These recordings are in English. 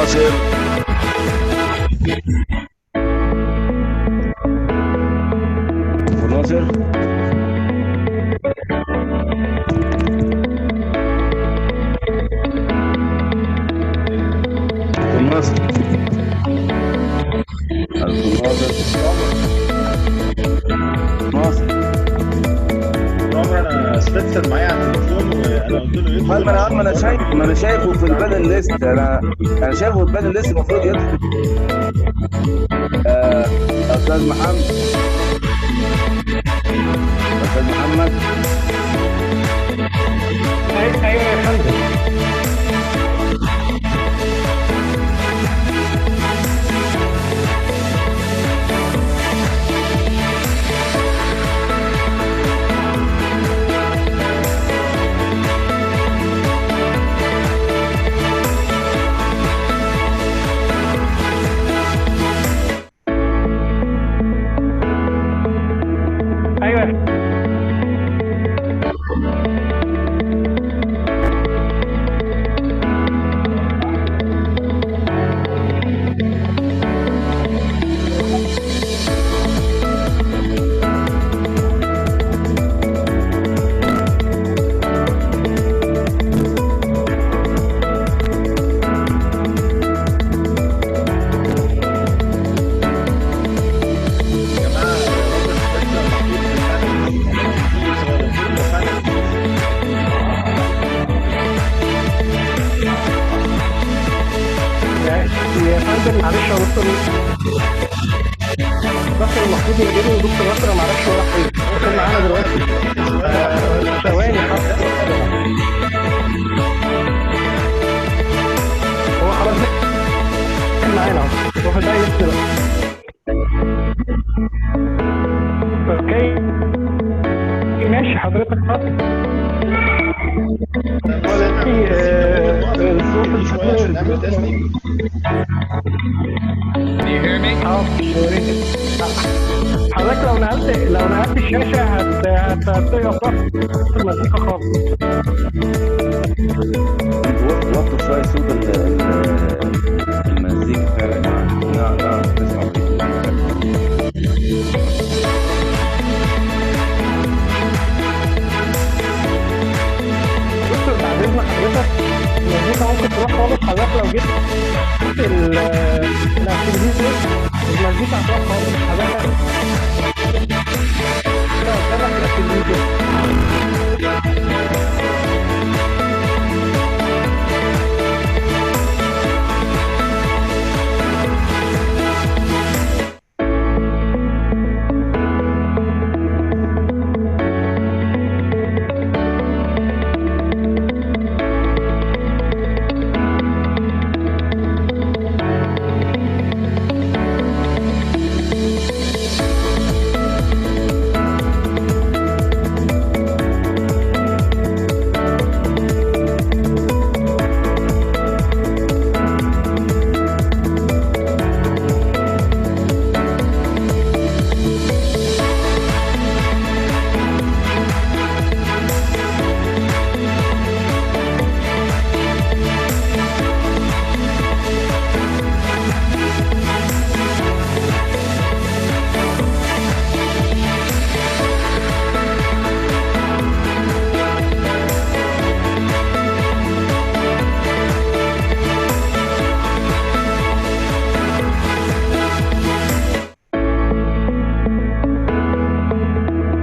ناصر. دكتور ناصر. دكتور ناصر. دكتور ناصر. عمر انا سبنسر معايا على التليفون وانا قلت له يدخل. ما انا شايفه في البادل ليست. انا شايفه في البادل ليست المفروض يدخل. استاذ محمد. استاذ محمد. ايوه يا فندم. معلش يا دكتور، دكتور المفروض يجيبه ودكتور نصر معرفش هو راح فين. دكتور معانا دلوقتي ثواني حضرتك. هو خلاص معانا اهو، هو ده يبدأ بقى. اوكي ماشي حضرتك اتفضل. الصوت شويه عشان نعمل تسليم. Can you hear me? حضرتك لو نقلت الشاشة هتقف المزيكا خالص. وطوا شوية صوت المزيكا فعلا. نعم تسمع. دكتور بعد اذن حضرتك المزيكا ممكن تروح خالص. حضرتك لو جبت الاكتيفيتيز المزيكا هتروح خالص. حضرتك لا تابع الاكتيفيتيز.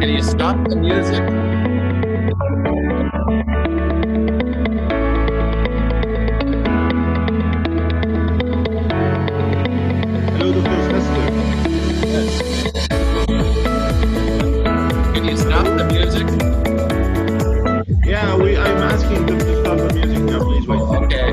Can you stop the music? Hello, Dr. Spencer. Yes. Can you stop the music? Yeah, I'm asking them to stop the music now, please wait. Okay.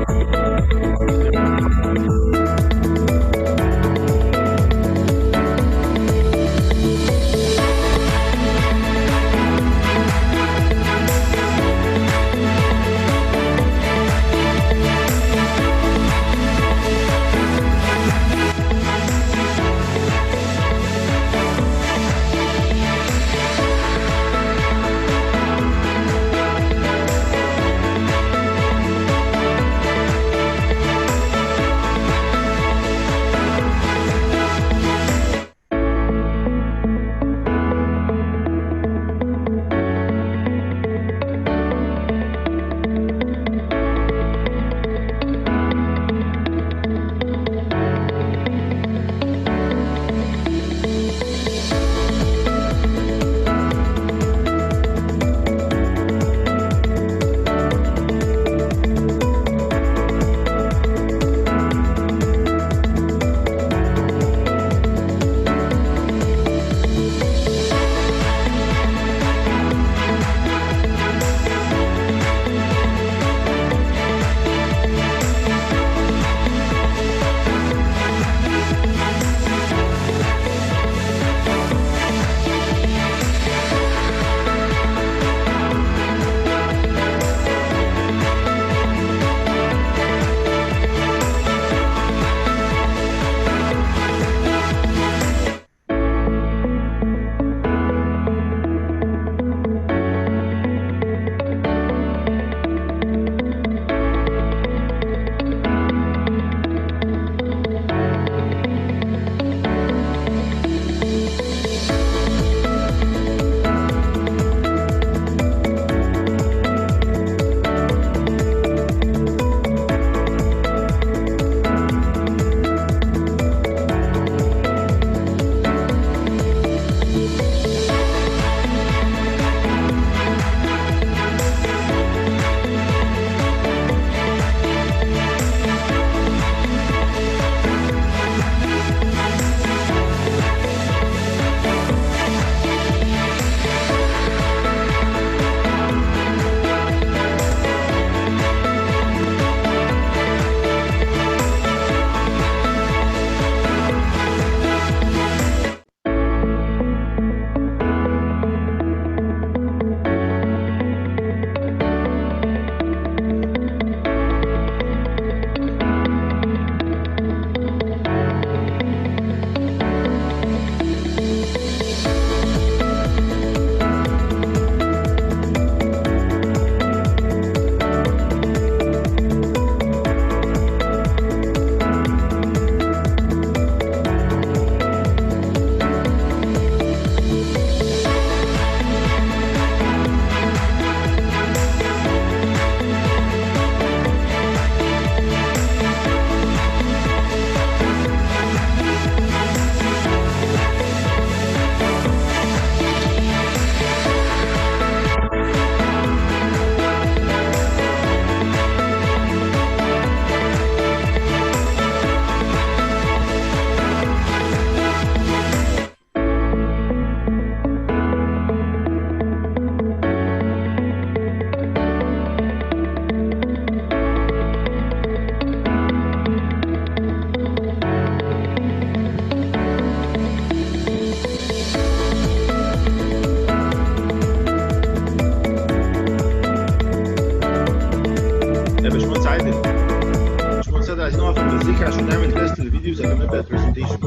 نقف المزيكا عشان نعمل تيست للفيديوز قبل ما نبدا البرزنتيشن.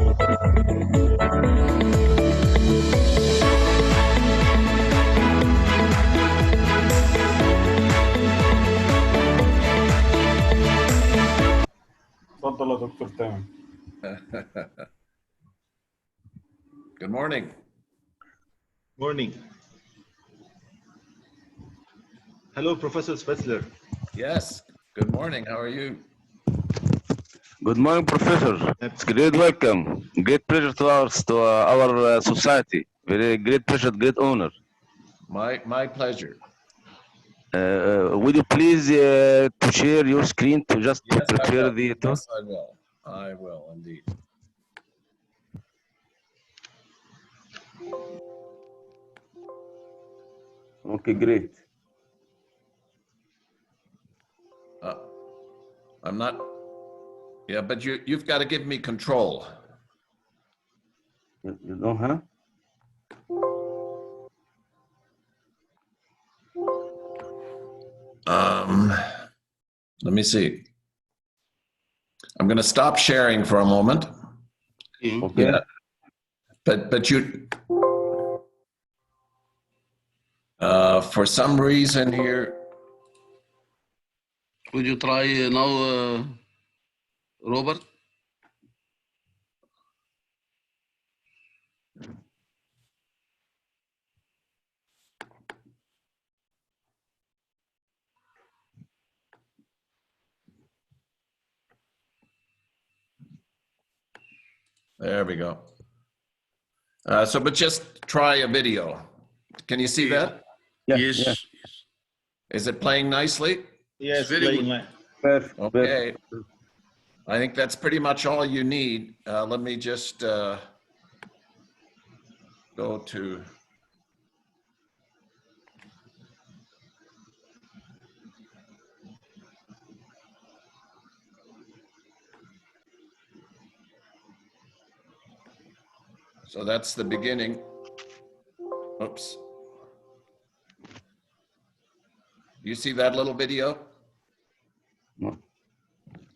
اتفضل يا دكتور تامر. Good morning. Morning. Hello, Professor Spetzler. Yes. Good morning. How are you? Good morning, Professor. It's great welcome. Great pleasure to our society. Very great pleasure, great honor. My pleasure. Would you please to share your screen to just to Yes, I prepare will. the talk? Yes, I will. I will indeed. Okay, great. I'm not. Yeah, but you've got to give me control. You don't have? Let me see. I'm going to stop sharing for a moment. Okay. Yeah. But you. For some reason here. Would you try now, Robert? There we go. But just try a video. Can you see that? Yeah, Yes. yeah. Is it playing nicely? Yes, Very playing good. line. Perfect. Okay. Perfect. I think that's pretty much all you need. Let me just go to. So that's the beginning. Oops. You see that little video? No.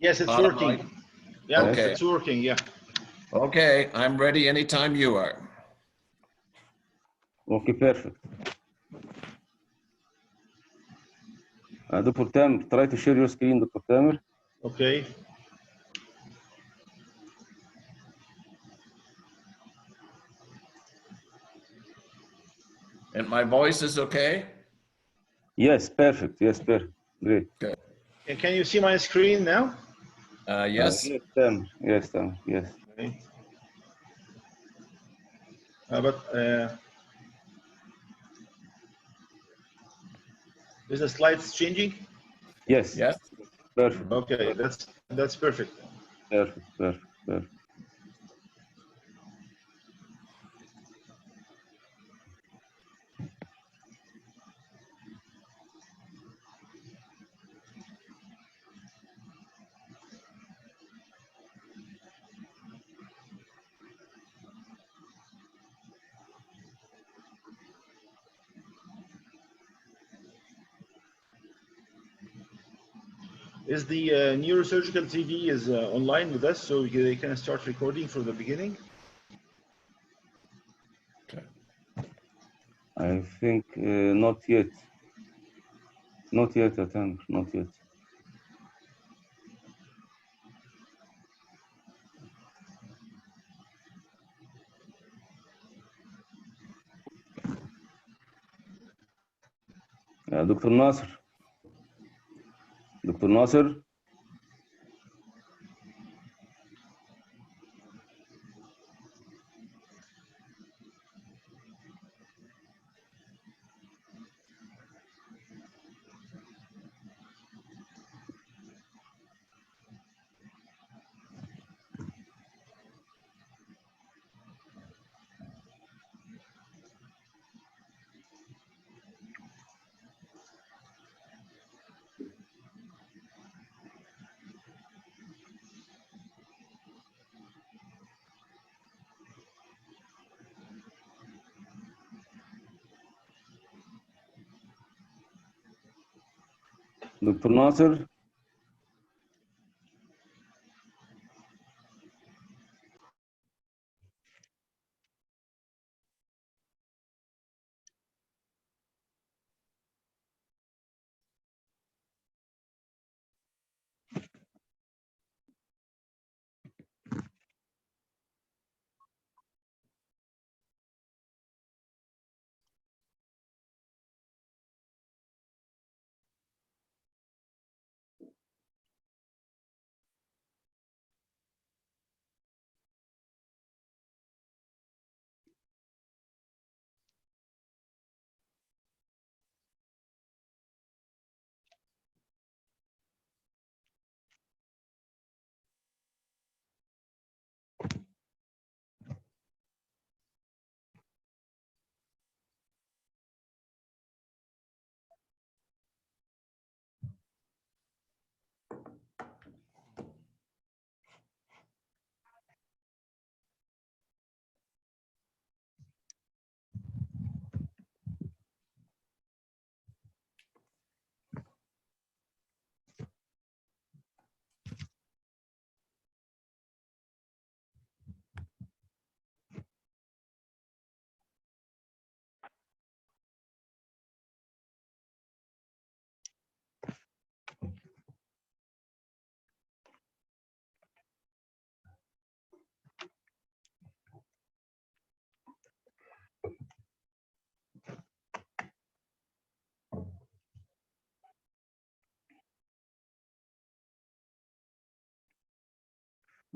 Yes, it's Bottom working. line. Yeah, Okay. it's working. Yeah. Okay, I'm ready anytime you are. Okay, perfect. Dr. Tamer, try to share your screen, Dr. Tamer. Okay. And my voice is okay? Yes, perfect. Yes, perfect. Great. Good. And can you see my screen now? Yes. Yes, Tamer. Yes, Tamer. Yes. Okay. Is the slides changing? Yes. Yes. Perfect. Okay, that's perfect. Perfect. Perfect. Perfect. Is the neurosurgical TV is online with us, so they can start recording from the beginning? Okay. I think not yet. Not yet, Tamer. Not yet. دكتور ناصر. دكتور ناصر. دكتور ناصر.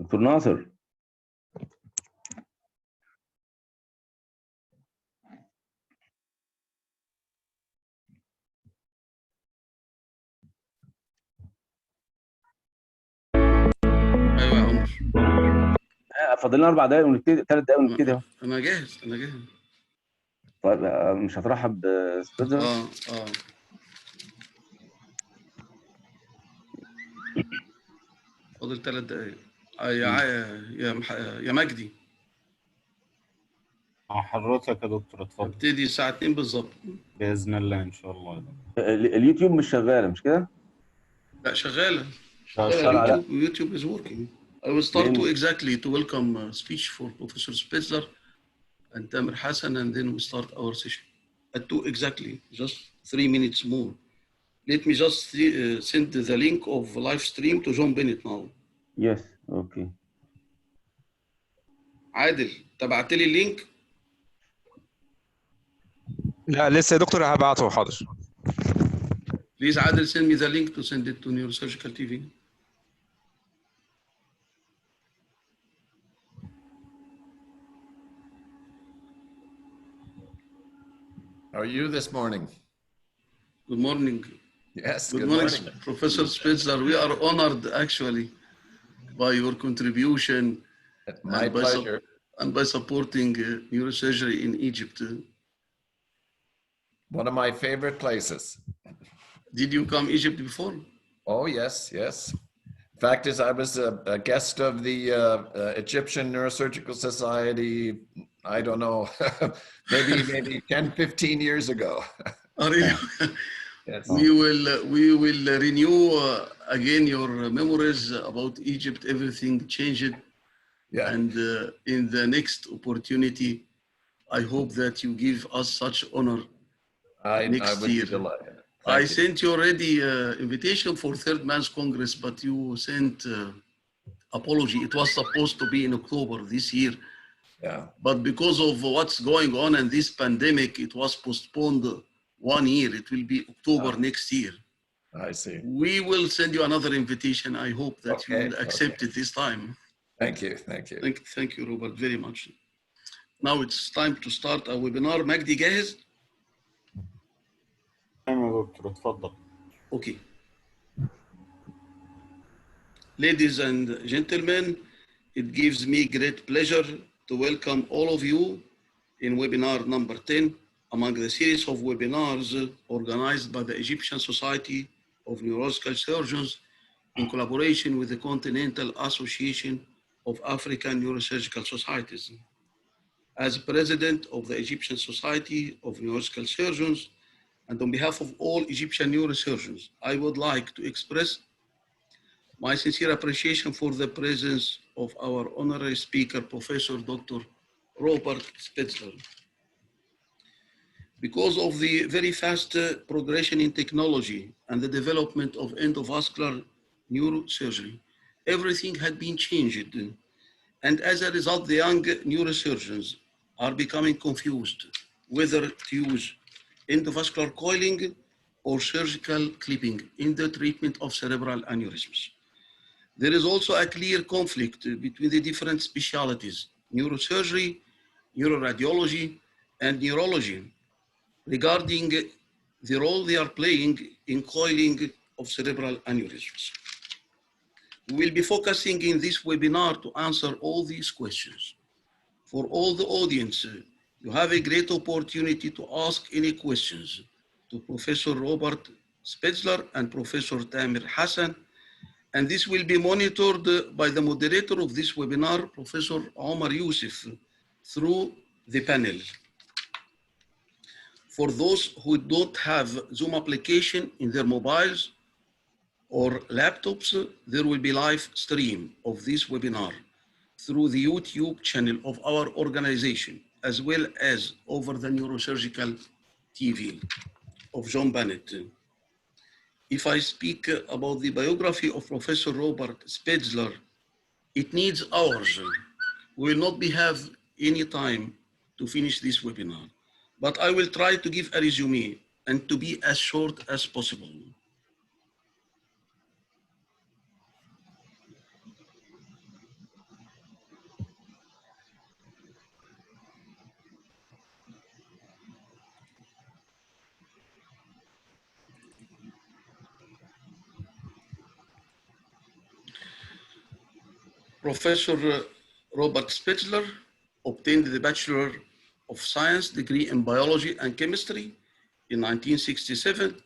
دكتور ناصر. ايوه يا عمر. فاضل لنا 4 دقايق ونبتدي، 3 دقايق ونبتدي اهو. انا جاهز. طيب مش هترحب بسبيتزر؟ اه فاضل 3 دقايق. يا مجدي. مع حضرتك يا دكتور، اتفضل. ابتدي الساعة 2 بالظبط. بإذن الله إن شاء الله. اليوتيوب مش شغاله مش كده؟ لا شغالة. YouTube is working. I will start to exactly to welcome speech for Professor Spitzler and Tamer Hassan, and then we start our session at 2 exactly, just 3 minutes more. Let me just send the link of live stream to John Bennett now. Yes, okay. عادل تبعت لي اللينك؟ لا لسه يا دكتور، هبعته حاضر. Please عادل send me the link to send it to Neurosurgical TV. How are you this morning? Good morning. Yes, good morning, Professor Spitzler. We are honored actually by your contribution. My pleasure. And by supporting neurosurgery in Egypt. One of my favorite places. Did you come Egypt before? Oh, yes. Fact is, I was a guest of the Egyptian Neurosurgical Society, I don't know, maybe 10, 15 years ago. Oh, really? Yes. We will renew again your memories about Egypt. Everything changed. Yeah. And in the next opportunity, I hope that you give us such honor next I would year. be delighted. I sent you already invitation for Third Man's Congress, but you sent apology. It was supposed to be in October this year. Yeah. But because of what's going on and this pandemic, it was postponed 1 year. It will be October next year. I see. We will send you another invitation. I hope that you will accept it this time. Thank you. Thank you, Robert, very much. Now it's time to start our webinar. مجدي جاهز؟ تمام يا دكتور، اتفضل. Okay. Ladies and gentlemen, it gives me great pleasure to welcome all of you in webinar number 10 among the series of webinars organized by the Egyptian Society of Neurological Surgeons in collaboration with the Continental Association of African Neurosurgical Societies. As president of the Egyptian Society of Neurological Surgeons, and on behalf of all Egyptian neurosurgeons, I would like to express my sincere appreciation for the presence of our honorary speaker, Professor Dr. Robert Spitzler. Because of the very fast progression in technology and the development of endovascular neurosurgery, everything had been changed. And as a result, the young neurosurgeons are becoming confused whether to use endovascular coiling or surgical clipping in the treatment of cerebral aneurysms. There is also a clear conflict between the different specialties, neurosurgery, neuroradiology, and neurology, regarding the role they are playing in coiling of cerebral aneurysms. We will be focusing in this webinar to answer all these questions. For all the audience, you have a great opportunity to ask any questions to Professor Robert Spitzler and Professor Tamer Hassan, and this will be monitored by the moderator of this webinar, Professor Omar Youssef, through the panel. For those who don't have Zoom application in their mobiles or laptops, there will be live stream of this webinar through the YouTube channel of our organization, as well as over the Neurosurgical TV of John Bennett. If I speak about the biography of Professor Robert Spitzler, it needs hours. We will not have any time to finish this webinar, but I will try to give a resume and to be as short as possible. Professor Robert Spitzler obtained the Bachelor of Science degree in Biology and Chemistry in 1967.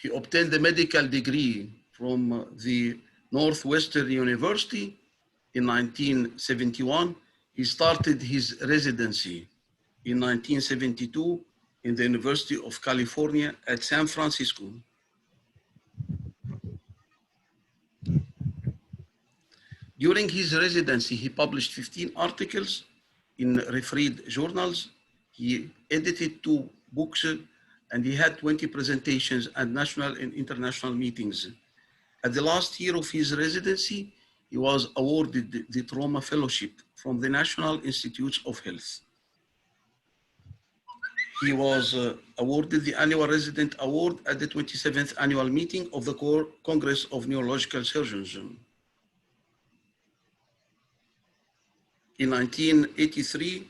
He obtained the medical degree from the Northwestern University in 1971. He started his residency in 1972 in the University of California at San Francisco. During his residency, he published 15 articles in refereed journals. He edited 2 books, and he had 20 presentations at national and international meetings. At the last year of his residency, he was awarded the Trauma Fellowship from the National Institutes of Health. He was awarded the Annual Resident Award at the 27th Annual Meeting of the Congress of Neurological Surgeons. In 1983,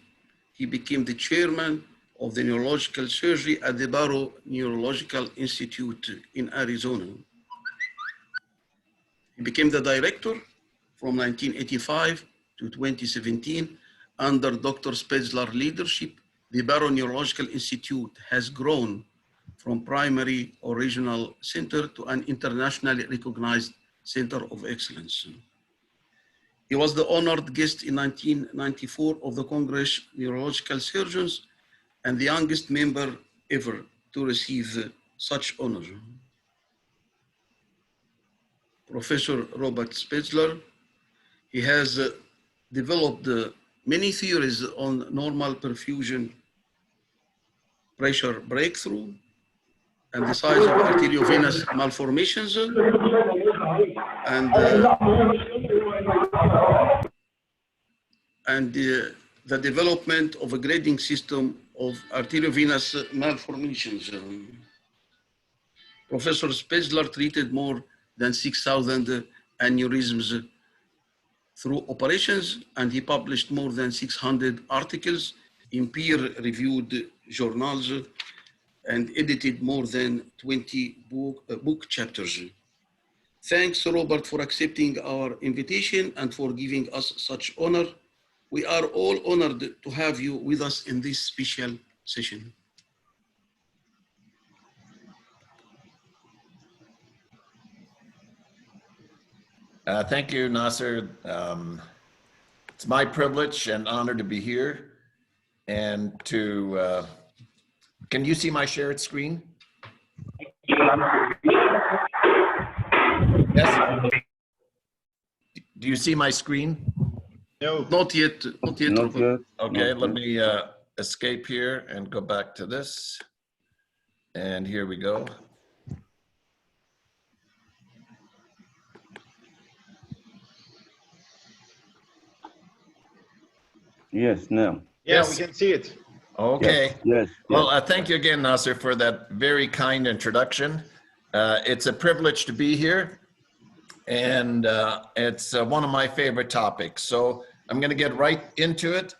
he became the chairman of the neurological surgery at the Barrow Neurological Institute in Arizona. He became the director from 1985 to 2017. Under Dr. Spitzler's leadership, the Barrow Neurological Institute has grown from primary or regional center to an internationally recognized center of excellence. He was the honored guest in 1994 of the Congress Neurological Surgeons and the youngest member ever to receive such honor. Professor Robert Spitzler, he has developed many theories on normal perfusion pressure breakthrough and the size of arteriovenous malformations and the development of a grading system of arteriovenous malformations. Professor Spitzler treated more than 6,000 aneurysms through operations, and he published more than 600 articles in peer-reviewed journals and edited more than 20 book chapters. Thanks, Robert, for accepting our invitation and for giving us such honor. We are all honored to have you with us in this special session. Thank you, Nasser. It's my privilege and honor to be here and to, can you see my shared screen? Yes? Do you see my screen? No, not yet. Not yet. Not yet. Okay, Not let yet. me escape here and go back to this. And here we go. Yes, now. Yeah, Yes. we can see it. Okay. Yes. Well, thank you again, Nasser, for that very kind introduction. It's a privilege to be here, and it's one of my favorite topics. So I'm going to get right into it.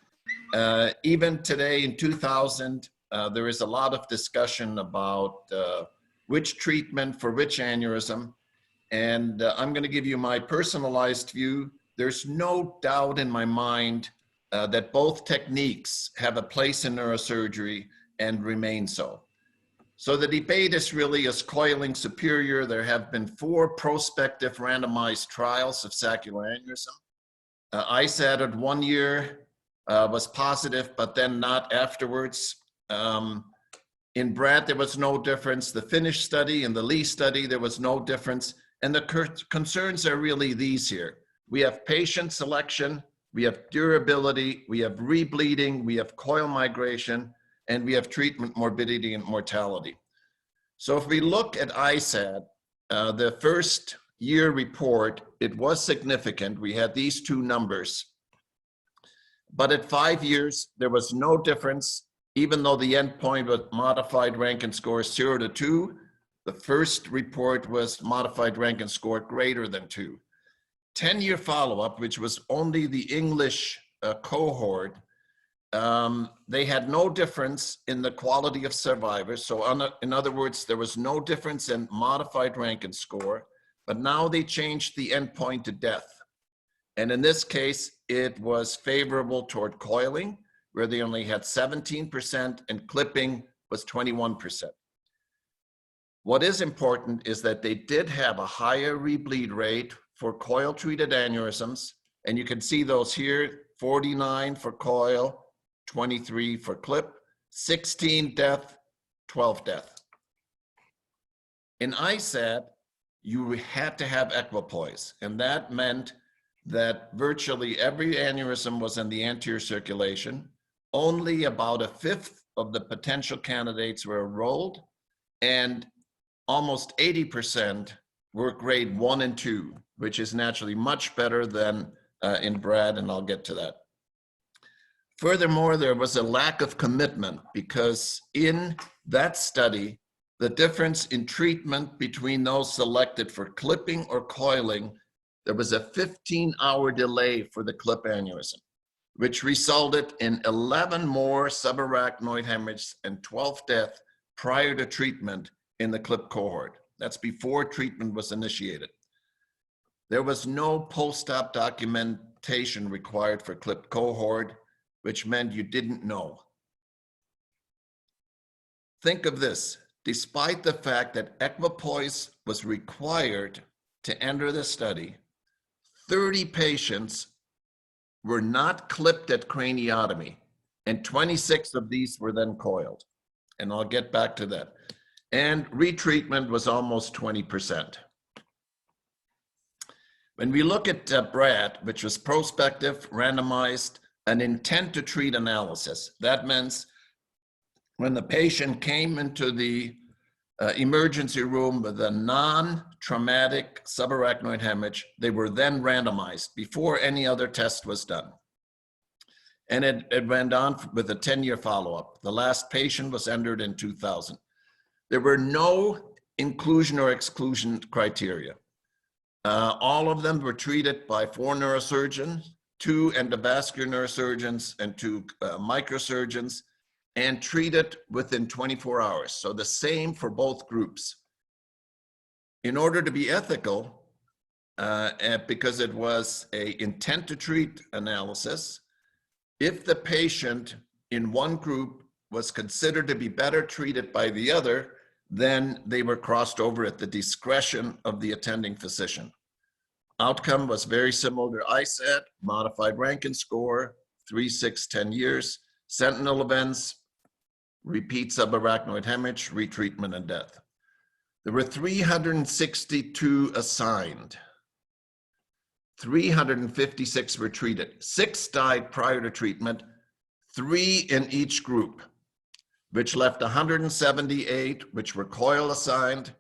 Even today in 2000, there is a lot of discussion about which treatment for which aneurysm, and I'm going to give you my personalized view. There's no doubt in my mind that both techniques have a place in neurosurgery and remain so. So the debate is really, is coiling superior? There have been 4 prospective randomized trials of saccular aneurysm. ISAT at 1 year was positive, but then not afterwards. In BRAT, there was no difference. The Finnish study and the Lee study, there was no difference. And the concerns are really these here. We have patient selection, we have durability, we have rebleeding, we have coil migration, and we have treatment morbidity and mortality. So if we look at ISAT, the first year report, it was significant. We had these 2 numbers. But at 5 years, there was no difference, even though the endpoint was modified Rankin score 0 to 2. The first report was modified Rankin score greater than 2. 10-year follow-up, which was only the English cohort, they had no difference in the quality of survivors. So in other words, there was no difference in modified Rankin score, but now they changed the endpoint to death. And in this case, it was favorable toward coiling, where they only had 17% and clipping was 21%. What is important is that they did have a higher rebleed rate for coil-treated aneurysms, and you can see those here, 49 for coil, 23 for clip, 16 death, 12 death. In ISAT, you had to have equipoise, and that meant that virtually every aneurysm was in the anterior circulation. Only about a fifth of the potential candidates were enrolled, and almost 80% were grade 1 and 2, which is naturally much better than in BRAD, and I'll get to that. Furthermore, there was a lack of commitment because in that study, the difference in treatment between those selected for clipping or coiling, there was a 15-hour delay for the clip aneurysm, which resulted in 11 more subarachnoid hemorrhages and 12 deaths prior to treatment in the clip cohort. That's before treatment was initiated. There was no post-op documentation required for clip cohort, which meant you didn't know. Think of this, despite the fact that equipoise was required to enter the study, 30 patients were not clipped at craniotomy, and 26 of these were then coiled. And I'll get back to that. And retreatment was almost 20%. When we look at BRAD, which was prospective, randomized, an intent to treat analysis, that means when the patient came into the emergency room with a non-traumatic subarachnoid hemorrhage, they were then randomized before any other test was done. And it went on with a 10-year follow-up. The last patient was entered in 2000. There were no inclusion or exclusion criteria. All of them were treated by 4 neurosurgeons, 2 endovascular neurosurgeons, and 2 microsurgeons, and treated within 24 hours. So the same for both groups. In order to be ethical, because it was an intent to treat analysis, if the patient in one group was considered to be better treated by the other, then they were crossed over at the discretion of the attending physician. Outcome was very similar to ISAT, modified Rankin score, 3, 6, 10 years, sentinel events, repeat subarachnoid hemorrhage, retreatment, and death. There were 362 assigned. 356 were treated. 6 died prior to treatment, 3 in each group, which left 178, which were coil assigned.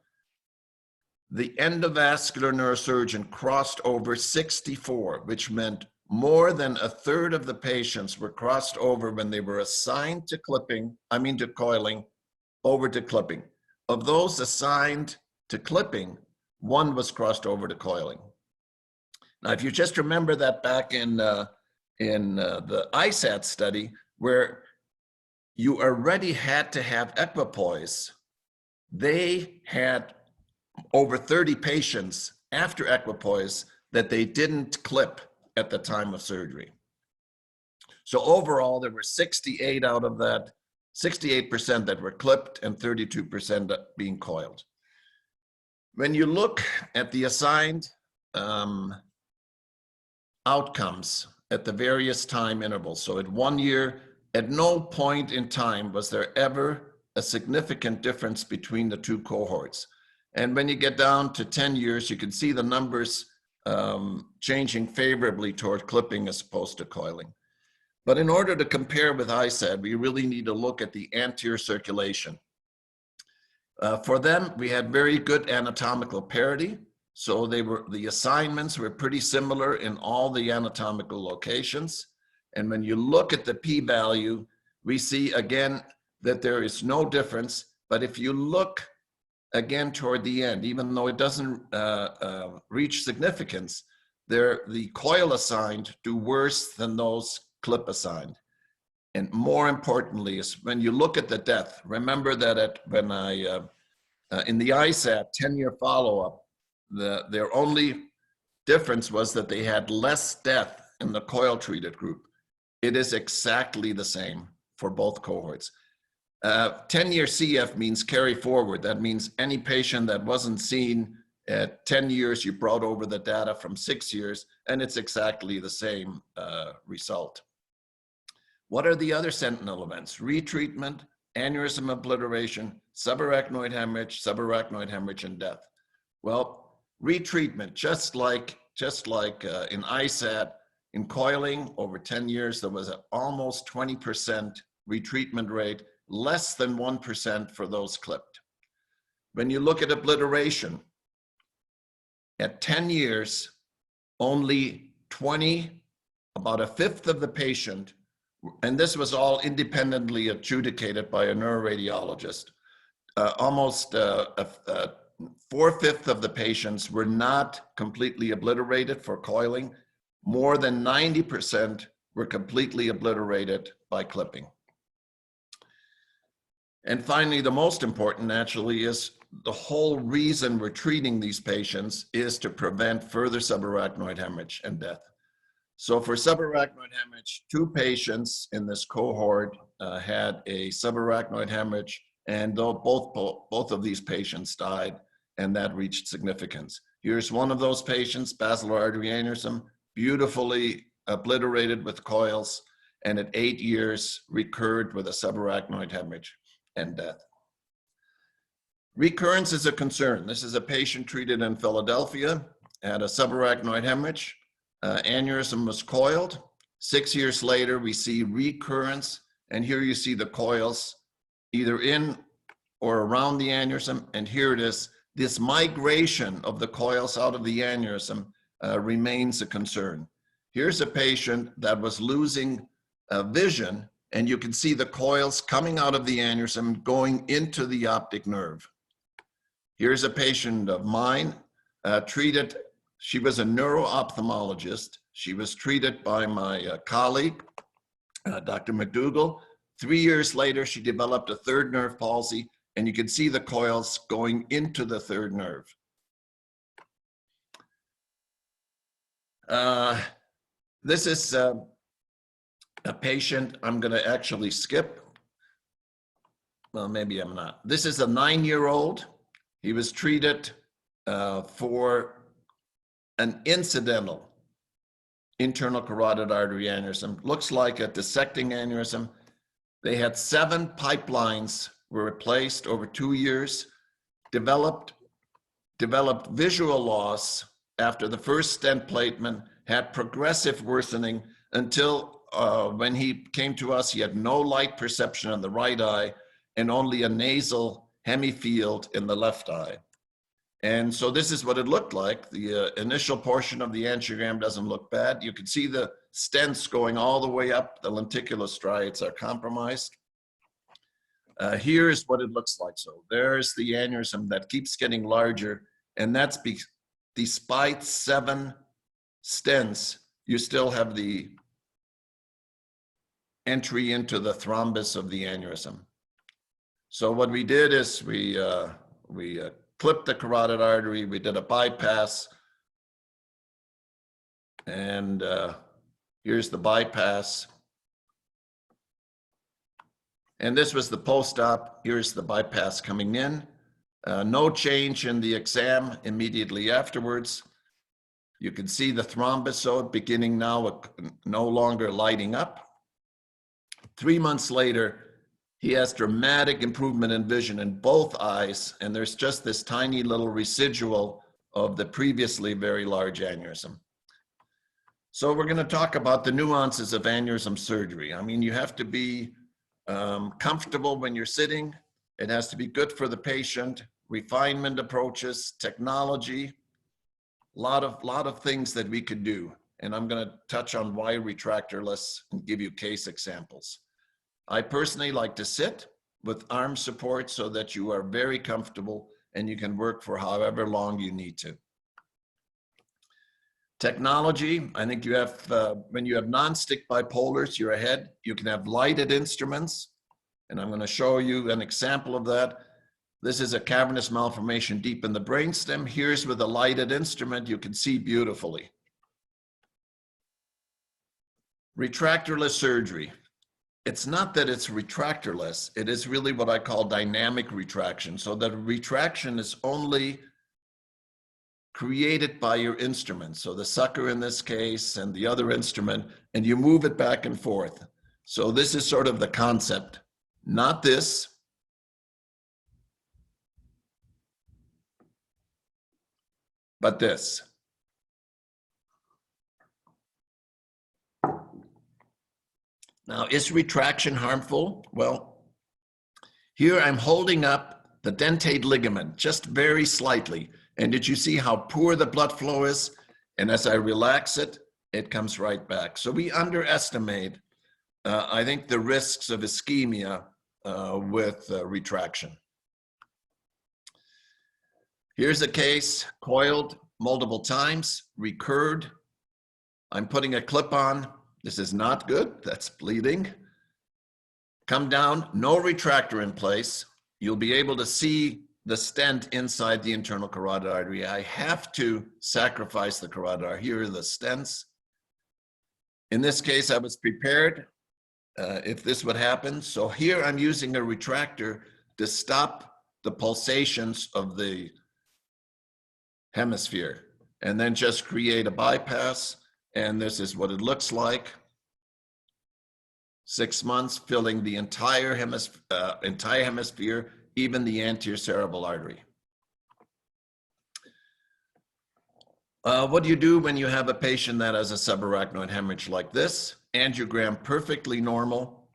The endovascular neurosurgeon crossed over 64, which meant more than a third of the patients were crossed over when they were assigned to to coiling, over to clipping. Of those assigned to clipping, 1 was crossed over to coiling. Now, if you just remember that back in the ISAT study, where you already had to have equipoise, they had over 30 patients after equipoise that they didn't clip at the time of surgery. So overall, there were 68 out of that, 68% that were clipped and 32% being coiled. When you look at the assigned outcomes at the various time intervals, so at 1 year, at no point in time was there ever a significant difference between the 2 cohorts. And when you get down to 10 years, you can see the numbers changing favorably toward clipping as opposed to coiling. But in order to compare with ISAT, we really need to look at the anterior circulation. For them, we had very good anatomical parity. So the assignments were pretty similar in all the anatomical locations. And when you look at the p-value, we see again that there is no difference. But if you look again toward the end, even though it doesn't reach significance, the coil assigned do worse than those clip assigned. And more importantly is when you look at the death, remember that in the ISAT 10-year follow-up, there are only difference was that they had less death in the coil-treated group. It is exactly the same for both cohorts. 10-year CF means carry forward. That means any patient that wasn't seen at 10 years, you brought over the data from 6 years, and it's exactly the same result. What are the other sentinel events? Retreatment, aneurysm obliteration, subarachnoid hemorrhage, and death. Well, retreatment, just like in ISAT, in coiling over 10 years, there was an almost 20% retreatment rate, less than 1% for those clipped. When you look at obliteration, at 10 years, only about a fifth of the patient, and this was all independently adjudicated by a neuroradiologist, almost 4/5 of the patients were not completely obliterated for coiling. More than 90% were completely obliterated by clipping. And finally, the most important naturally is the whole reason we're treating these patients is to prevent further subarachnoid hemorrhage and death. So for subarachnoid hemorrhage, 2 patients in this cohort had a subarachnoid hemorrhage, and both of these patients died, and that reached significance. Here's one of those patients, basilar artery aneurysm, beautifully obliterated with coils, and at 8 years recurred with a subarachnoid hemorrhage and death. Recurrence is a concern. This is a patient treated in Philadelphia, had a subarachnoid hemorrhage, aneurysm was coiled. 6 years later, we see recurrence, and here you see the coils either in or around the aneurysm, and here it is. This migration of the coils out of the aneurysm remains a concern. Here's a patient that was losing vision, and you can see the coils coming out of the aneurysm going into the optic nerve. Here's a patient of mine treated. She was a neuro-ophthalmologist. She was treated by my colleague, Dr. McDougall. 3 years later, she developed a third nerve palsy, and you can see the coils going into the third nerve. This is a patient I'm going to actually skip. Well, maybe I'm not. This is a 9-year-old. He was treated for an incidental internal carotid artery aneurysm. Looks like a dissecting aneurysm. They had 7 pipelines were replaced over 2 years, developed visual loss after the first stent placement, had progressive worsening until when he came to us, he had no light perception in the right eye and only a nasal hemifield in the left eye. And so this is what it looked like. The initial portion of the angiogram doesn't look bad. You can see the stents going all the way up. The lenticular striates are compromised. Here's what it looks like. So there's the aneurysm that keeps getting larger, and that's despite 7 stents, you still have the entry into the thrombus of the aneurysm. So what we did is we clipped the carotid artery, we did a bypass, and here's the bypass. And this was the post-op. Here's the bypass coming in. No change in the exam immediately afterwards. You can see the thrombosode beginning now, no longer lighting up. 3 months later, he has dramatic improvement in vision in both eyes, and there's just this tiny little residual of the previously very large aneurysm. So we're going to talk about the nuances of aneurysm surgery. I mean, you have to be comfortable when you're sitting. It has to be good for the patient. Refinement approaches, technology, a lot of things that we could do. And I'm going to touch on why retractorless and give you case examples. I personally like to sit with arm support so that you are very comfortable and you can work for however long you need to. Technology, I think you have, when you have non-stick bipolars, you're ahead. You can have lighted instruments, and I'm going to show you an example of that. This is a cavernous malformation deep in the brainstem. Here's with a lighted instrument, you can see beautifully. Retractorless surgery. It's not that it's retractorless, it is really what I call dynamic retraction. So that retraction is only created by your instrument. So the sucker in this case and the other instrument, and you move it back and forth. So this is sort of the concept, not this. But this. Now, is retraction harmful? Well, here I'm holding up the dentate ligament just very slightly. And did you see how poor the blood flow is? And as I relax it, it comes right back. So we underestimate, I think, the risks of ischemia with retraction. Here's a case, coiled multiple times, recurred. I'm putting a clip on. This is not good, that's bleeding. Come down, no retractor in place. You'll be able to see the stent inside the internal carotid artery. I have to sacrifice the carotid artery. Here are the stents. In this case, I was prepared if this would happen. So here I'm using a retractor to stop the pulsations of the hemisphere and then just create a bypass. And this is what it looks like. 6 months, filling the entire hemisphere, even the anterior cerebral artery. What do you do when you have a patient that has a subarachnoid hemorrhage like this? Angiogram perfectly normal.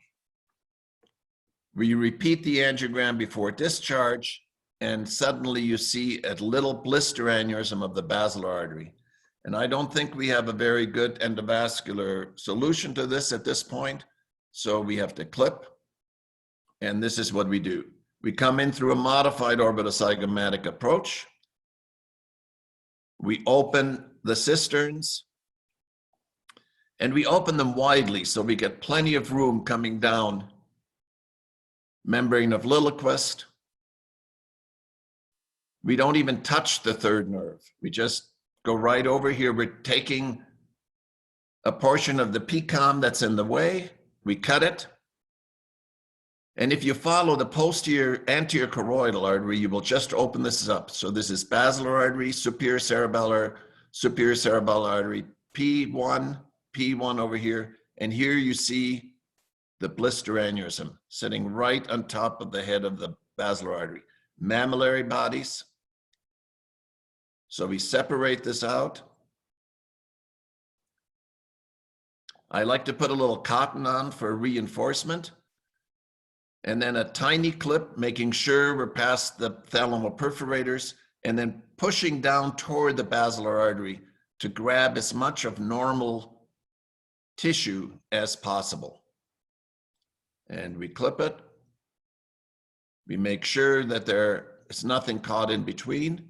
We repeat the angiogram before discharge, and suddenly you see a little blister aneurysm of the basilar artery. And I don't think we have a very good endovascular solution to this at this point. So we have to clip, and this is what we do. We come in through a modified orbitozygomatic approach. We open the cisterns, and we open them widely so we get plenty of room coming down. Membrane of Lilliquist. We don't even touch the third nerve. We just go right over here. We're taking a portion of the PCOM that's in the way. We cut it. And if you follow the posterior anterior choroidal artery, you will just open this up. So this is basilar artery, superior cerebellar artery, P1 over here. And here you see the blister aneurysm sitting right on top of the head of the basilar artery. Mammillary bodies. So we separate this out. I like to put a little cotton on for reinforcement. And then a tiny clip, making sure we're past the thalamoperforators, and then pushing down toward the basilar artery to grab as much of normal tissue as possible. And we clip it. We make sure that there is nothing caught in between.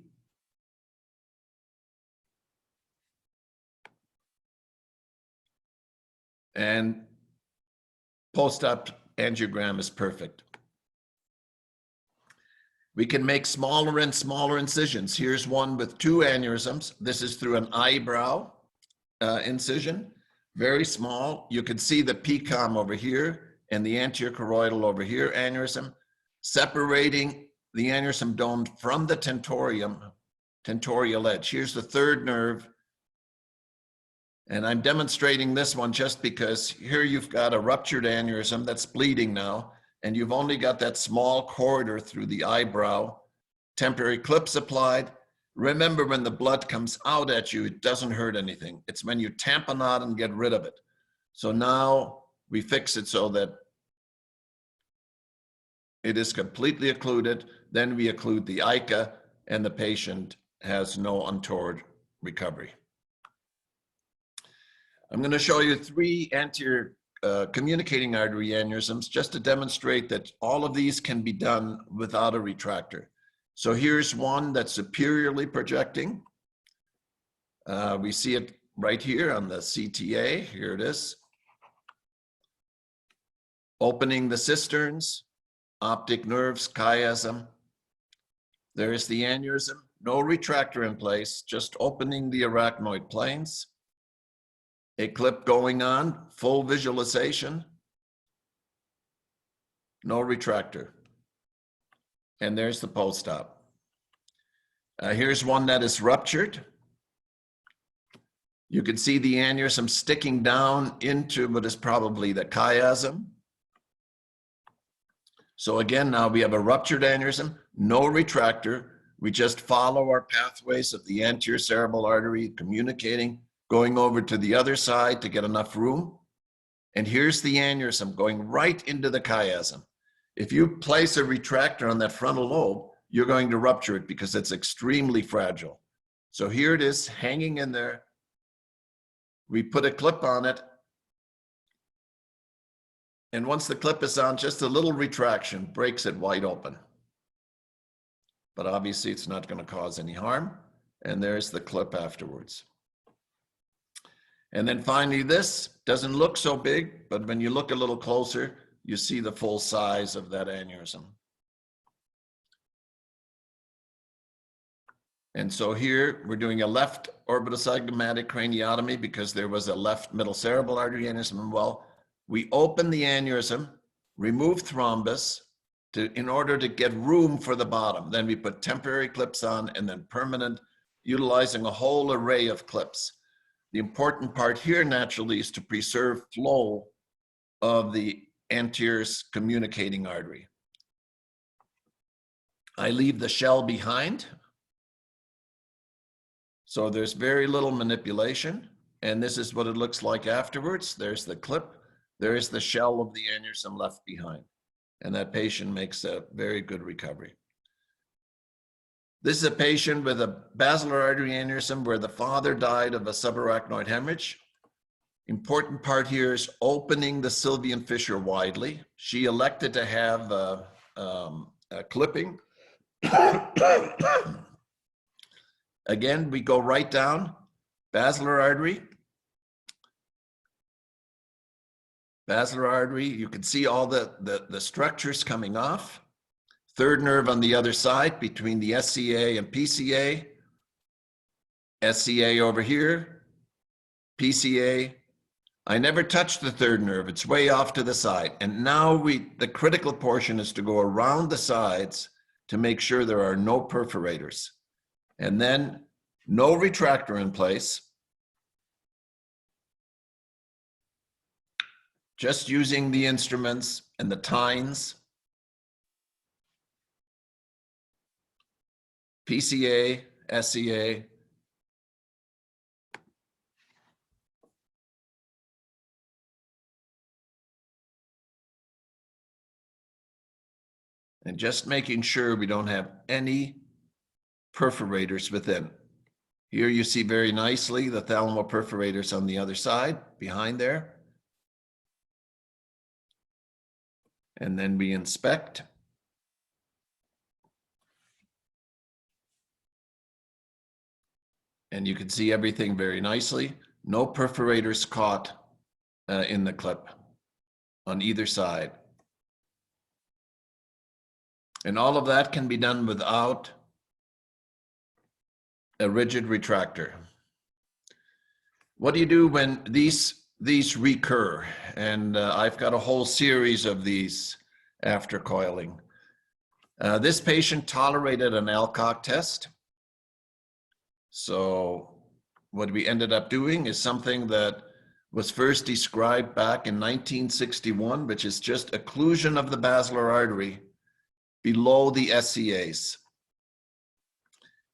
And post-op angiogram is perfect. We can make smaller and smaller incisions. Here's one with 2 aneurysms. This is through an eyebrow incision, very small. You can see the PCOM over here and the anterior choroidal over here aneurysm, separating the aneurysm dome from the tentorial edge. Here's the third nerve. And I'm demonstrating this one just because here you've got a ruptured aneurysm that's bleeding now, and you've only got that small corridor through the eyebrow, temporary clips applied. Remember, when the blood comes out at you, it doesn't hurt anything. It's when you tamponade and get rid of it. So now we fix it so that it is completely occluded. Then we occlude the ICA, and the patient has no untoward recovery. I'm going to show you 3 anterior communicating artery aneurysms just to demonstrate that all of these can be done without a retractor. So here's one that's superiorly projecting. We see it right here on the CTA. Here it is. Opening the cisterns, optic nerves, chiasm. There's the aneurysm, no retractor in place, just opening the arachnoid planes. A clip going on, full visualization, no retractor. And there's the post-op. Here's one that is ruptured. You can see the aneurysm sticking down into what is probably the chiasm. So again, now we have a ruptured aneurysm, no retractor. We just follow our pathways of the anterior cerebral artery communicating, going over to the other side to get enough room. And here's the aneurysm going right into the chiasm. If you place a retractor on that frontal lobe, you're going to rupture it because it's extremely fragile. So here it is hanging in there. We put a clip on it. And once the clip is on, just a little retraction breaks it wide open. But obviously it's not going to cause any harm. And there's the clip afterwards. And then finally, this doesn't look so big, but when you look a little closer, you see the full size of that aneurysm. And so here we're doing a left orbitocygmatic craniotomy because there was a left middle cerebral artery aneurysm. Well, we open the aneurysm, remove thrombus in order to get room for the bottom. Then we put temporary clips on and then permanent, utilizing a whole array of clips. The important part here naturally is to preserve flow of the anterior communicating artery. I leave the shell behind. So there's very little manipulation. And this is what it looks like afterwards. There's the clip. There's the shell of the aneurysm left behind. And that patient makes a very good recovery. This is a patient with a basilar artery aneurysm where the father died of a subarachnoid hemorrhage. Important part here is opening the sylvian fissure widely. She elected to have a clipping. Again, we go right down, basilar artery. Basilar artery, you can see all the structures coming off. Third nerve on the other side between the SCA and PCA. SCA over here, PCA. I never touched the third nerve, it's way off to the side. And now the critical portion is to go around the sides to make sure there are no perforators. And then no retractor in place. Just using the instruments and the tines. PCA, SCA. And just making sure we don't have any perforators within. Here you see very nicely the thalamoperforators on the other side, behind there. And then we inspect. And you can see everything very nicely. No perforators caught in the clip on either side. And all of that can be done without a rigid retractor. What do you do when these recur? And I've got a whole series of these after coiling. This patient tolerated an Alcock test. So what we ended up doing is something that was first described back in 1961, which is just occlusion of the basilar artery below the SCAs.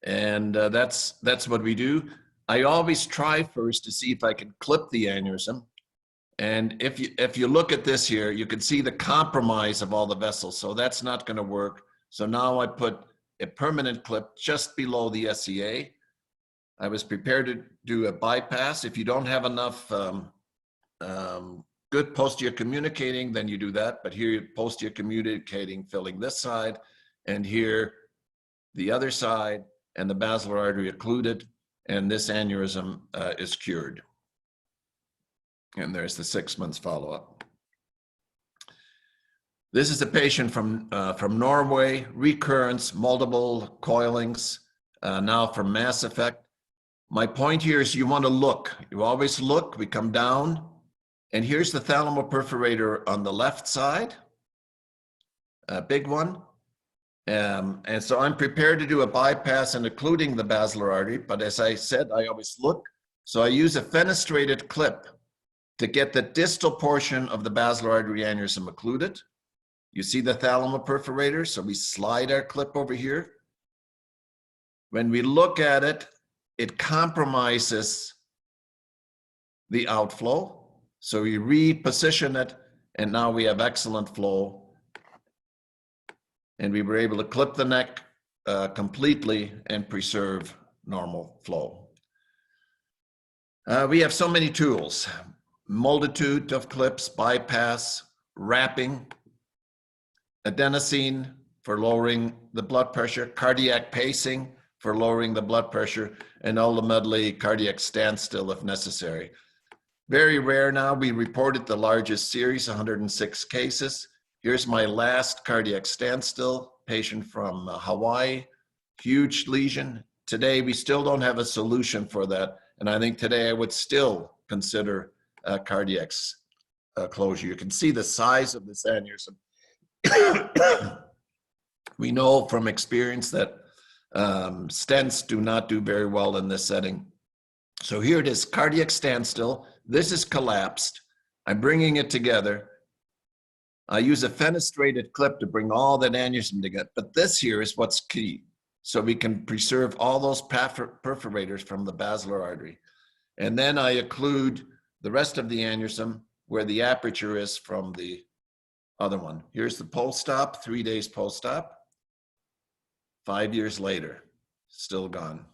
And that's what we do. I always try first to see if I can clip the aneurysm. And if you look at this here, you can see the compromise of all the vessels. So that's not going to work. So now I put a permanent clip just below the SCA. I was prepared to do a bypass. If you don't have enough good posterior communicating, then you do that. But here you're posterior communicating, filling this side, and here the other side, and the basilar artery occluded, and this aneurysm is cured. And there's the 6 months follow-up. This is a patient from Norway, recurrence, multiple coilings, now from mass effect. My point here is you want to look. You always look. We come down, and here's the thalamoperforator on the left side, a big one. And so I'm prepared to do a bypass and occluding the basilar artery, but as I said, I always look. So I use a fenestrated clip to get the distal portion of the basilar artery aneurysm occluded. You see the thalamoperforator, so we slide our clip over here. When we look at it, it compromises the outflow. So we reposition it, and now we have excellent flow. And we were able to clip the neck completely and preserve normal flow. We have so many tools, multitude of clips, bypass, wrapping, adenosine for lowering the blood pressure, cardiac pacing for lowering the blood pressure, and ultimately cardiac standstill if necessary. Very rare now, we reported the largest series, 106 cases. Here's my last cardiac standstill, patient from Hawaii, huge lesion. Today, we still don't have a solution for that. And I think today I would still consider cardiac closure. You can see the size of this aneurysm. We know from experience that stents do not do very well in this setting. So here it is, cardiac standstill. This is collapsed. I'm bringing it together. I use a fenestrated clip to bring all that aneurysm together, but this here is what's key. So we can preserve all those perforators from the basilar artery. And then I occlude the rest of the aneurysm where the aperture is from the other one. Here's the post-op, 3 days post-op. 5 years later, still gone.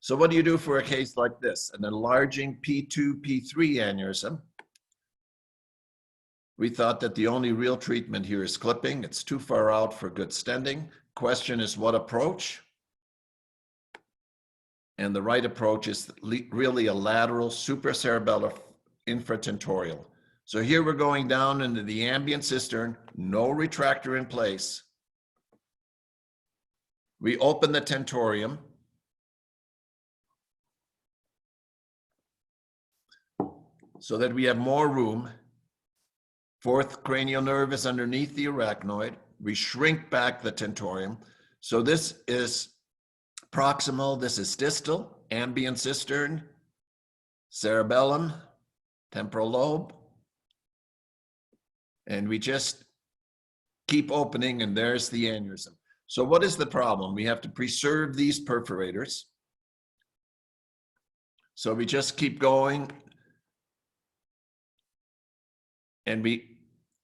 So what do you do for a case like this? An enlarging P2, P3 aneurysm. We thought that the only real treatment here is clipping. It's too far out for good stenting. Question is what approach? And the right approach is really a lateral supracerebellar infratentorial. So here we're going down into the ambient cistern, no retractor in place. We open the tentorium. So that we have more room. Fourth cranial nerve is underneath the arachnoid. We shrink back the tentorium. So this is proximal, this is distal, ambient cistern, cerebellum, temporal lobe. And we just keep opening, and there's the aneurysm. So what is the problem? We have to preserve these perforators. So we just keep going. And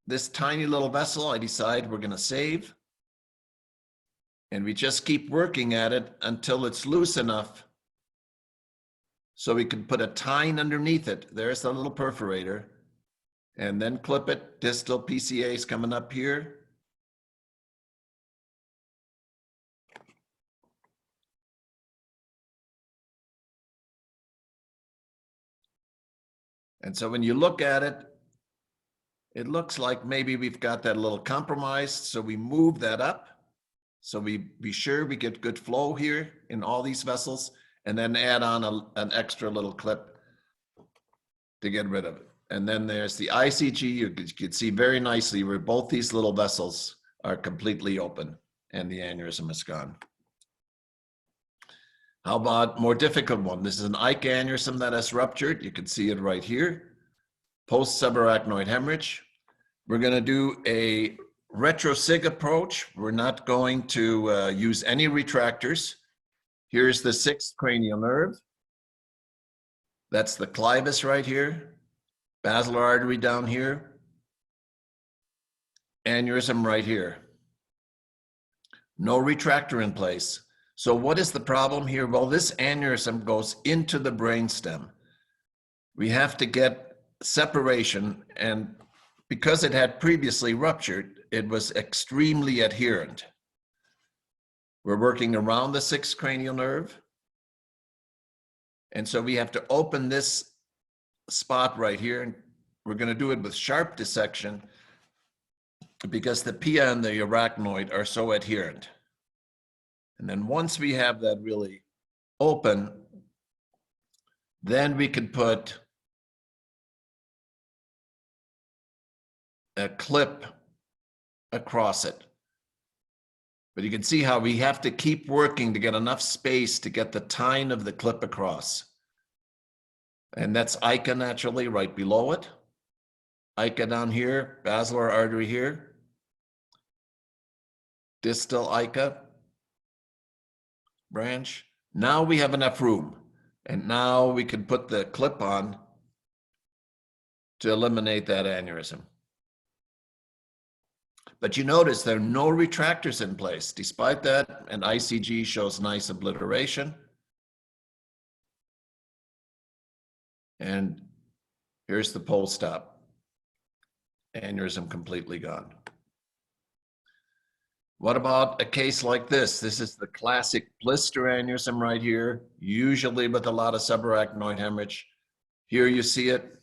this tiny little vessel, I decide we're gonna save. And we just keep working at it until it's loose enough so we can put a tine underneath it. There's the little perforator. And then clip it. Distal PCA is coming up here. And so when you look at it, it looks like maybe we've got that a little compromised. So we move that up. So we be sure we get good flow here in all these vessels, and then add on an extra little clip to get rid of it. And then there's the ICG. You can see very nicely where both these little vessels are completely open and the aneurysm is gone. How about more difficult one? This is an Ike aneurysm that has ruptured. You can see it right here. Post-subarachnoid hemorrhage. We're going to do a retrosig approach. We're not going to use any retractors. Here's the sixth cranial nerve. That's the clivus right here. Basilar artery down here. Aneurysm right here. No retractor in place. So what is the problem here? Well, this aneurysm goes into the brainstem. We have to get separation, and because it had previously ruptured, it was extremely adherent. We're working around the sixth cranial nerve. And so we have to open this spot right here, and we're going to do it with sharp dissection. because the pia and the arachnoid are so adherent. And then once we have that really open, then we can put a clip across it. But you can see how we have to keep working to get enough space to get the tine of the clip across. And that's ICA naturally right below it. ICA down here, basilar artery here. Distal ICA branch. Now we have enough room. And now we can put the clip on to eliminate that aneurysm. But you notice there are no retractors in place. Despite that, an ICG shows nice obliteration. And here's the post-op. Aneurysm completely gone. What about a case like this? This is the classic blister aneurysm right here, usually with a lot of subarachnoid hemorrhage. Here you see it.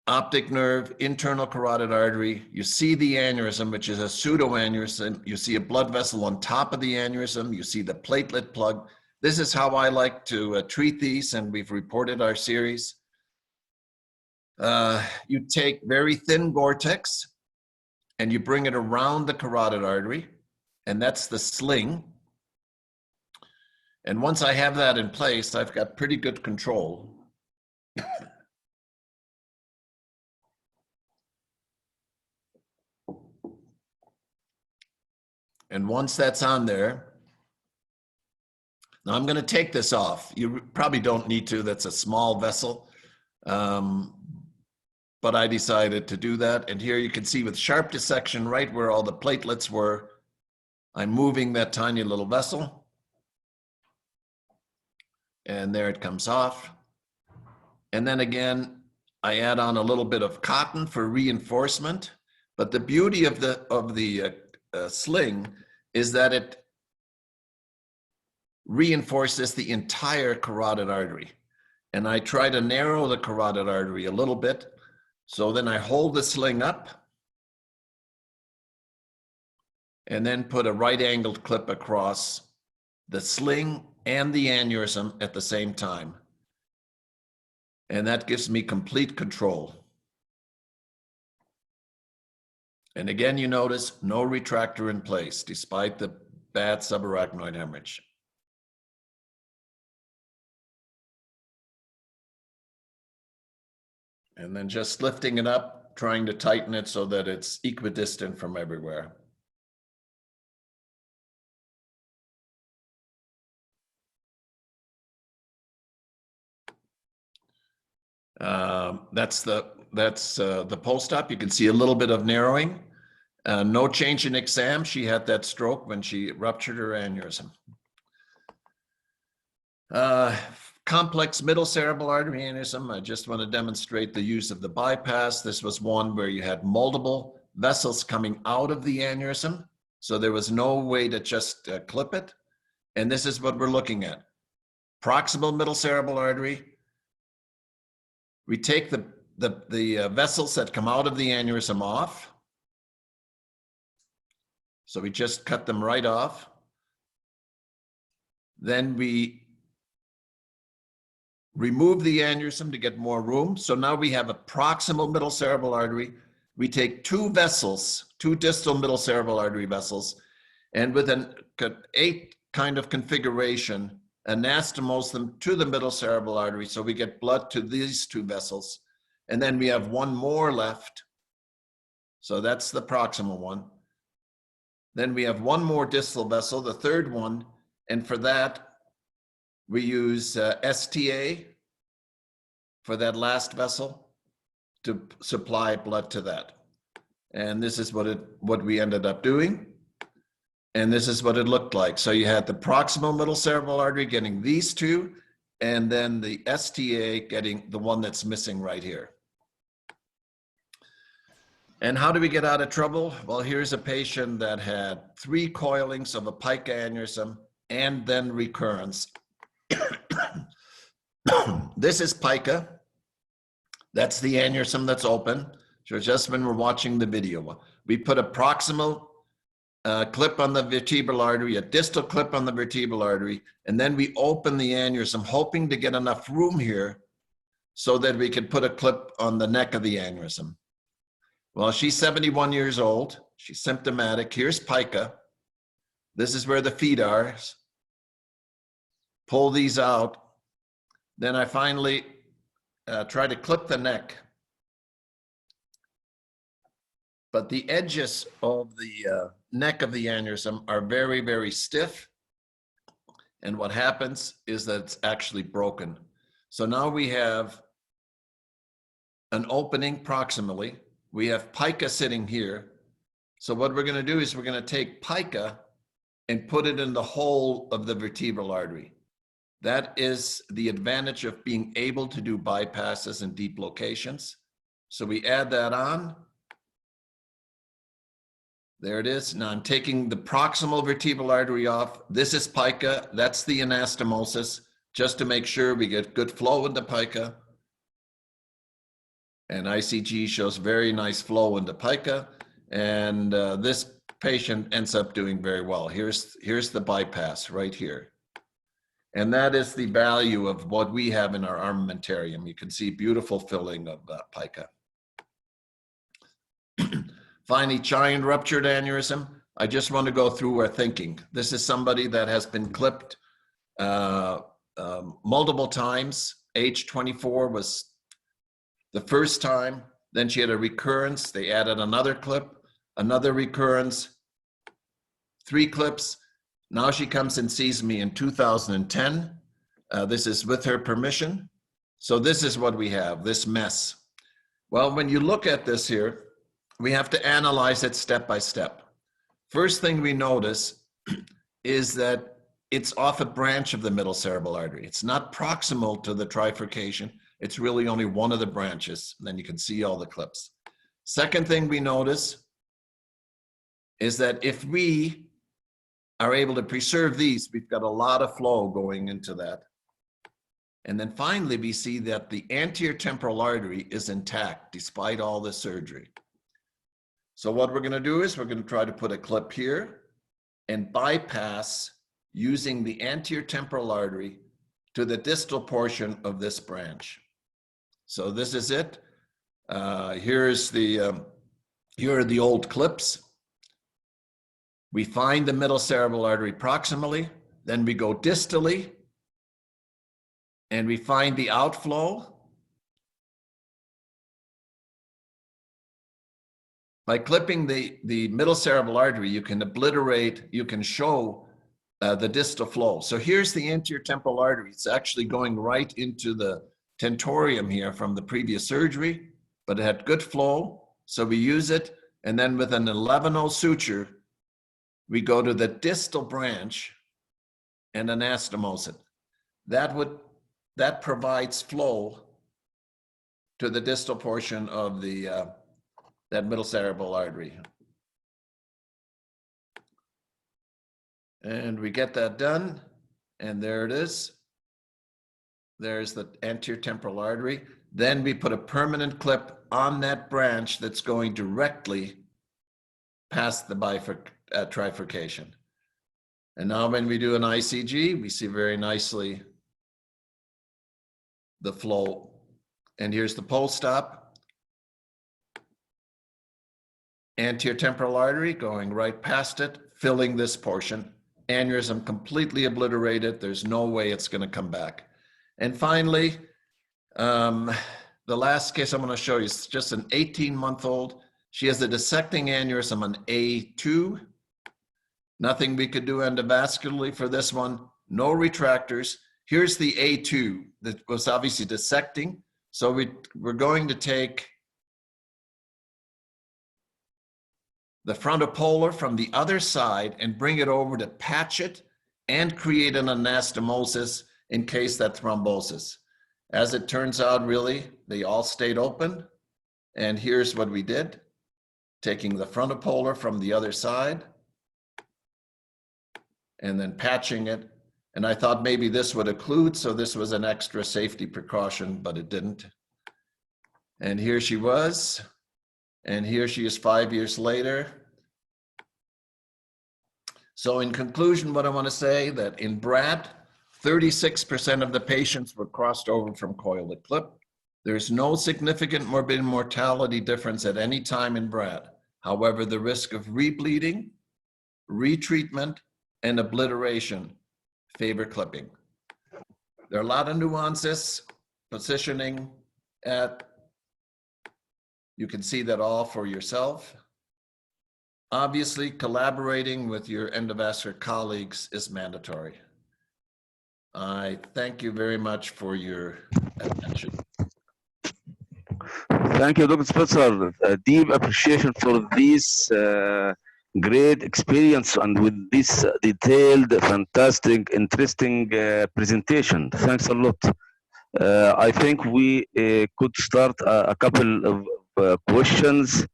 Optic nerve, internal carotid artery. You see the aneurysm, which is a pseudoaneurysm. You see a blood vessel on top of the aneurysm. You see the platelet plug. This is how I like to treat these, and we've reported our series. You take very thin Gore-Tex, and you bring it around the carotid artery, and that's the sling. And once I have that in place, I've got pretty good control. And once that's on there, now I'm going to take this off. You probably don't need to, that's a small vessel. But I decided to do that. And here you can see with sharp dissection right where all the platelets were, I'm moving that tiny little vessel. And there it comes off. And then again, I add on a little bit of cotton for reinforcement. But the beauty of the sling is that it reinforces the entire carotid artery. And I try to narrow the carotid artery a little bit. So then I hold the sling up and then put a right-angled clip across the sling and the aneurysm at the same time. And that gives me complete control. And again, you notice no retractor in place despite the bad subarachnoid hemorrhage. And then just lifting it up, trying to tighten it so that it's equidistant from everywhere. That's the post-op. You can see a little bit of narrowing. No change in exam. She had that stroke when she ruptured her aneurysm. Complex middle cerebral artery aneurysm. I just want to demonstrate the use of the bypass. This was one where you had multiple vessels coming out of the aneurysm. So there was no way to just clip it. And this is what we're looking at. Proximal middle cerebral artery. We take the vessels that come out of the aneurysm off. So we just cut them right off. Then we remove the aneurysm to get more room. So now we have a proximal middle cerebral artery. We take two vessels, two distal middle cerebral artery vessels, and with an 8 kind of configuration, anastomose them to the middle cerebral artery so we get blood to these two vessels. And then we have one more left. So that's the proximal one. Then we have one more distal vessel, the third one, and for that, we use STA for that last vessel to supply blood to that. And this is what we ended up doing. And this is what it looked like. So you had the proximal middle cerebral artery getting these two, and then the STA getting the one that's missing right here. And how do we get out of trouble? Well, here's a patient that had 3 coilings of a pica aneurysm and then recurrence. This is pica. That's the aneurysm that's open. So just when we're watching the video, we put a proximal clip on the vertebral artery, a distal clip on the vertebral artery, and then we open the aneurysm, hoping to get enough room here so that we could put a clip on the neck of the aneurysm. Well, she's 71 years old. She's symptomatic. Here's pica. This is where the feet are. Pull these out. Then I finally try to clip the neck. But the edges of the neck of the aneurysm are very, very stiff. And what happens is that it's actually broken. So now we have an opening proximally. We have pica sitting here. So what we're going to do is we're going to take pica and put it in the hole of the vertebral artery. That is the advantage of being able to do bypasses in deep locations. So we add that on. There it is. Now I'm taking the proximal vertebral artery off. This is pica. That's the anastomosis, just to make sure we get good flow into pica. And ICG shows very nice flow into pica. And this patient ends up doing very well. Here's the bypass right here. And that is the value of what we have in our armamentarium. You can see beautiful filling of pica. Finally, giant ruptured aneurysm. I just want to go through our thinking. This is somebody that has been clipped multiple times. Age 24 was the first time. Then she had a recurrence. They added another clip, another recurrence, 3 clips. Now she comes and sees me in 2010. This is with her permission. So this is what we have, this mess. Well, when you look at this here, we have to analyze it step by step. First thing we notice is that it's off a branch of the middle cerebral artery. It's not proximal to the trifurcation. It's really only one of the branches. And then you can see all the clips. Second thing we notice is that if we are able to preserve these, we've got a lot of flow going into that. And then finally, we see that the anterior temporal artery is intact despite all the surgery. So what we're going to do is we're going to try to put a clip here and bypass using the anterior temporal artery to the distal portion of this branch. So this is it. Here are the old clips. We find the middle cerebral artery proximally, then we go distally, and we find the outflow. By clipping the middle cerebral artery, you can obliterate, you can show the distal flow. So here's the anterior temporal artery. It's actually going right into the tentorium here from the previous surgery, but it had good flow. So we use it. And then with an 11-0 suture, we go to the distal branch and anastomose it. That provides flow to the distal portion of the that middle cerebral artery. And we get that done, and there it is. There's the anterior temporal artery. Then we put a permanent clip on that branch that's going directly past the trifurcation. And now when we do an ICG, we see very nicely the flow. And here's the post-op. Anterior temporal artery going right past it, filling this portion. Aneurysm completely obliterated. There's no way it's going to come back. And finally, the last case I'm going to show you is just an 18-month-old. She has a dissecting aneurysm on A2. Nothing we could do endovascularly for this one. No retractors. Here's the A2 that was obviously dissecting. So we're going to take the frontopolar from the other side and bring it over to patch it and create an anastomosis in case that thrombosis. As it turns out, really, they all stayed open. And here's what we did. Taking the frontopolar from the other side and then patching it. And I thought maybe this would occlude, so this was an extra safety precaution, but it didn't. And here she was. And here she is 5 years later. So in conclusion, what I want to say that in BRAD, 36% of the patients were crossed over from coil to clip. There's no significant morbidity and mortality difference at any time in BRAD. However, the risk of rebleeding, retreatment, and obliteration favor clipping. There are a lot of nuances, positioning at, you can see that all for yourself. Obviously, collaborating with your endovascular colleagues is mandatory. I thank you very much for your attention. Thank you, Dr. Spencer. A deep appreciation for this great experience and with this detailed, fantastic, interesting presentation. Thanks a lot. I think we could start a couple of questions.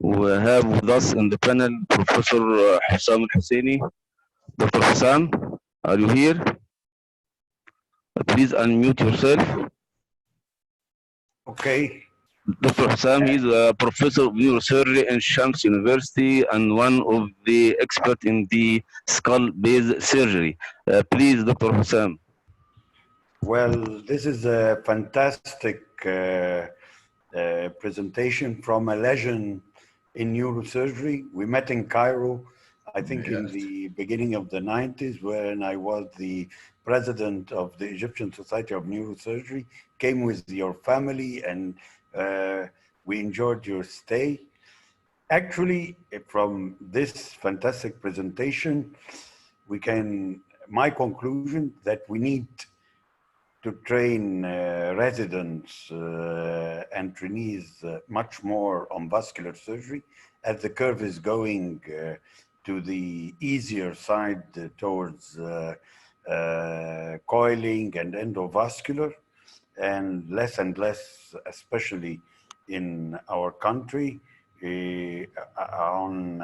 We have with us in the panel Professor Hussam Al-Husseini. Dr. Hussam, are you here? Please unmute yourself. Okay. Dr. Hussam, he's a professor of neurosurgery in Shams University and one of the experts in the skull-based surgery. Please, Dr. Hussam. Well, this is a fantastic presentation from a legend in neurosurgery. We met in Cairo, I think in the beginning of the 90s, when I was the president of the Egyptian Society of Neurosurgery, came with your family and we enjoyed your stay. Actually, from this fantastic presentation, we can, my conclusion that we need to train residents and trainees much more on vascular surgery as the curve is going to the easier side towards coiling and endovascular, and less, especially in our country, on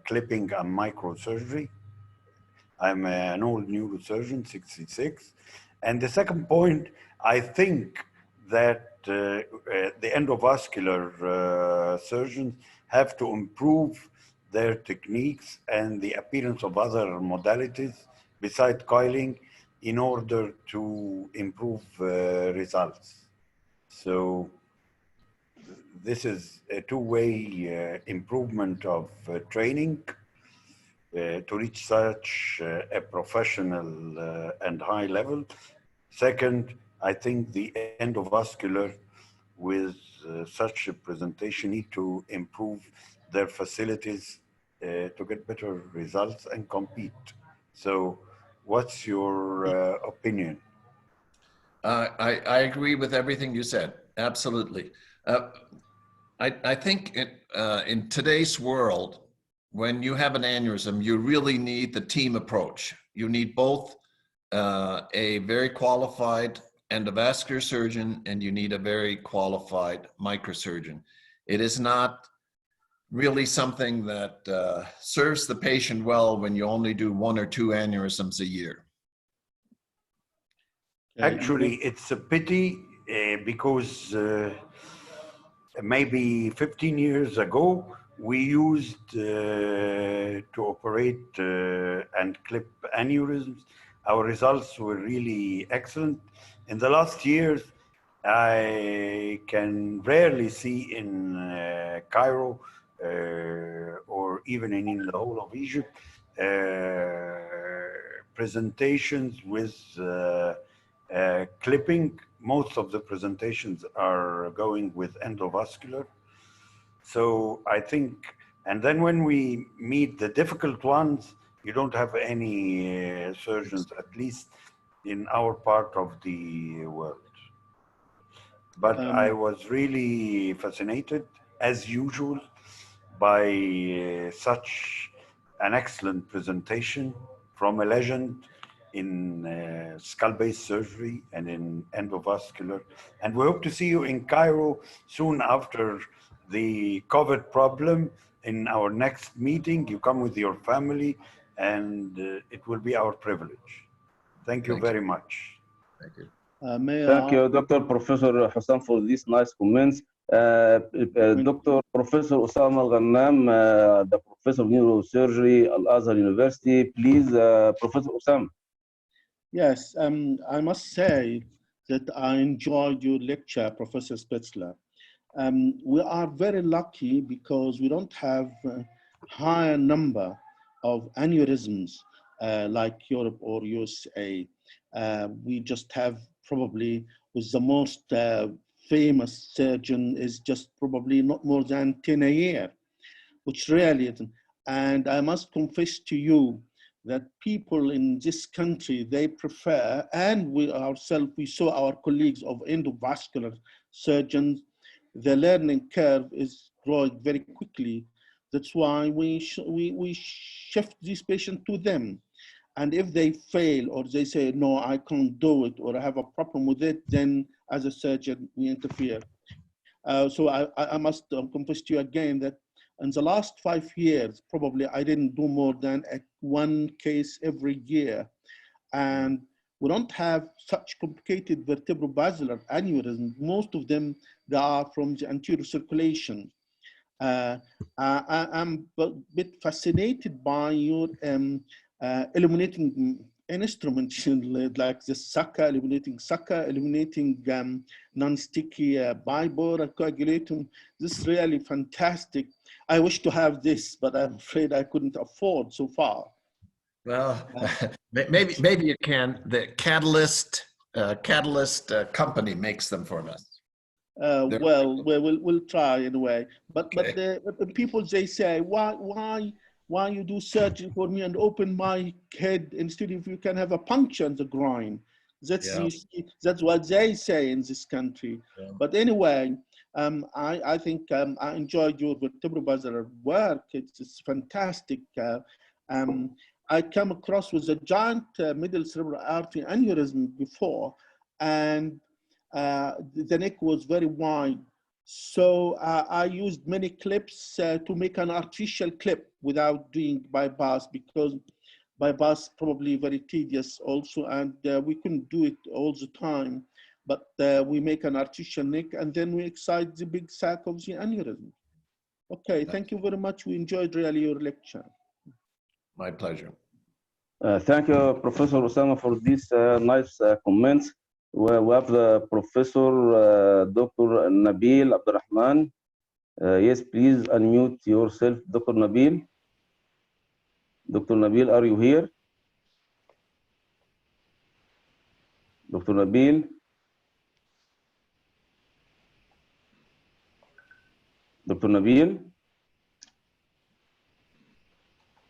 clipping and microsurgery. I'm an old neurosurgeon, 66. And the second point, I think that the endovascular surgeons have to improve their techniques and the appearance of other modalities besides coiling in order to improve results. So this is a two-way improvement of training to reach such a professional and high level. Second, I think the endovascular with such a presentation need to improve their facilities to get better results and compete. So what's your opinion? I agree with everything you said, absolutely. I think in today's world, when you have an aneurysm, you really need the team approach. You need both a very qualified endovascular surgeon and you need a very qualified microsurgeon. It is not really something that serves the patient well when you only do 1 or 2 aneurysms a year. Actually, it's a pity because maybe 15 years ago, we used to operate and clip aneurysms. Our results were really excellent. In the last years, I can rarely see in Cairo or even in the whole of Egypt presentations with clipping. Most of the presentations are going with endovascular. So I think, and then when we meet the difficult ones, you don't have any surgeons, at least in our part of the world. But I was really fascinated, as usual, by such an excellent presentation from a legend in skull-based surgery and in endovascular. And we hope to see you in Cairo soon after the COVID problem in our next meeting. You come with your family and it will be our privilege. Thank you very much. Thank you. Thank you, Dr. Professor Hassan, for these nice comments. Dr. Professor Osama Al-Ghannam, the Professor of Neurosurgery, Al-Azhar University. Please, Professor Osama. Yes, I must say that I enjoyed your lecture, Professor Spitzler. We are very lucky because we don't have a higher number of aneurysms like Europe or USA. We just have probably with the most famous surgeon is just probably not more than 10 a year, which really isn't. And I must confess to you that people in this country, they prefer, and we ourselves, we saw our colleagues of endovascular surgeons, the learning curve is growing very quickly. That's why we shift these patients to them. And if they fail or they say, no, I can't do it, or I have a problem with it, then as a surgeon, we interfere. So I must confess to you again that in the last 5 years, probably I didn't do more than one case every year. And we don't have such complicated vertebrobasilar aneurysms. Most of them, they are from the anterior circulation. I'm a bit fascinated by your illuminating instruments like the sucker, illuminating non-sticky bipolar coagulatum. This is really fantastic. I wish to have this, but I'm afraid I couldn't afford so far. Well, maybe you can. The Catalyst company makes them for us. Well, we'll try anyway. But the people, they say, why you do surgery for me and open my head instead of you can have a puncture in the groin? That's what they say in this country. Yeah. But anyway, I think I enjoyed your vertebrobasilar work. It's fantastic. I come across with a giant middle cerebral artery aneurysm before, and the neck was very wide. So I used many clips to make an artificial clip without doing bypass, because bypass probably very tedious also, and we couldn't do it all the time. But we make an artificial neck and then we excite the big sac of the aneurysm. Okay, thank you very much. We enjoyed really your lecture. My pleasure. Thank you, Professor Osama, for these nice comments. We have the Professor Dr. Nabil Abdurrahman. Yes, please unmute yourself, Dr. Nabil. Dr. Nabil, are you here? Dr. Nabil? Dr. Nabil?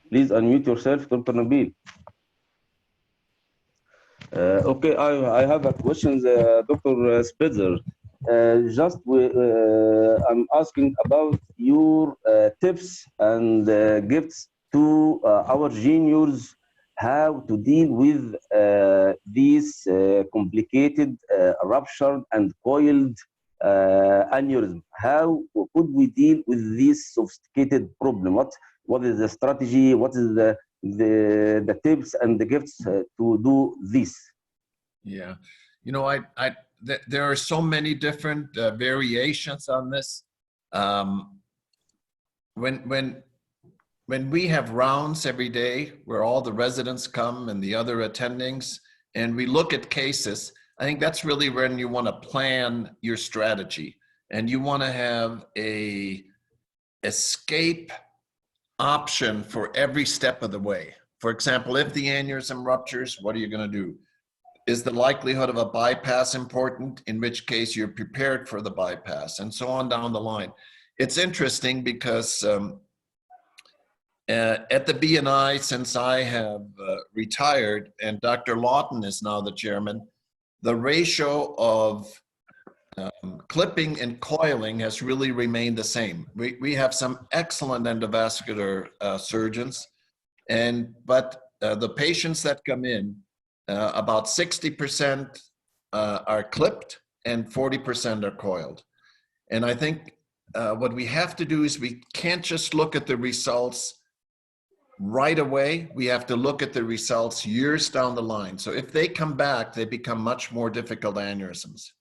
Please unmute yourself, Dr. Nabil. Okay, I have a question, Dr. Spitzer. I'm asking about your tips and gifts to our juniors, how to deal with these complicated ruptured and coiled aneurysm. How could we deal with this sophisticated problem? What is the strategy? What is the tips and the gifts to do this? Yeah, you know, there are so many different variations on this. When we have rounds every day where all the residents come and the other attendings, and we look at cases, I think that's really when you want to plan your strategy, and you want to have a escape option for every step of the way. For example, if the aneurysm ruptures, what are you going to do? Is the likelihood of a bypass important? In which case you're prepared for the bypass, and so on down the line. It's interesting because at the BNI, since I have retired and Dr. Lawton is now the chairman, the ratio of clipping and coiling has really remained the same. We have some excellent endovascular surgeons, but the patients that come in, about 60% are clipped and 40% are coiled. And I think what we have to do is we can't just look at the results right away. We have to look at the results years down the line. So if they come back, they become much more difficult aneurysms.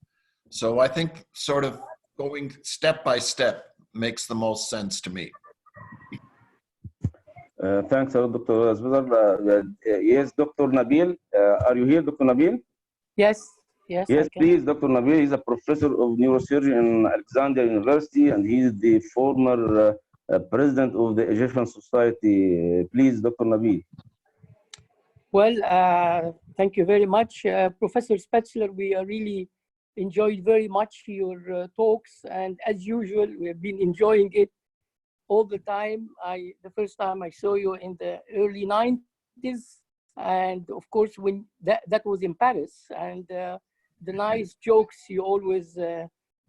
So I think sort of going step by step makes the most sense to me. Thanks, Dr. Spencer. Yes, Dr. Nabil, are you here, Dr. Nabil? Yes, yes, Yes, I can. please, Dr. Nabil. He's a professor of neurosurgery in Alexandria University, and he is the former president of the Egyptian Society. Please, Dr. Nabil. Well, thank you very much, Professor Spetzler. We really enjoyed very much your talks, and as usual, we have been enjoying it all the time. The first time I saw you in the early 90s, and of course, when that was in Paris, and the nice jokes you always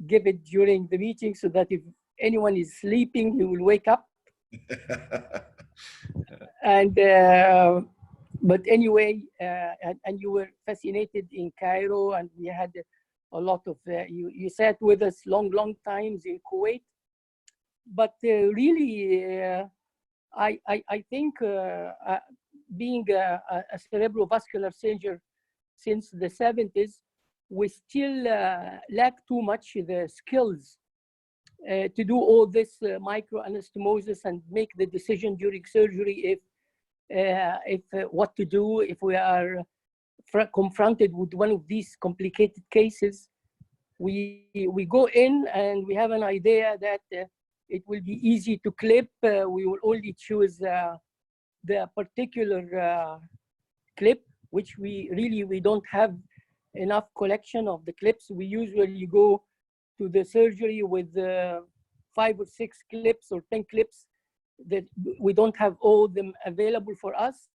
give it during the meeting, so that if anyone is sleeping, he will wake up. And but anyway, and you were fascinated in Cairo, and we had a lot of you sat with us long times in Kuwait. But really, I think being a cerebrovascular surgeon since the 70s, we still lack too much the skills to do all this microanastomosis and make the decision during surgery if what to do if we are confronted with one of these complicated cases. We go in and we have an idea that it will be easy to clip. We will only choose the particular clip, which we don't have enough collection of the clips. We usually go to the surgery with 5 or 6 clips or 10 clips that we don't have all them available for us.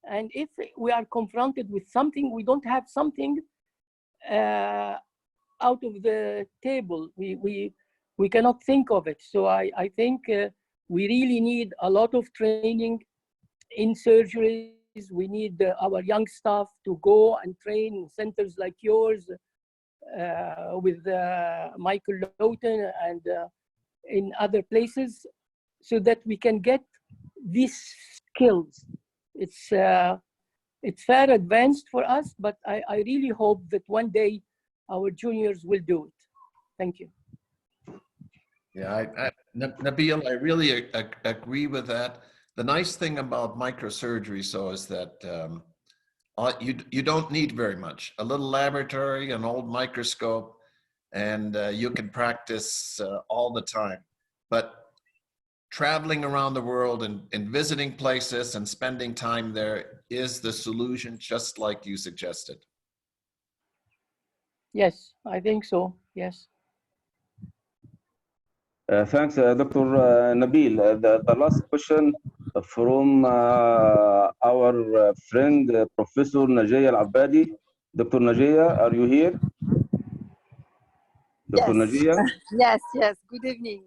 And if we are confronted with something, we don't have something out of the table. We cannot think of it. So I think we really need a lot of training in surgeries. We need our young staff to go and train in centers like yours with Michael Lowton and in other places, so that we can get these skills. It's far advanced for us, but I really hope that one day our juniors will do it. Thank you. Yeah, Nabil, I really agree with that. The nice thing about microsurgery, is that you don't need very much. A little laboratory, an old microscope, and you can practice all the time. But traveling around the world and visiting places and spending time there is the solution, just like you suggested. Yes, I think so. Yes. Thanks, Dr. Nabil. The last question from our friend, Professor Najia Al-Abbadi. Dr. Najia, are you here? Dr. Yes. Najia? Yes. Good evening.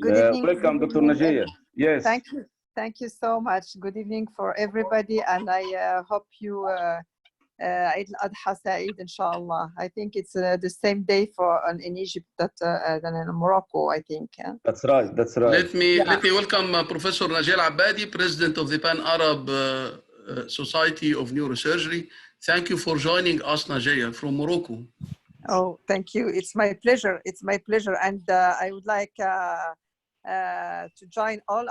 Good evening. Welcome, Dr. Najia. Yes. Thank you. Thank you so much. Good evening for everybody. And I hope you Eid al-Adha Sa'id, inshallah. I think it's the same day in Egypt than in Morocco, I think. Yeah? That's right. That's right. Let me welcome Professor Najia Al-Abbadi, President of the Pan-Arab Society of Neurosurgery. Thank you for joining us, Najia, from Morocco. Oh, thank you. It's my pleasure. It's my pleasure. And I would like to join all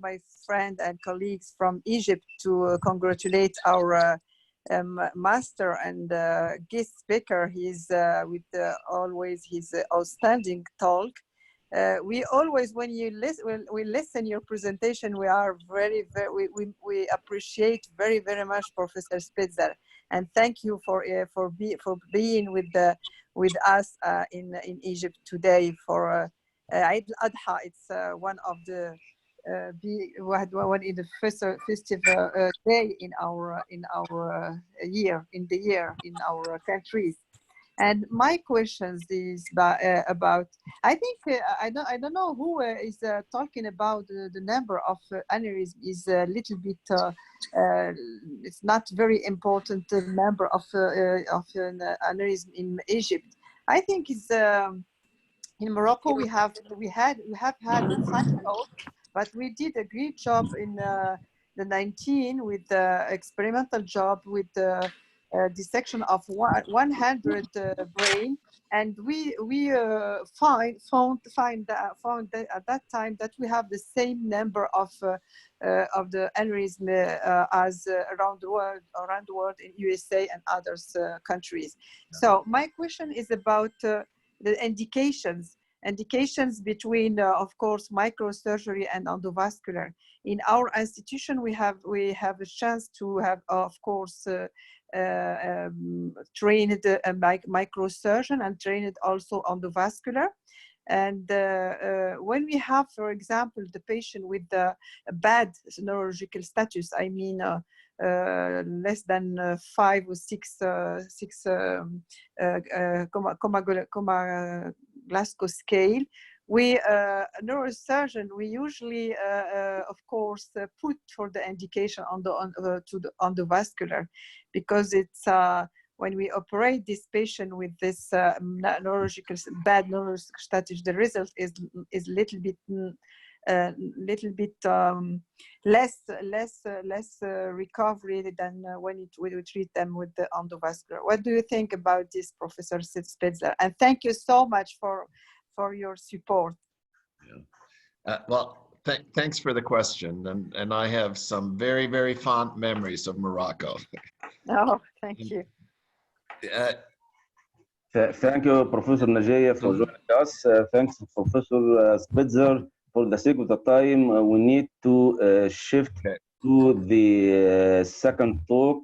my friends and colleagues from Egypt to congratulate our master and guest speaker. He's with always his outstanding talk. We always, when we listen your presentation, we are we appreciate very much Professor Spitzer, and thank you for being with us in Egypt today for Eid al-Adha. It's one of the one in the festive day in our year in our countries. And my questions is about I think I don't know who is talking about the number of aneurysm is a little bit it's not very important number of aneurysm in Egypt. I think it's in Morocco we have had 5 talks, but we did a great job in the 19 with the experimental job with dissection of 100 brain, and we found that at that time that we have the same number of the aneurysm as around the world in USA and other countries. So my question is about the indications between, of course, microsurgery and endovascular. In our institution, we have a chance to have, of course, trained microsurgeon and trained also endovascular. And when we have, for example, the patient with the bad neurological status, I mean, less than 5 or 6 Glasgow scale, we neurosurgeon, we usually of course put for the indication on the endovascular, because it's when we operate this patient with this neurological bad neurological status, the result is little bit less recovery than when we treat them with the endovascular. What do you think about this, Professor Spitzler? And thank you so much for your support. Yeah. Well, thanks for the question, and I have some very, very fond memories of Morocco. Oh, thank you. Thank you, Professor Najee, for joining us. Thanks, Professor Spitzer. For the sake of the time, we need to shift to the second talk.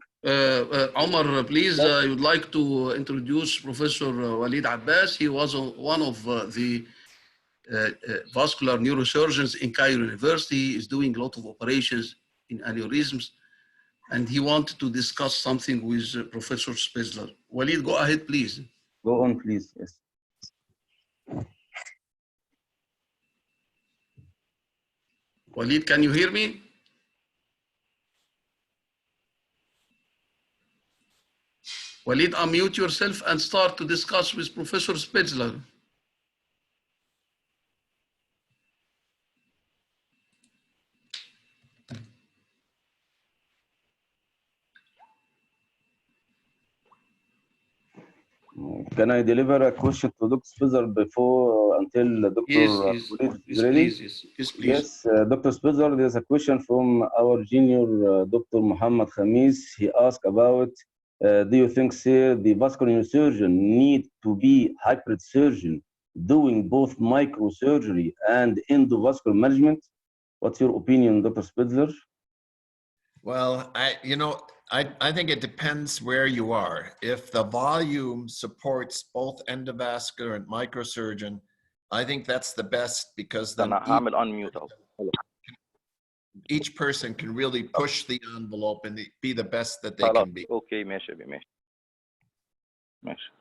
Omar, please, I would like to introduce Professor Walid Abbas. He was one of the vascular neurosurgeons in Cairo University. He is doing a lot of operations in aneurysms, and he wanted to discuss something with Professor Spitzler. Walid, go ahead, please. Go on, please. Yes. Walid, can you hear me? Walid, unmute yourself and start to discuss with Professor Spitzler. Can I deliver a question to Dr. Spitzer before until Dr. Yes, is ready? Yes, please. Yes, Dr. Spitzer, there's a question from our junior Dr. Muhammad Khamis. He asked about, do you think, sir, the vascular surgeon need to be hybrid surgeon doing both microsurgery and endovascular management? What's your opinion, Dr. Spitzer? Well, I think it depends where you are. If the volume supports both endovascular and microsurgeon, I think that's the best, because then each person can really push the envelope and be the best that they can be. اوكي ماشي ماشي.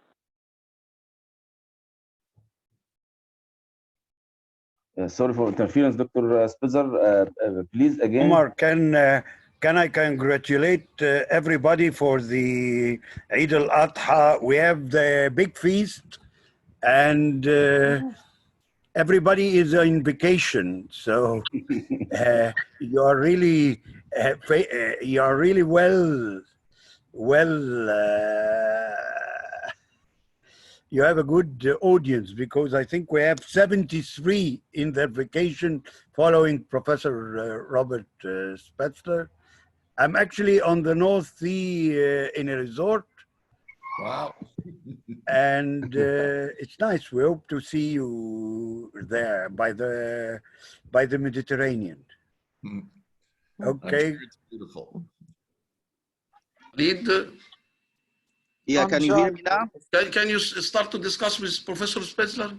Sorry for interference, Dr. Spitzer. Please again. Omar, can I congratulate everybody for the Eid al-Adha? We have the big feast, and everybody is on vacation, so you are really well. You have a good audience, because I think we have 73 in their vacation following Professor Robert Spitzler. I'm actually on the North Sea in a resort. Wow. And it's nice. We hope to see you there by the Mediterranean. Okay. I'm sure it's beautiful. Lead. Yeah, can you hear me now? Can you start to discuss with Professor Spitzler?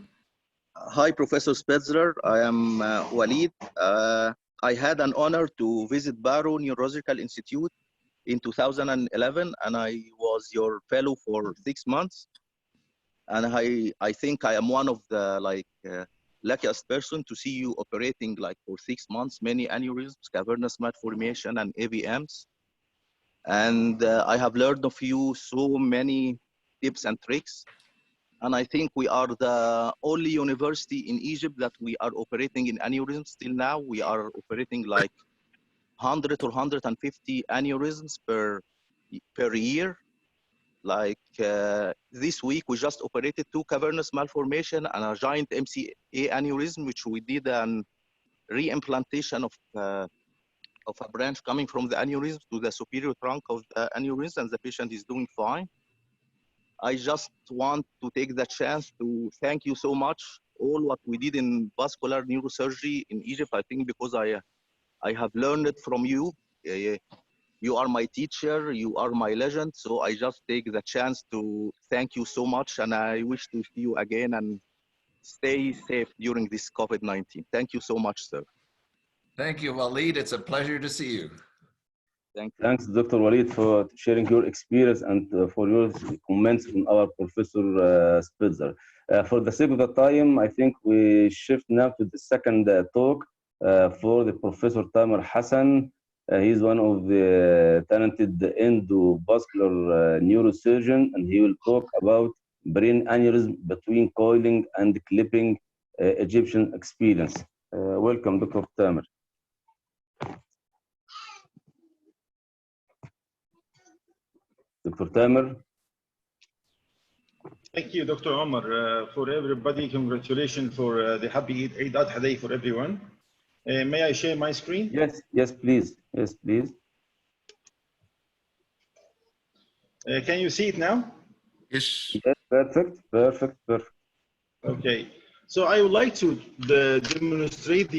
Hi, Professor Spitzler. I am Walid. I had an honor to visit Barrow Neurological Institute in 2011, and I was your fellow for 6 months. And I think I am one of the luckiest person to see you operating for 6 months, many aneurysms, cavernous mass formation, and AVMs. And I have learned of you so many tips and tricks. And I think we are the only university in Egypt that we are operating in aneurysms. Till now, we are operating 100 or 150 aneurysms per year. Like this week, we just operated 2 cavernous malformation and a giant MCA aneurysm, which we did an reimplantation of a branch coming from the aneurysm to the superior trunk of the aneurysm, and the patient is doing fine. I just want to take the chance to thank you so much, all what we did in vascular neurosurgery in Egypt. I think because I have learned it from you. You are my teacher, you are my legend. So I just take the chance to thank you so much, and I wish to see you again and stay safe during this COVID-19. Thank you so much, sir. Thank you, Walid. It's a pleasure to see you. Thank you. Thanks, Dr. Walid, for sharing your experience and for your comments on our Professor Spitzer. For the sake of the time, I think we shift now to the second talk for the Professor Tamer Hassan. He's one of the talented endovascular neurosurgeon, and he will talk about brain aneurysm between coiling and clipping Egyptian experience. Welcome, Dr. Tamer. Dr. Tamer. Thank you, Dr. Omar. For everybody, congratulations for the happy Eid Adha Day for everyone. May I share my screen? Yes, yes, please. Yes, please. Can you see it now? Yes. Yes, perfect, perfect, perfect. Okay. So I would like to demonstrate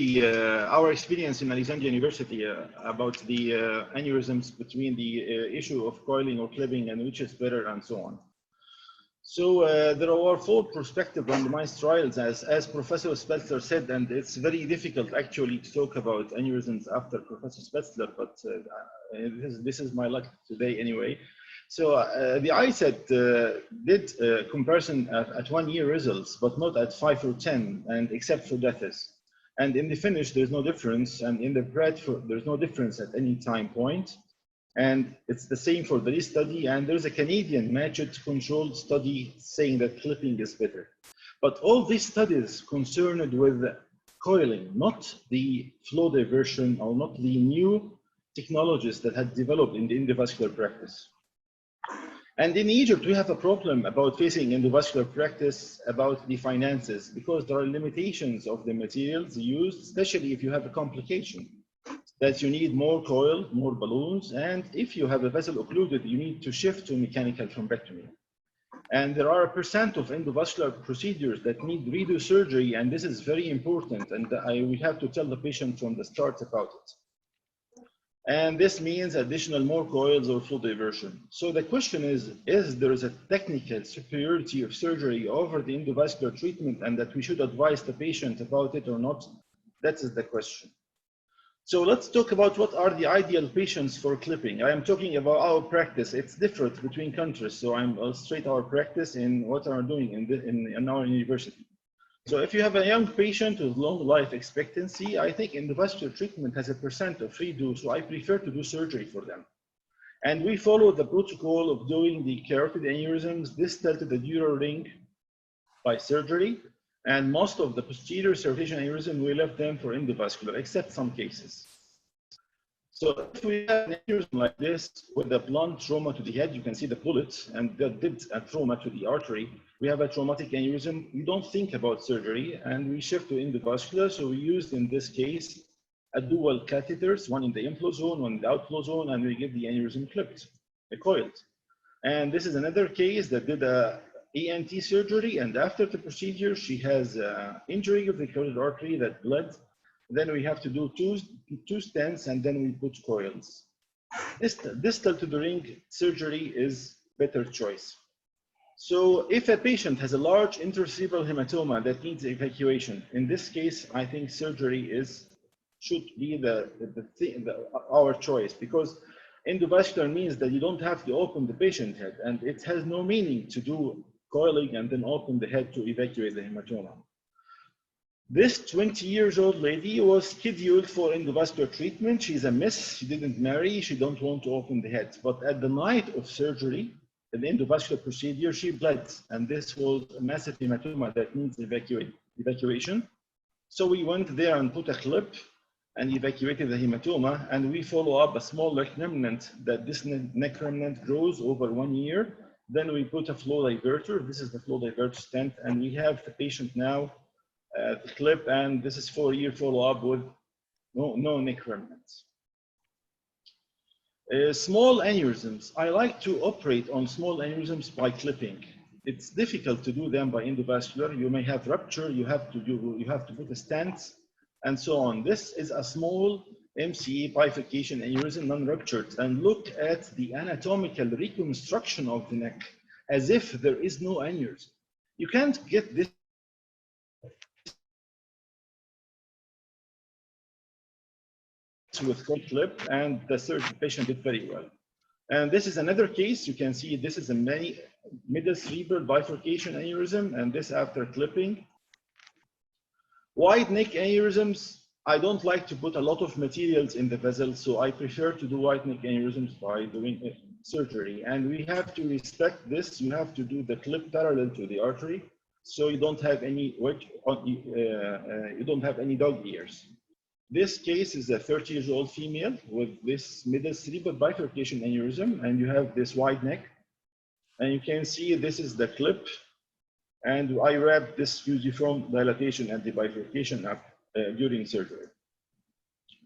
our experience in Alexandria University about the aneurysms between the issue of coiling or clipping and which is better and so on. So there are 4 prospective randomized trials, as Professor Spitzer said, and it's very difficult actually to talk about aneurysms after Professor Spitzer, but this is my luck today anyway. So the ISET did comparison at 1-year results, but not at 5 or 10, and except for deaths. And in the finish, there's no difference, and in the breadth, there's no difference at any time point. And it's the same for the study, and there's a Canadian matched controlled study saying that clipping is better. But all these studies concerned with coiling, not the flow diversion or not the new technologies that had developed in the endovascular practice. And in Egypt, we have a problem about facing endovascular practice about the finances, because there are limitations of the materials used, especially if you have a complication, that you need more coil, more balloons, and if you have a vessel occluded, you need to shift to mechanical thrombectomy. And there are a % of endovascular procedures that need redo surgery, and this is very important, and we have to tell the patient from the start about it. And this means additional more coils or flow diversion. So the question is there a technical superiority of surgery over the endovascular treatment, and that we should advise the patient about it or not? That is the question. So let's talk about what are the ideal patients for clipping. I am talking about our practice. It's different between countries, so I'm illustrate our practice in what are doing in our university. So if you have a young patient with long life expectancy, I think endovascular treatment has a % of redo, so I prefer to do surgery for them. And we follow the protocol of doing the carotid aneurysms distal to the dural ring by surgery, and most of the posterior cervical aneurysm, we left them for endovascular, except some cases. So if we have an aneurysm like this with a blunt trauma to the head, you can see the bullet, and that did a trauma to the artery. We have a traumatic aneurysm. We don't think about surgery, and we shift to endovascular. So we used, in this case, a dual catheters, one in the inflow zone, one in the outflow zone, and we get the aneurysm clipped, coiled. And this is another case that did a ENT surgery, and after the procedure, she has injury of the carotid artery that bled. Then we have to do two stents, and then we put coils. Distal to the ring surgery is better choice. So if a patient has a large intercerebral hematoma that needs evacuation, in this case, I think surgery should be our choice, because endovascular means that you don't have to open the patient head, and it has no meaning to do coiling and then open the head to evacuate the hematoma. This 20-year-old lady was scheduled for endovascular treatment. She's a miss. She didn't marry. She don't want to open the head. But at the night of surgery, an endovascular procedure, she bled, and this was a massive hematoma that needs evacuation. So we went there and put a clip and evacuated the hematoma, and we follow up a small neck remnant, that this neck remnant grows over 1 year. Then we put a flow diverter. This is the flow diverter stent, and we have the patient now the clip, and this is 4-year follow-up with no neck remnants. Small aneurysms. I like to operate on small aneurysms by clipping. It's difficult to do them by endovascular. You may have rupture. You have to put a stent, and so on. This is a small MCA bifurcation aneurysm, non-ruptured, and look at the anatomical reconstruction of the neck as if there is no aneurysm. You can't get this with cold clip, and the third patient did very well. And this is another case. You can see this is a middle cerebral bifurcation aneurysm, and this after clipping. Wide neck aneurysms, I don't like to put a lot of materials in the vessel, so I prefer to do wide neck aneurysms by doing surgery. And we have to respect this. You have to do the clip parallel to the artery, so you don't have any dog ears. This case is a 30-year-old female with this middle cerebral bifurcation aneurysm, and you have this wide neck. And you can see this is the clip, and I wrapped this fusiform dilatation and the bifurcation up during surgery.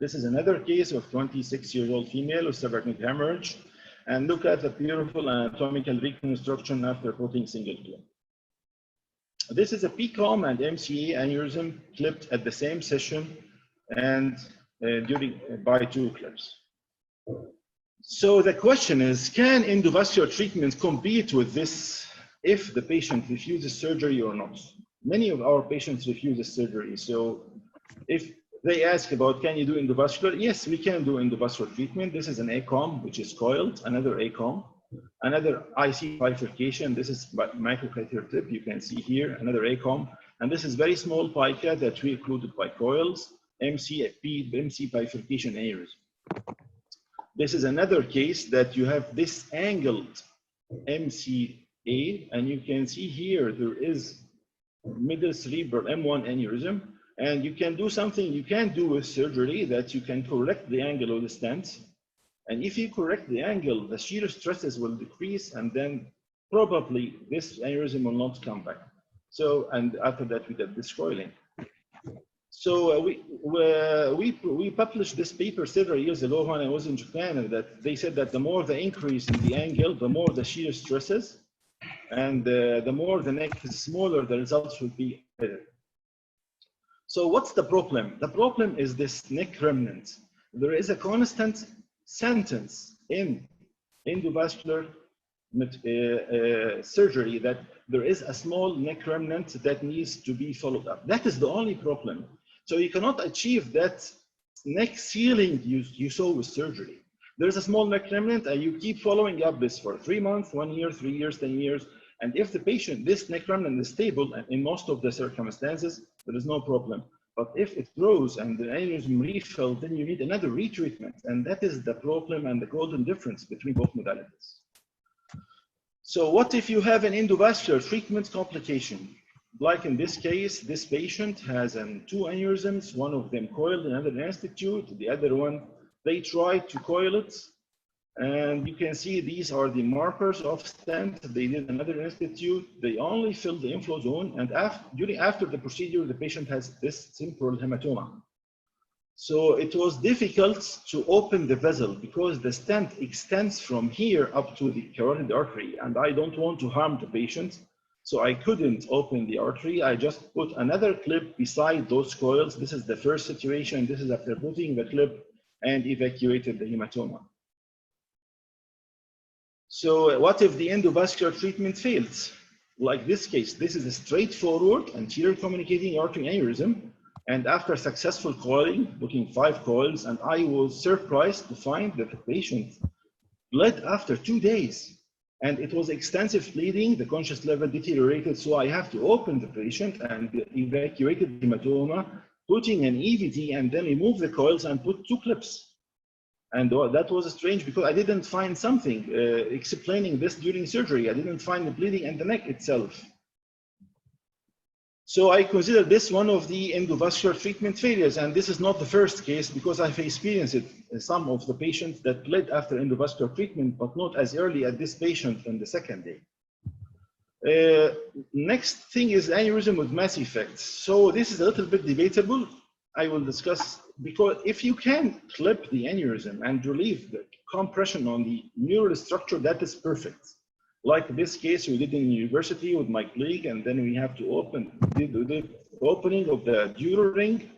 This is another case of 26-year-old female with subarachnoid hemorrhage, and look at the beautiful anatomical reconstruction after putting single clip. This is a PCOM and MCA aneurysm clipped at the same session and by 2 clips. So the question is, can endovascular treatment compete with this if the patient refuses surgery or not? Many of our patients refuse surgery. So if they ask about, can you do endovascular? Yes, we can do endovascular treatment. This is an ACOM, which is coiled, another ACOM, another IC bifurcation. This is microcatheter tip. You can see here, another ACOM. And this is very small pica that we occluded by coils, MC bifurcation aneurysm. This is another case that you have this angled MCA, and you can see here there is middle cerebral M1 aneurysm, and you can do something you can't do with surgery, that you can correct the angle of the stent. And if you correct the angle, the shear stresses will decrease, and then probably this aneurysm will not come back. So, and after that we did this coiling. So we published this paper several years ago when I was in Japan, that they said that the more the increase in the angle, the more the shear stresses, and the more the neck is smaller, the results will be better. So what's the problem? The problem is this neck remnant. There is a constant sentence in endovascular surgery that there is a small neck remnant that needs to be followed up. That is the only problem. So you cannot achieve that neck sealing you saw with surgery. There's a small neck remnant, and you keep following up this for 3 months, 1 year, 3 years, 10 years. And if the patient, this neck remnant is stable, and in most of the circumstances, there is no problem. But if it grows and the aneurysm refills, then you need another retreatment. And that is the problem and the golden difference between both modalities. So what if you have an endovascular treatment complication? Like in this case, this patient has 2 aneurysms, one of them coiled, another institute, the other one, they tried to coil it. And you can see these are the markers of stent. They did another institute. They only filled the inflow zone. And after the procedure, the patient has this simple hematoma. So it was difficult to open the vessel because the stent extends from here up to the carotid artery. And I don't want to harm the patient. So I couldn't open the artery. I just put another clip beside those coils. This is the first situation. This is after putting the clip and evacuated the hematoma. So what if the endovascular treatment fails? Like this case, this is a straightforward anterior communicating artery aneurysm. And after successful coiling, putting 5 coils, and I was surprised to find that the patient bled after 2 days. And it was extensive bleeding, the conscious level deteriorated, so I have to open the patient and evacuated the hematoma, putting an EVD, and then remove the coils and put 2 clips. And that was strange because I didn't find something explaining this during surgery. I didn't find the bleeding in the neck itself. So I consider this one of the endovascular treatment failures. And this is not the first case because I've experienced it, some of the patients that bled after endovascular treatment, but not as early as this patient in the second day. Next thing is aneurysm with mass effects. So this is a little bit debatable. I will discuss, because if you can clip the aneurysm and relieve the compression on the neural structure, that is perfect. Like this case we did in university with my colleague, and then we have to open the opening of the dural ring,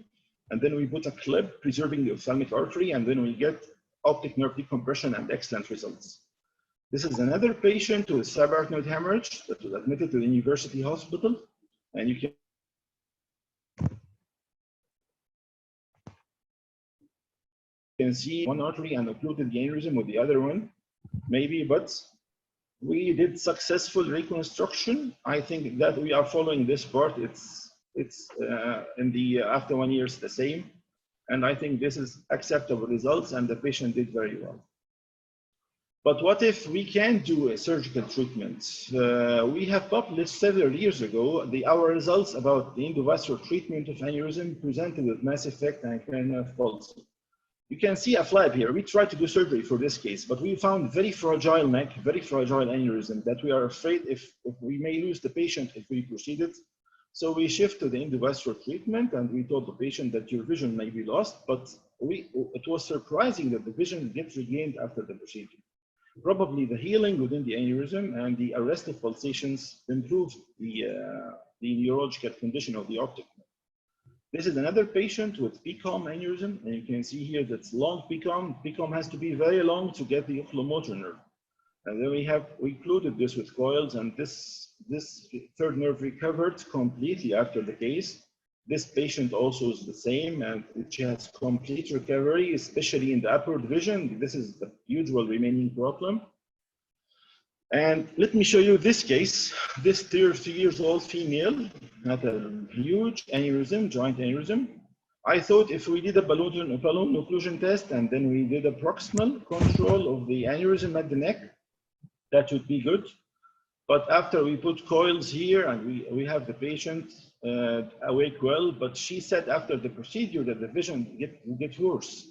and then we put a clip preserving the ophthalmic artery, and then we get optic nerve decompression and excellent results. This is another patient with subarachnoid hemorrhage that was admitted to the university hospital, and you can see one artery and occluded the aneurysm with the other one, maybe, but we did successful reconstruction. I think that we are following this part. It's in the after 1 year it's the same, and I think this is acceptable results, and the patient did very well. But what if we can't do a surgical treatment? We have published several years ago our results about the endovascular treatment of aneurysm presented with mass effect and cranial palsy. You can see a flap here. We tried to do surgery for this case, but we found very fragile neck, very fragile aneurysm that we are afraid if we may lose the patient if we proceeded. So we shift to the endovascular treatment, and we told the patient that your vision may be lost, but it was surprising that the vision gets regained after the procedure. Probably the healing within the aneurysm and the arrest of pulsations improved the neurological condition of the optic nerve. This is another patient with PCOM aneurysm, and you can see here that's long PCOM. PCOM has to be very long to get the oculomotor nerve. And then we included this with coils, and this third nerve recovered completely after the case. This patient also is the same, and she has complete recovery, especially in the upward vision. This is the usual remaining problem. And let me show you this case. This 30 years old female had a huge aneurysm, joint aneurysm. I thought if we did a balloon occlusion test and then we did a proximal control of the aneurysm at the neck, that would be good. But after we put coils here and we have the patient awake well, but she said after the procedure that the vision get worse.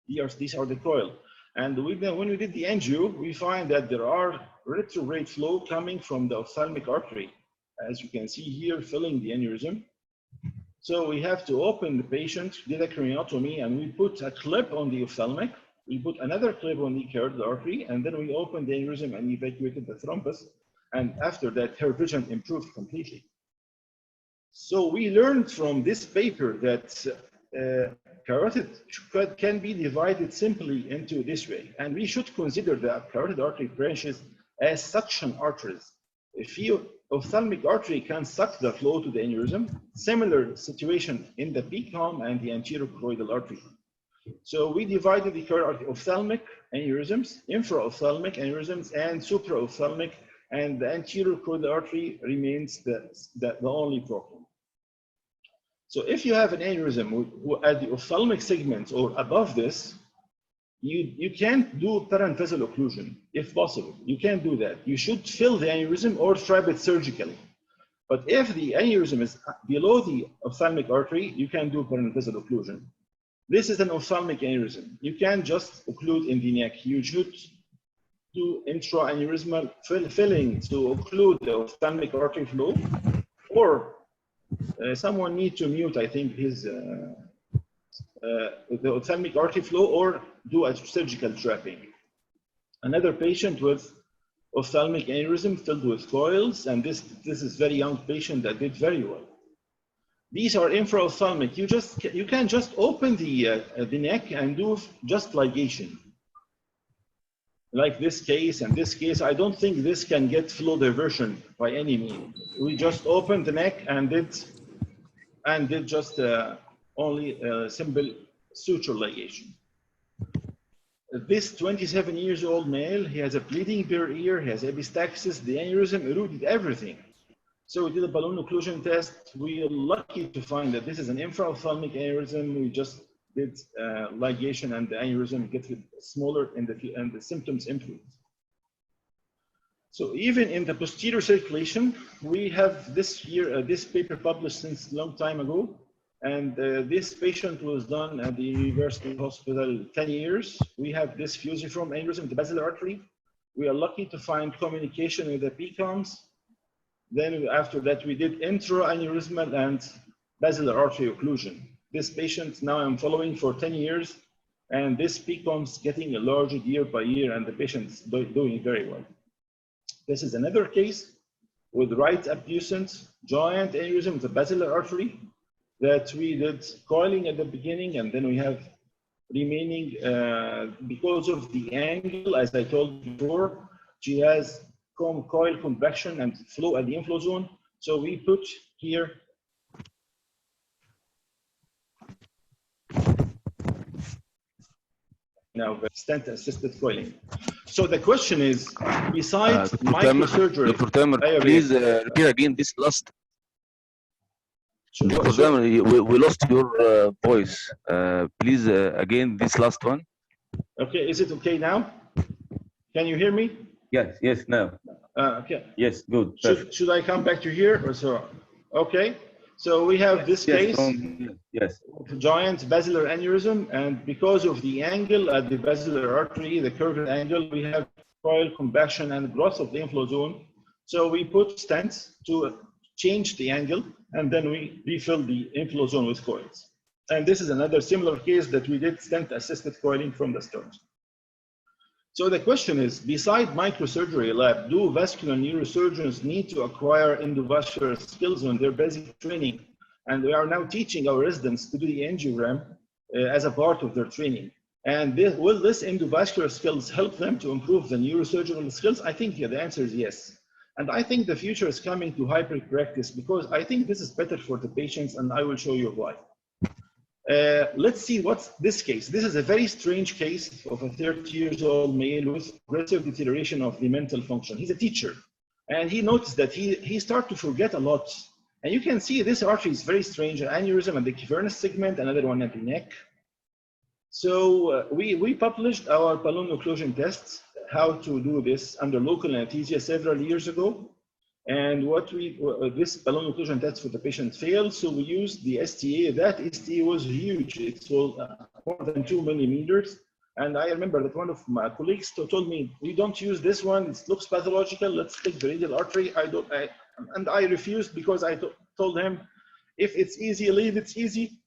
These are the coil. And when we did the angio, we find that there are retrograde flow coming from the ophthalmic artery, as you can see here, filling the aneurysm. So we have to open the patient, did a craniotomy, and we put a clip on the ophthalmic. We put another clip on the carotid artery, and then we opened the aneurysm and evacuated the thrombus. And after that, her vision improved completely. So we learned from this paper that carotid can be divided simply into this way. And we should consider the carotid artery branches as suction arteries. If your ophthalmic artery can suck the flow to the aneurysm, similar situation in the PCOM and the anterior choroidal artery. So we divided the carotid artery ophthalmic aneurysms, infraophthalmic aneurysms, and supraophthalmic, and the anterior choroidal artery remains the only problem. So if you have an aneurysm at the ophthalmic segment or above this, you can't do parenthesal occlusion, if possible. You can't do that. You should fill the aneurysm or trap it surgically. But if the aneurysm is below the ophthalmic artery, you can do parenthesal occlusion. This is an ophthalmic aneurysm. You can't just occlude in the neck. You should do intra-aneurysmal filling to occlude the ophthalmic artery flow, or someone needs to mute, I think, the ophthalmic artery flow, or do a surgical trapping. Another patient with ophthalmic aneurysm filled with coils, and this is very young patient that did very well. These are infraophthalmic. You can just open the neck and do just ligation. Like this case and this case, I don't think this can get flow diversion by any means. We just opened the neck and did just only simple suture ligation. This 27 years old male, he has a bleeding per ear, he has epistaxis, the aneurysm eroded everything. So we did a balloon occlusion test. We are lucky to find that this is an infraophthalmic aneurysm. We just did ligation, and the aneurysm gets smaller and the symptoms improved. So even in the posterior circulation, we have this paper published since a long time ago. And this patient was done at the University Hospital 10 years. We have this fusiform aneurysm, the basilar artery. We are lucky to find communication with the PCOMs. Then after that, we did intra-aneurysmal and basilar artery occlusion. This patient now I'm following for 10 years, and this becomes getting larger year by year, and the patient's doing very well. This is another case with right abducent giant aneurysm of the basilar artery that we did coiling at the beginning, and then we have remaining because of the angle, as I told you before, she has coil convection and flow at the inflow zone. So we put here now stent assisted coiling. So the question is, besides microsurgery, Dr. Tamer, please repeat again this last. Dr. Tamer, we lost your voice. Please again this last one. Okay, is it okay now? Can you hear me? Yes, yes, now. Okay. Yes, good. Should I come back to here or so? Okay. So we have this case, yes, giant basilar aneurysm, and because of the angle at the basilar artery, the curved angle, we have coil convection and growth of the inflow zone. So we put stents to change the angle, and then we refill the inflow zone with coils. And this is another similar case that we did stent-assisted coiling from the start. So the question is, beside microsurgery lab, do vascular neurosurgeons need to acquire endovascular skills on their basic training? And we are now teaching our residents to do the angiogram as a part of their training. And will this endovascular skills help them to improve the neurosurgical skills? I think the answer is yes. And I think the future is coming to hybrid practice because I think this is better for the patients, and I will show you why. Let's see what's this case. This is a very strange case of a 30-year-old male with progressive deterioration of the mental function. He's a teacher, and he noticed that he started to forget a lot. And you can see this artery is very strange, an aneurysm at the cavernous segment, another one at the neck. So we published our balloon occlusion tests, how to do this under local anesthesia several years ago. And this balloon occlusion test for the patient failed, so we used the STA. That STA was huge. It was more than 2 millimeters. And I remember that one of my colleagues told me, we don't use this one. It looks pathological. Let's take the radial artery. And I refused because I told him, if it's easy, leave it's easy.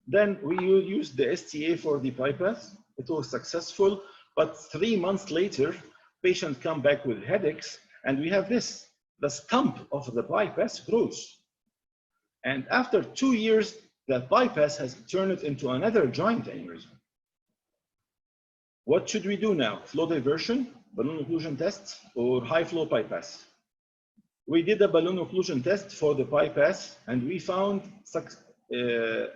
Then we used the STA for the bypass. It was successful. But 3 months later, patient come back with headaches, and we have this. The stump of the bypass grows. And after 2 years, the bypass has turned it into another giant aneurysm. What should we do now? Flow diversion, balloon occlusion test, or high flow bypass? We did a balloon occlusion test for the bypass, and we found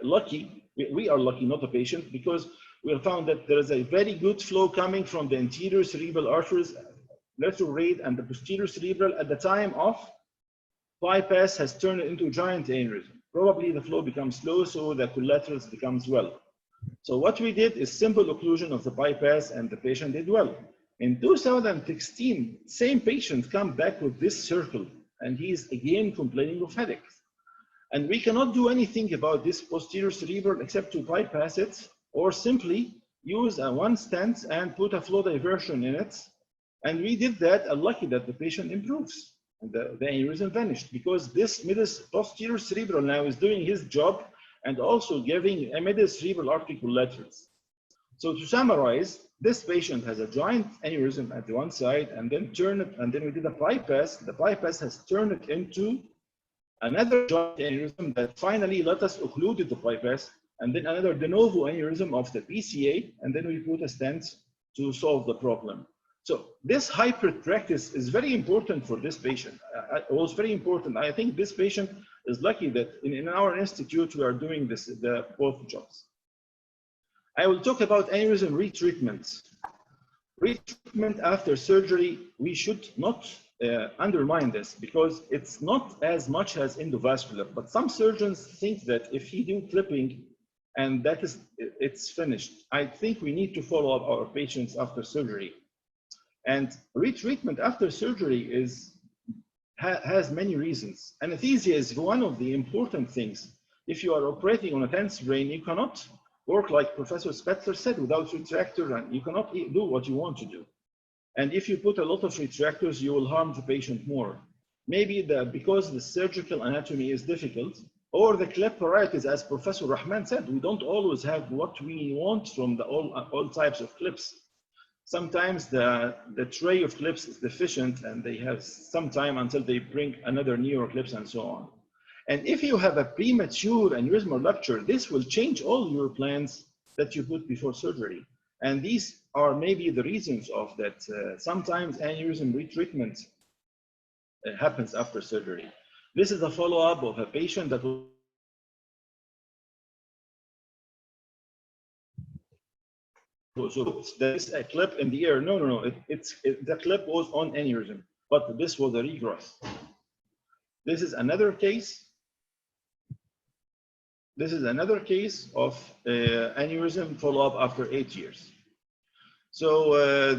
lucky. We are lucky, not the patient, because we found that there is a very good flow coming from the anterior cerebral arteries, retrograde, and the posterior cerebral. At the time of bypass has turned into a giant aneurysm. Probably the flow becomes slow, so the collaterals becomes well. So what we did is simple occlusion of the bypass, and the patient did well. In 2016, same patient come back with this circle, and he is again complaining of headaches. And we cannot do anything about this posterior cerebral except to bypass it, or simply use one stent and put a flow diversion in it. And we did that, and lucky that the patient improves. And the aneurysm vanished because this posterior cerebral now is doing his job and also giving a middle cerebral artery collaterals. So to summarize, this patient has a giant aneurysm at the one side, and then we did a bypass. The bypass has turned it into another giant aneurysm that finally let us occlude the bypass, and then another de novo aneurysm of the PCA, and then we put a stent to solve the problem. So this hybrid practice is very important for this patient. It was very important. I think this patient is lucky that in our institute we are doing both jobs. I will talk about aneurysm retreatment. Retreatment after surgery, we should not undermine this because it's not as much as endovascular. But some surgeons think that if you do clipping and it's finished, I think we need to follow up our patients after surgery. And retreatment after surgery has many reasons. Anesthesia is one of the important things. If you are operating on a tense brain, you cannot work like Professor Spetzler said without retractor, and you cannot do what you want to do. And if you put a lot of retractors, you will harm the patient more. maybe because the surgical anatomy is difficult, or the clip varieties, as Professor Rahman said, we don't always have what we want from all types of clips. Sometimes the tray of clips is deficient and they have some time until they bring another newer clips and so on. And if you have a premature aneurysmal rupture, this will change all your plans that you put before surgery. And these are maybe the reasons of that. Sometimes aneurysm retreatment happens after surgery. This is a follow-up of a patient that was there's a clip in the ear. No. The clip was on aneurysm, but this was a regrowth. This is another case. This is another case of aneurysm follow-up after 8 years. So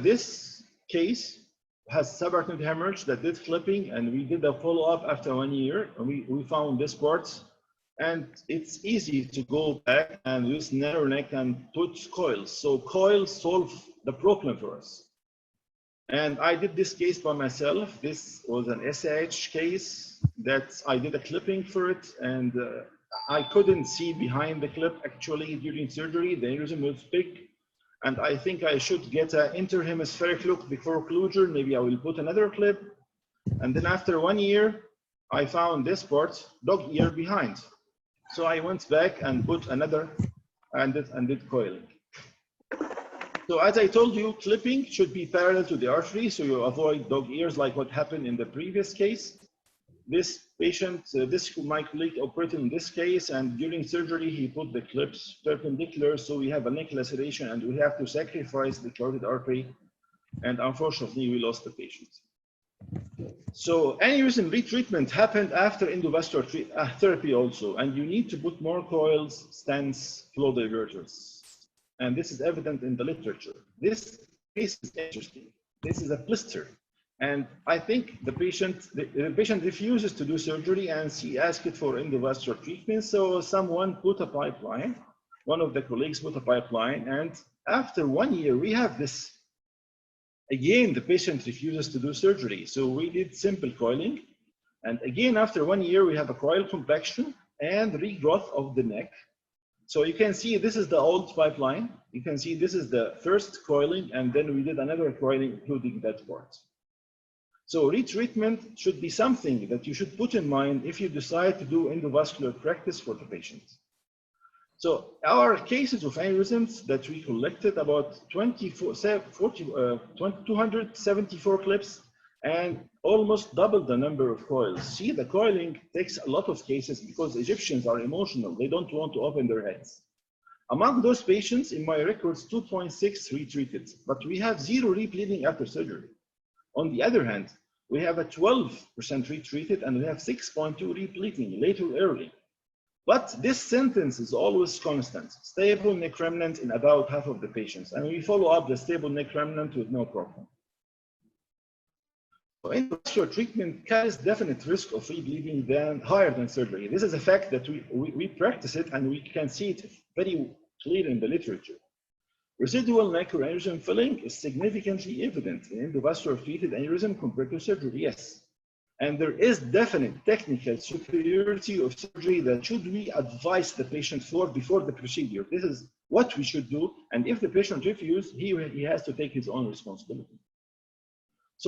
this case has subarachnoid hemorrhage that did clipping, and we did a follow-up after 1 year, and we found this part, and it's easy to go back and use narrow neck and put coils. So coils solve the problem for us. And I did this case by myself. This was an SH case that I did a clipping for it, and I couldn't see behind the clip actually during surgery. The aneurysm was big. And I think I should get an interhemispheric look before closure. Maybe I will put another clip. And then after 1 year, I found this part, dog ear behind. So I went back and put another and did coiling. So as I told you, clipping should be parallel to the artery, so you avoid dog ears like what happened in the previous case. This patient, my colleague operated in this case, and during surgery, he put the clips perpendicular, so we have a neck laceration, and we have to sacrifice the carotid artery, and unfortunately, we lost the patient. So aneurysm retreatment happened after endovascular therapy also, and you need to put more coils, stents, flow diverters. And this is evident in the literature. This case is interesting. This is a blister. And I think the patient refuses to do surgery, and she asked for endovascular treatment. So someone put a pipeline, one of the colleagues put a pipeline, and after 1 year, we have this. Again, the patient refuses to do surgery. So we did simple coiling. And again, after 1 year, we have a coil compaction and regrowth of the neck. So you can see this is the old pipeline. You can see this is the first coiling, and then we did another coiling including that part. So retreatment should be something that you should put in mind if you decide to do endovascular practice for the patient. So our cases of aneurysms that we collected about 274 clips and almost double the number of coils. See, the coiling takes a lot of cases because Egyptians are emotional. They don't want to open their heads. Among those patients in my records, 2.6 retreated, but we have 0 repleeding after surgery. On the other hand, we have a 12% retreated and we have 6.2 repleting late or early. But this sentence is always constant, stable neck remnant in about half of the patients. And we follow up the stable neck remnant with no problem. So endovascular treatment carries definite risk of rebleeding higher than surgery. This is a fact that we practice it and we can see it very clear in the literature. Residual neck or aneurysm filling is significantly evident in endovascular treated aneurysm compared to surgery, yes. And there is definite technical superiority of surgery that should we advise the patient for before the procedure. This is what we should do. And if the patient refuses, he has to take his own responsibility. So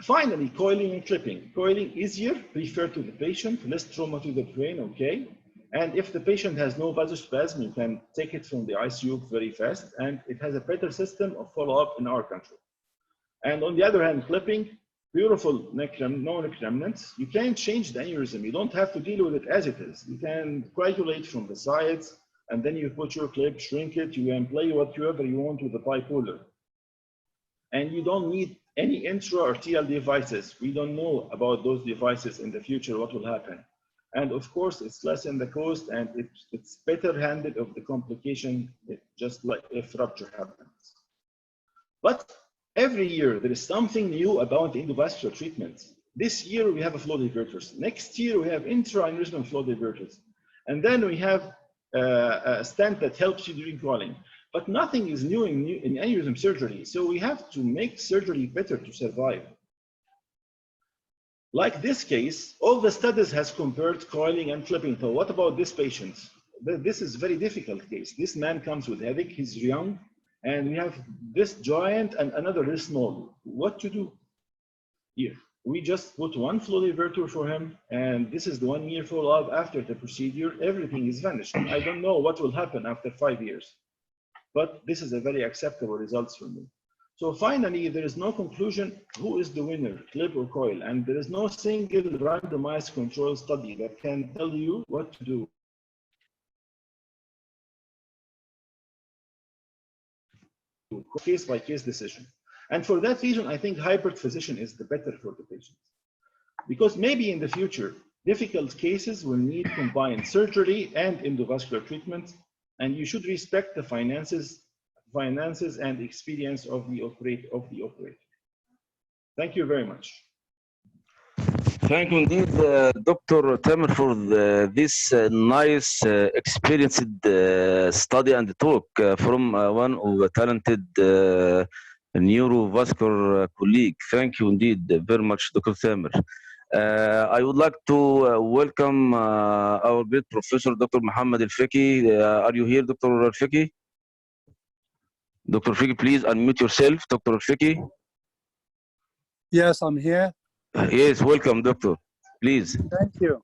finally, coiling and clipping. Coiling easier, refer to the patient, less trauma to the brain, okay? And if the patient has no vasospasm, you can take it from the ICU very fast, and it has a better system of follow-up in our country. And on the other hand, clipping, beautiful no neck remnants. You can change the aneurysm. You don't have to deal with it as it is. You can coagulate from the sides, and then you put your clip, shrink it, you can play whatever you want with the bipolar. And you don't need any intra-arterial devices. We don't know about those devices in the future, what will happen. And of course, it's less in the cost, and it's better handled of the complication, just like if rupture happens. But every year, there is something new about the endovascular treatment. This year, we have a flow diverters. Next year, we have intra-aneurysmal flow diverters. And then we have a stent that helps you during coiling. But nothing is new in aneurysm surgery. So we have to make surgery better to survive. Like this case, all the studies has compared coiling and clipping. So what about this patient? This is very difficult case. This man comes with headache, he's young, and we have this joint and another this small. What to do? Here, we just put one flow diverter for him, and this is the 1 year follow-up after the procedure. Everything is vanished. I don't know what will happen after 5 years, but this is a very acceptable results for me. So finally, there is no conclusion who is the winner, clip or coil, and there is no single randomized control study that can tell you what to do. Case by case decision. And for that reason, I think hybrid physician is the better for the patients. Because maybe in the future, difficult cases will need combined surgery and endovascular treatment, and you should respect the finances and experience of the operator. Thank you very much. Thank you indeed, Dr. Tamer, for this nice, experienced study and talk from one of the talented neurovascular colleague. Thank you indeed very much, Dr. Tamer. I would like to welcome our great professor, Dr. Mohammed Al-Fiki. Are you here, Dr. Al-Fiki? Dr. Al-Fiki, please unmute yourself, Dr. Al-Fiki. Yes, I'm here. Yes, welcome, doctor. Please. Thank you.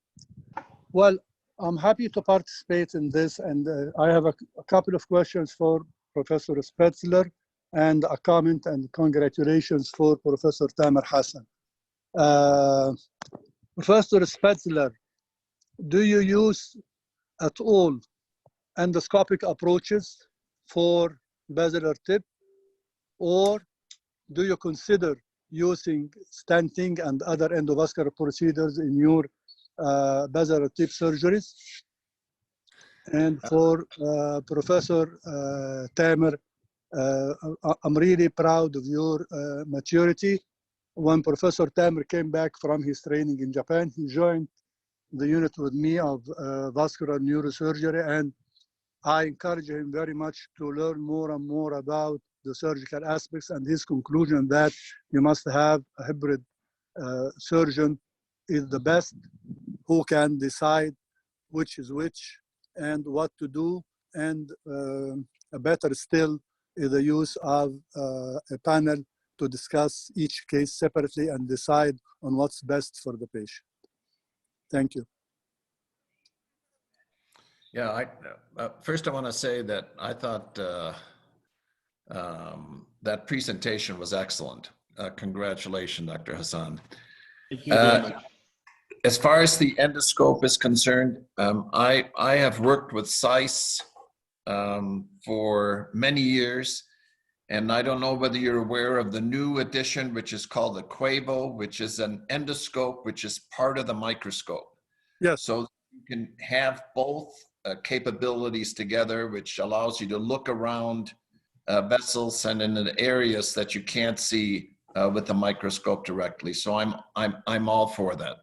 Well, I'm happy to participate in this, and I have a couple of questions for Professor Spetzler and a comment and congratulations for Professor Tamer Hassan. Professor Spetzler, do you use at all endoscopic approaches for basilar tip, or do you consider using stenting and other endovascular procedures in your basilar tip surgeries? And for Professor Tamer, I'm really proud of your maturity. When Professor Tamer came back from his training in Japan, he joined the unit with me of vascular neurosurgery, and I encourage him very much to learn more and more about the surgical aspects, and his conclusion that you must have a hybrid surgeon is the best, who can decide which is which and what to do, and better still is the use of a panel to discuss each case separately and decide on what's best for the patient. Thank you. Yeah, first I want to say that I thought that presentation was excellent. Congratulations, Dr. Hassan. Thank you very much. As far as the endoscope is concerned, I have worked with SICE for many years, and I don't know whether you're aware of the new edition, which is called the Quavo, which is an endoscope, which is part of the microscope. Yes. So you can have both capabilities together, which allows you to look around vessels and in the areas that you can't see with the microscope directly. So I'm all for that.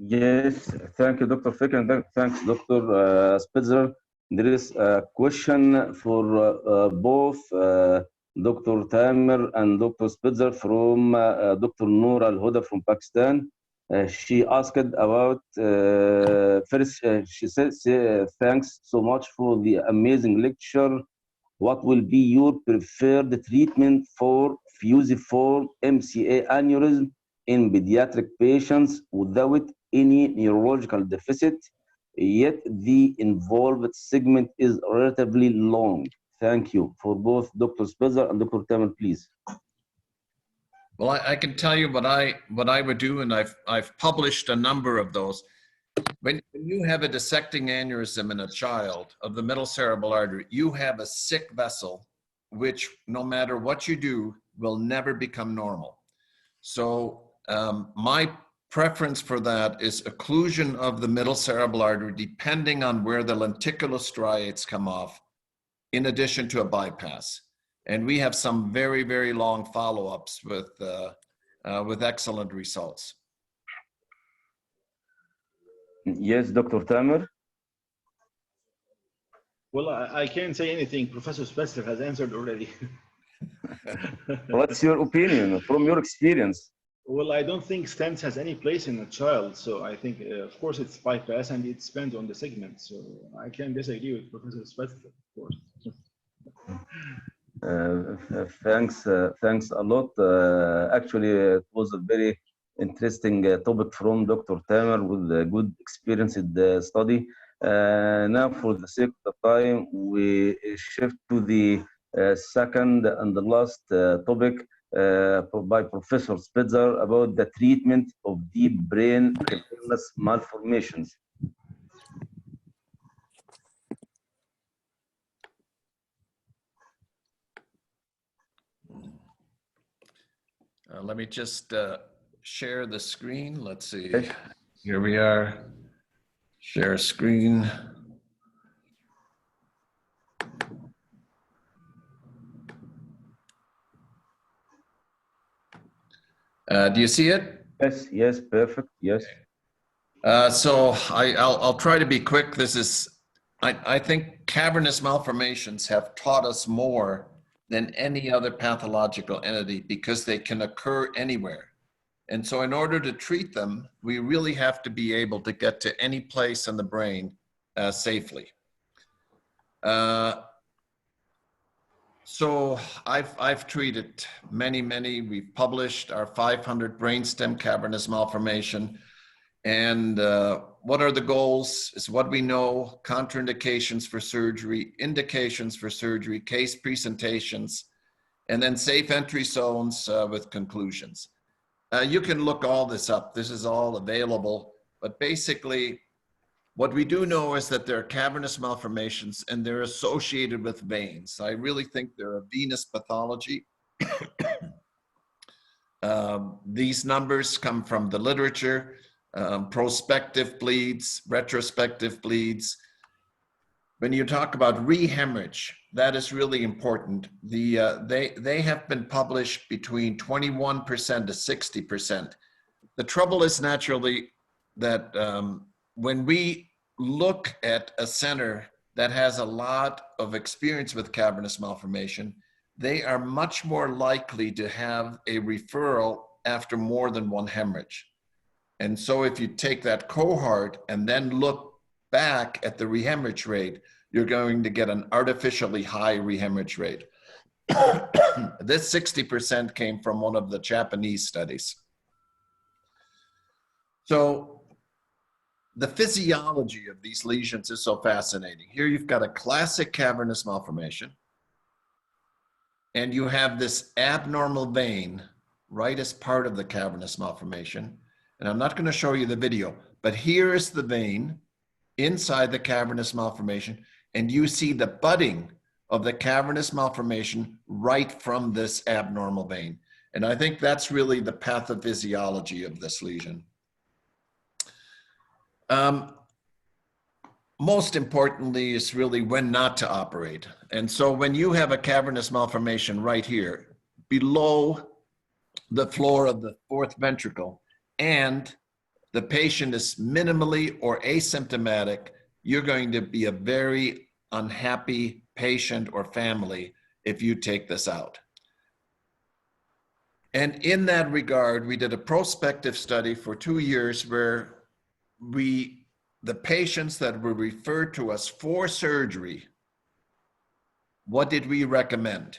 Yes, thank you, Dr. Fick, and thanks, Dr. Spitzer. There is a question for both Dr. Tamer and Dr. Spitzer from Dr. Noor Al-Huda from Pakistan. She asked about, first, she says, thanks so much for the amazing lecture. What will be your preferred treatment for fusiform MCA aneurysm in pediatric patients without any neurological deficit, yet the involved segment is relatively long? Thank you. For both Dr. Spitzer and Dr. Tamer, please. Well, I can tell you what I would do, and I've published a number of those. When you have a dissecting aneurysm in a child of the middle cerebral artery, you have a sick vessel, which no matter what you do, will never become normal. So my preference for that is occlusion of the middle cerebral artery, depending on where the lenticulostriates come off, in addition to a bypass. And we have some very, very long follow-ups with excellent results. Yes, Dr. Tamer. Well, I can't say anything. Professor Spencer has answered already. What's your opinion from your experience? Well, I don't think stents has any place in a child. So I think, of course, it's bypass and it depends on the segment. So I can disagree with Professor Spencer, of course. Thanks a lot. Actually, it was a very interesting topic from Dr. Tamer with a good experience in the study. Now, for the sake of time, we shift to the second and the last topic by Professor Spitzer about the treatment of deep brain cavernous malformations. Let me just share the screen. Let's see. Here we are. Share screen. Do you see it? Yes, yes, perfect, yes. So I'll try to be quick. This is, I think cavernous malformations have taught us more than any other pathological entity because they can occur anywhere. And so in order to treat them, we really have to be able to get to any place in the brain safely. So I've treated many, we've published our 500 brainstem cavernous malformation. And what are the goals is what we know, contraindications for surgery, indications for surgery, case presentations, and then safe entry zones with conclusions. You can look all this up. This is all available. But basically, what we do know is that there are cavernous malformations and they're associated with veins. I really think they're a venous pathology. These numbers come from the literature. Prospective bleeds, retrospective bleeds. When you talk about rehemorrhage, that is really important. They have been published between 21% to 60%. The trouble is naturally that when we look at a center that has a lot of experience with cavernous malformation, they are much more likely to have a referral after more than one hemorrhage. And so if you take that cohort and then look back at the rehemorrhage rate, you're going to get an artificially high rehemorrhage rate. This 60% came from one of the Japanese studies. So the physiology of these lesions is so fascinating. Here you've got a classic cavernous malformation, and you have this abnormal vein right as part of the cavernous malformation. And I'm not going to show you the video, but here is the vein inside the cavernous malformation, and you see the budding of the cavernous malformation right from this abnormal vein. And I think that's really the pathophysiology of this lesion. Most importantly is really when not to operate. And so when you have a cavernous malformation right here, below the floor of the fourth ventricle, and the patient is minimally or asymptomatic, you're going to be a very unhappy patient or family if you take this out. And in that regard, we did a prospective study for 2 years where the patients that were referred to us for surgery, what did we recommend?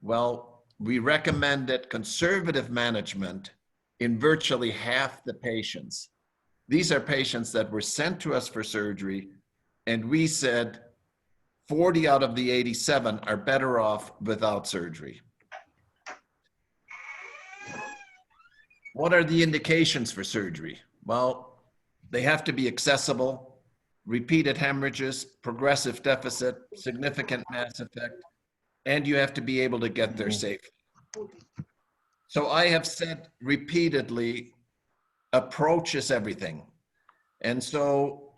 Well, we recommended conservative management in virtually half the patients. These are patients that were sent to us for surgery, and we said 40 out of the 87 are better off without surgery. What are the indications for surgery? Well, they have to be accessible, repeated hemorrhages, progressive deficit, significant mass effect, and you have to be able to get there safely. So I have said repeatedly, approach is everything. And so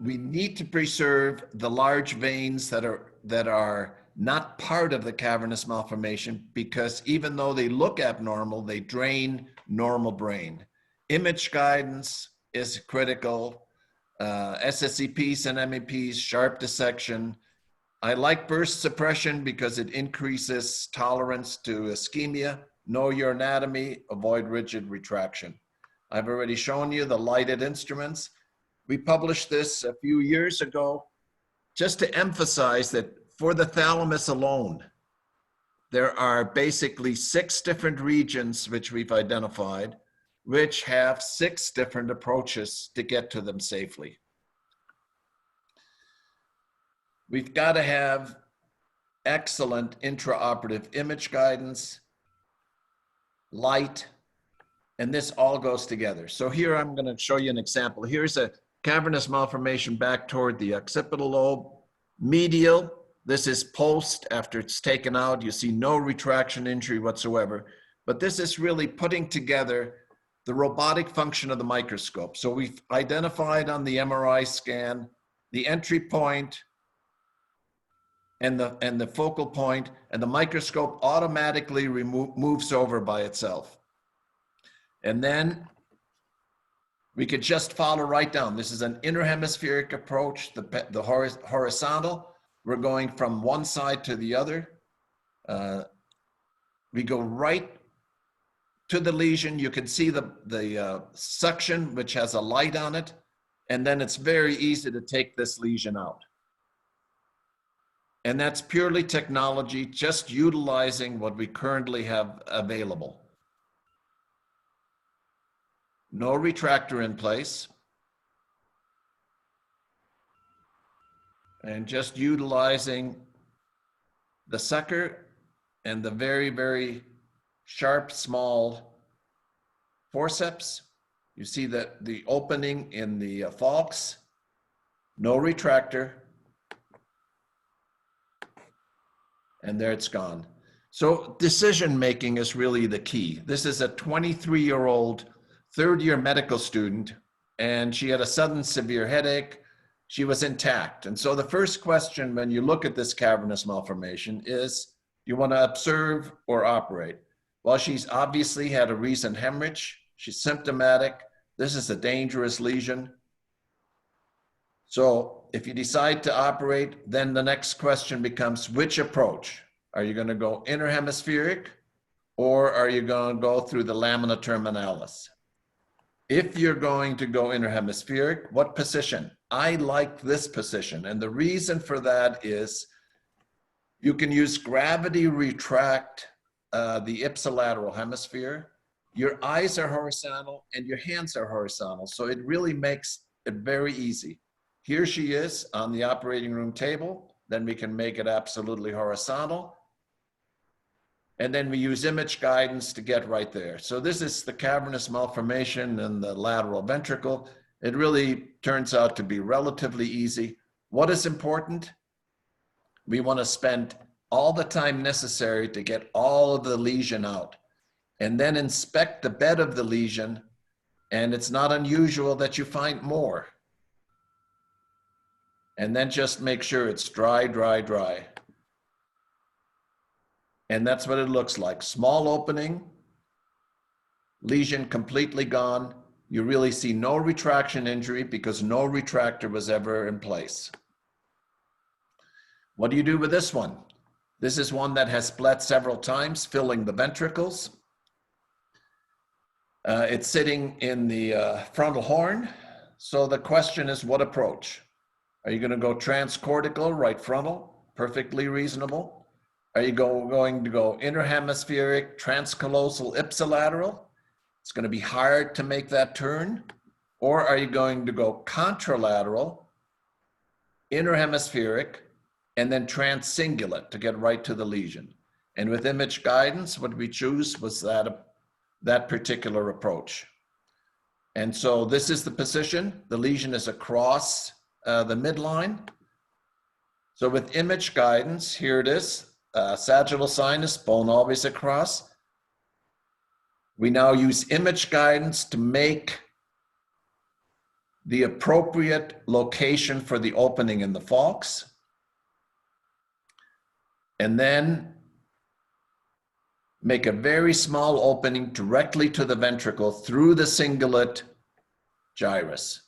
we need to preserve the large veins that are not part of the cavernous malformation, because even though they look abnormal, they drain normal brain. Image guidance is critical. SSCPs and MEPs, sharp dissection. I like burst suppression because it increases tolerance to ischemia. Know your anatomy, avoid rigid retraction. I've already shown you the lighted instruments. We published this a few years ago just to emphasize that for the thalamus alone, there are basically 6 different regions which we've identified, which have 6 different approaches to get to them safely. We've got to have excellent intraoperative image guidance, light, and this all goes together. So here I'm going to show you an example. Here's a cavernous malformation back toward the occipital lobe. Medial, this is post after it's taken out. You see no retraction injury whatsoever. But this is really putting together the robotic function of the microscope. So we've identified on the MRI scan the entry point and the focal point, and the microscope automatically moves over by itself. And then we could just follow right down. This is an interhemispheric approach, the horizontal. We're going from one side to the other. We go right to the lesion. You can see the suction, which has a light on it. And then it's very easy to take this lesion out. And that's purely technology, just utilizing what we currently have available. No retractor in place. And just utilizing the sucker and the very, very sharp, small forceps. You see that the opening in the falx, no retractor. And there it's gone. So decision-making is really the key. This is a 23-year-old third-year medical student, and she had a sudden severe headache. She was intact. And so the first question when you look at this cavernous malformation is, you want to observe or operate? Well, she's obviously had a recent hemorrhage. She's symptomatic. This is a dangerous lesion. So if you decide to operate, then the next question becomes, which approach? Are you going to go interhemispheric, or are you going to go through the lamina terminalis? If you're going to go interhemispheric, what position? I like this position. And the reason for that is you can use gravity retract the ipsilateral hemisphere. Your eyes are horizontal and your hands are horizontal. So it really makes it very easy. Here she is on the operating room table. Then we can make it absolutely horizontal. And then we use image guidance to get right there. So this is the cavernous malformation in the lateral ventricle. It really turns out to be relatively easy. What is important? We want to spend all the time necessary to get all of the lesion out, and then inspect the bed of the lesion. And it's not unusual that you find more. And then just make sure it's dry, dry, dry. And that's what it looks like. Small opening, lesion completely gone. You really see no retraction injury because no retractor was ever in place. What do you do with this one? This is one that has bled several times, filling the ventricles. It's sitting in the frontal horn. So the question is, what approach? Are you going to go transcortical, right frontal? Perfectly reasonable. Are you going to go interhemispheric, transcallosal, ipsilateral? It's going to be hard to make that turn. Or are you going to go contralateral, interhemispheric, and then transcingulate to get right to the lesion? And with image guidance, what we choose was that particular approach. And so this is the position. The lesion is across the midline. So with image guidance, here it is, sagittal sinus, bone always across. We now use image guidance to make the appropriate location for the opening in the falx. And then make a very small opening directly to the ventricle through the cingulate gyrus.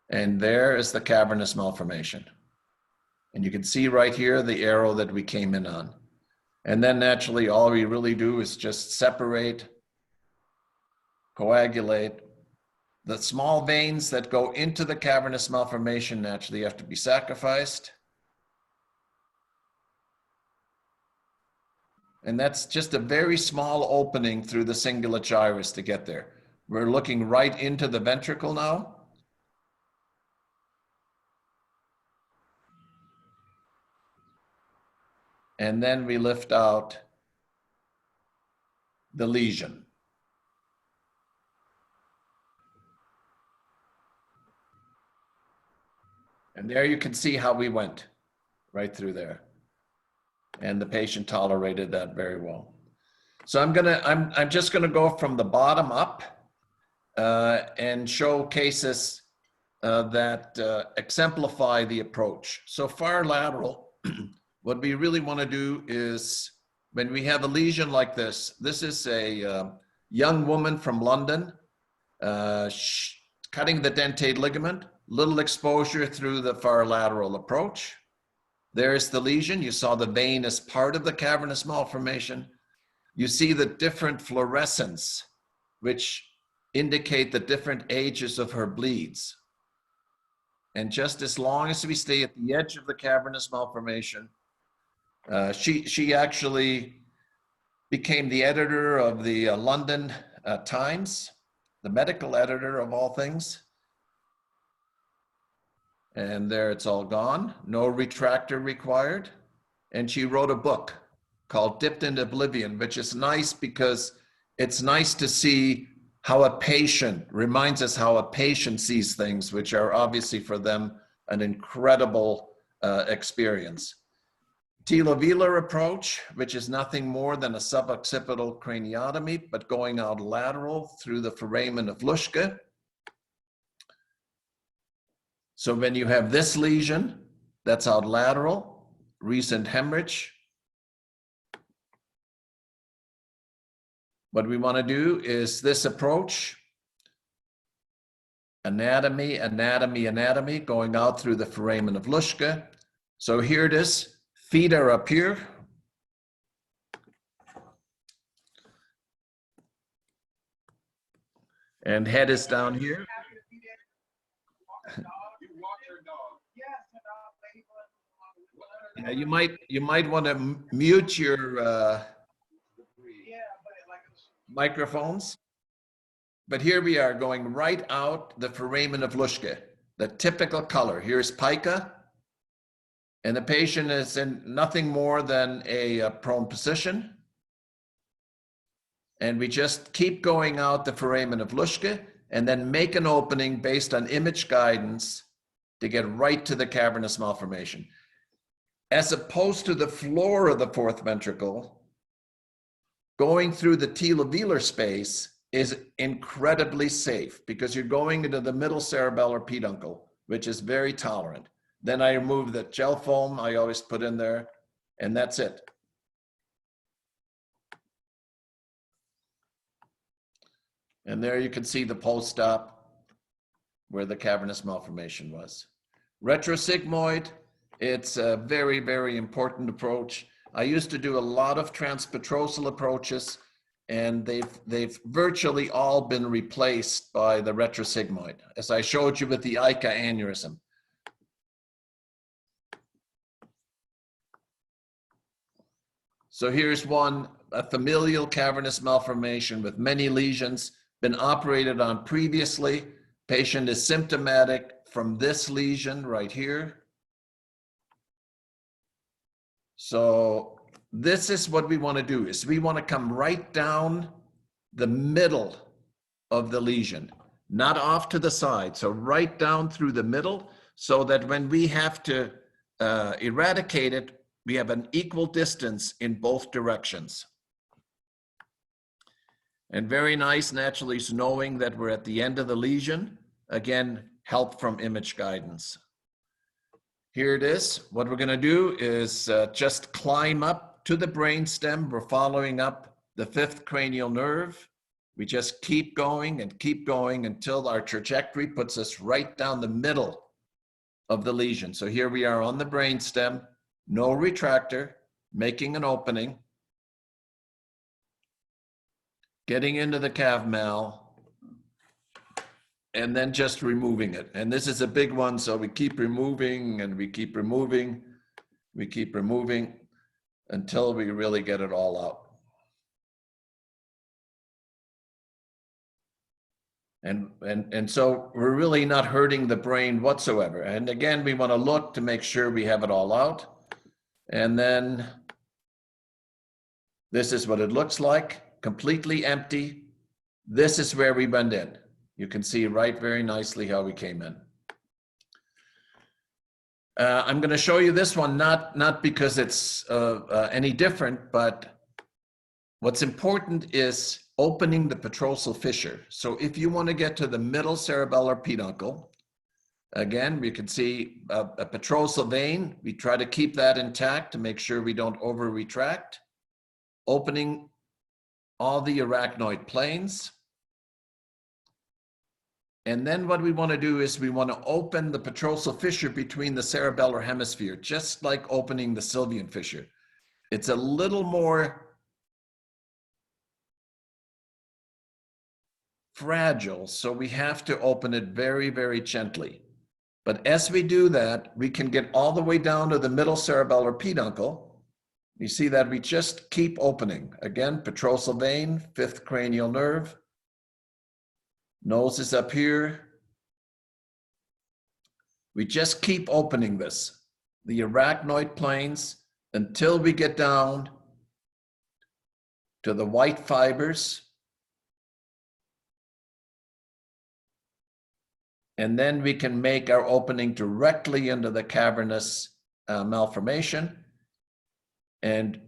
And there is the cavernous malformation. And you can see right here the arrow that we came in on. And then naturally, all we really do is just separate, coagulate. The small veins that go into the cavernous malformation naturally have to be sacrificed. And that's just a very small opening through the cingulate gyrus to get there. We're looking right into the ventricle now. And then we lift out the lesion. And there you can see how we went right through there. And the patient tolerated that very well. So I'm just gonna go from the bottom up and show cases that exemplify the approach. So far lateral, what we really wanna do is, when we have a lesion like this is a young woman from London, cutting the dentate ligament, little exposure through the far lateral approach. There's the lesion. You saw the vein as part of the cavernous malformation. You see the different fluorescence, which indicate the different ages of her bleeds. And just as long as we stay at the edge of the cavernous malformation, she actually became the editor of the London Times, the medical editor of all things. And there it's all gone, no retractor required. And she wrote a book called Dipped in Oblivion, which is nice because it's nice to see how a patient, reminds us how a patient sees things, which are obviously for them an incredible experience. Telovelar approach, which is nothing more than a suboccipital craniotomy, but going out lateral through the foramen of Luschke. So when you have this lesion, that's out lateral, recent hemorrhage. What we want to do is this approach, anatomy, anatomy, anatomy, going out through the foramen of Luschke. So here it is, feet are up here. And head is down here. You might want to mute your microphones. But here we are going right out the foramen of Luschke, the typical color. Here's pica, and the patient is in nothing more than a prone position. And we just keep going out the foramen of Luschke and then make an opening based on image guidance to get right to the cavernous malformation. As opposed to the floor of the fourth ventricle, going through the telovelar space is incredibly safe because you're going into the middle cerebellar peduncle, which is very tolerant. Then I remove the gel foam I always put in there, and that's it. And there you can see the post-op where the cavernous malformation was. Retrosigmoid, it's a very, very important approach. I used to do a lot of transpetrosal approaches, and they've virtually all been replaced by the retrosigmoid, as I showed you with the ICA aneurysm. So here's one, a familial cavernous malformation with many lesions, been operated on previously. Patient is symptomatic from this lesion right here. So this is what we want to do, is we want to come right down the middle of the lesion, not off to the side. So right down through the middle, so that when we have to eradicate it, we have an equal distance in both directions. And very nice, naturally, is knowing that we're at the end of the lesion. Again, help from image guidance. Here it is. What we're going to do is just climb up to the brainstem. We're following up the fifth cranial nerve. We just keep going until our trajectory puts us right down the middle of the lesion. So here we are on the brainstem, no retractor, making an opening, getting into the cave mal, and then just removing it. And this is a big one, so we keep removing and we keep removing, we keep removing until we really get it all out. And so we're really not hurting the brain whatsoever. And again, we want to look to make sure we have it all out. And then this is what it looks like, completely empty. This is where we went in. You can see right very nicely how we came in. I'm going to show you this one, not because it's any different, but what's important is opening the petrosal fissure. So if you want to get to the middle cerebellar peduncle, again, we can see a petrosal vein. We try to keep that intact to make sure we don't over retract. Opening all the arachnoid planes. And then what we want to do is we want to open the petrosal fissure between the cerebellar hemisphere, just like opening the sylvian fissure. It's a little more fragile, so we have to open it very, very gently. But as we do that, we can get all the way down to the middle cerebellar peduncle. You see that we just keep opening. Again, petrosal vein, fifth cranial nerve. Nose is up here. We just keep opening this, the arachnoid planes, until we get down to the white fibers. And then we can make our opening directly into the cavernous malformation. And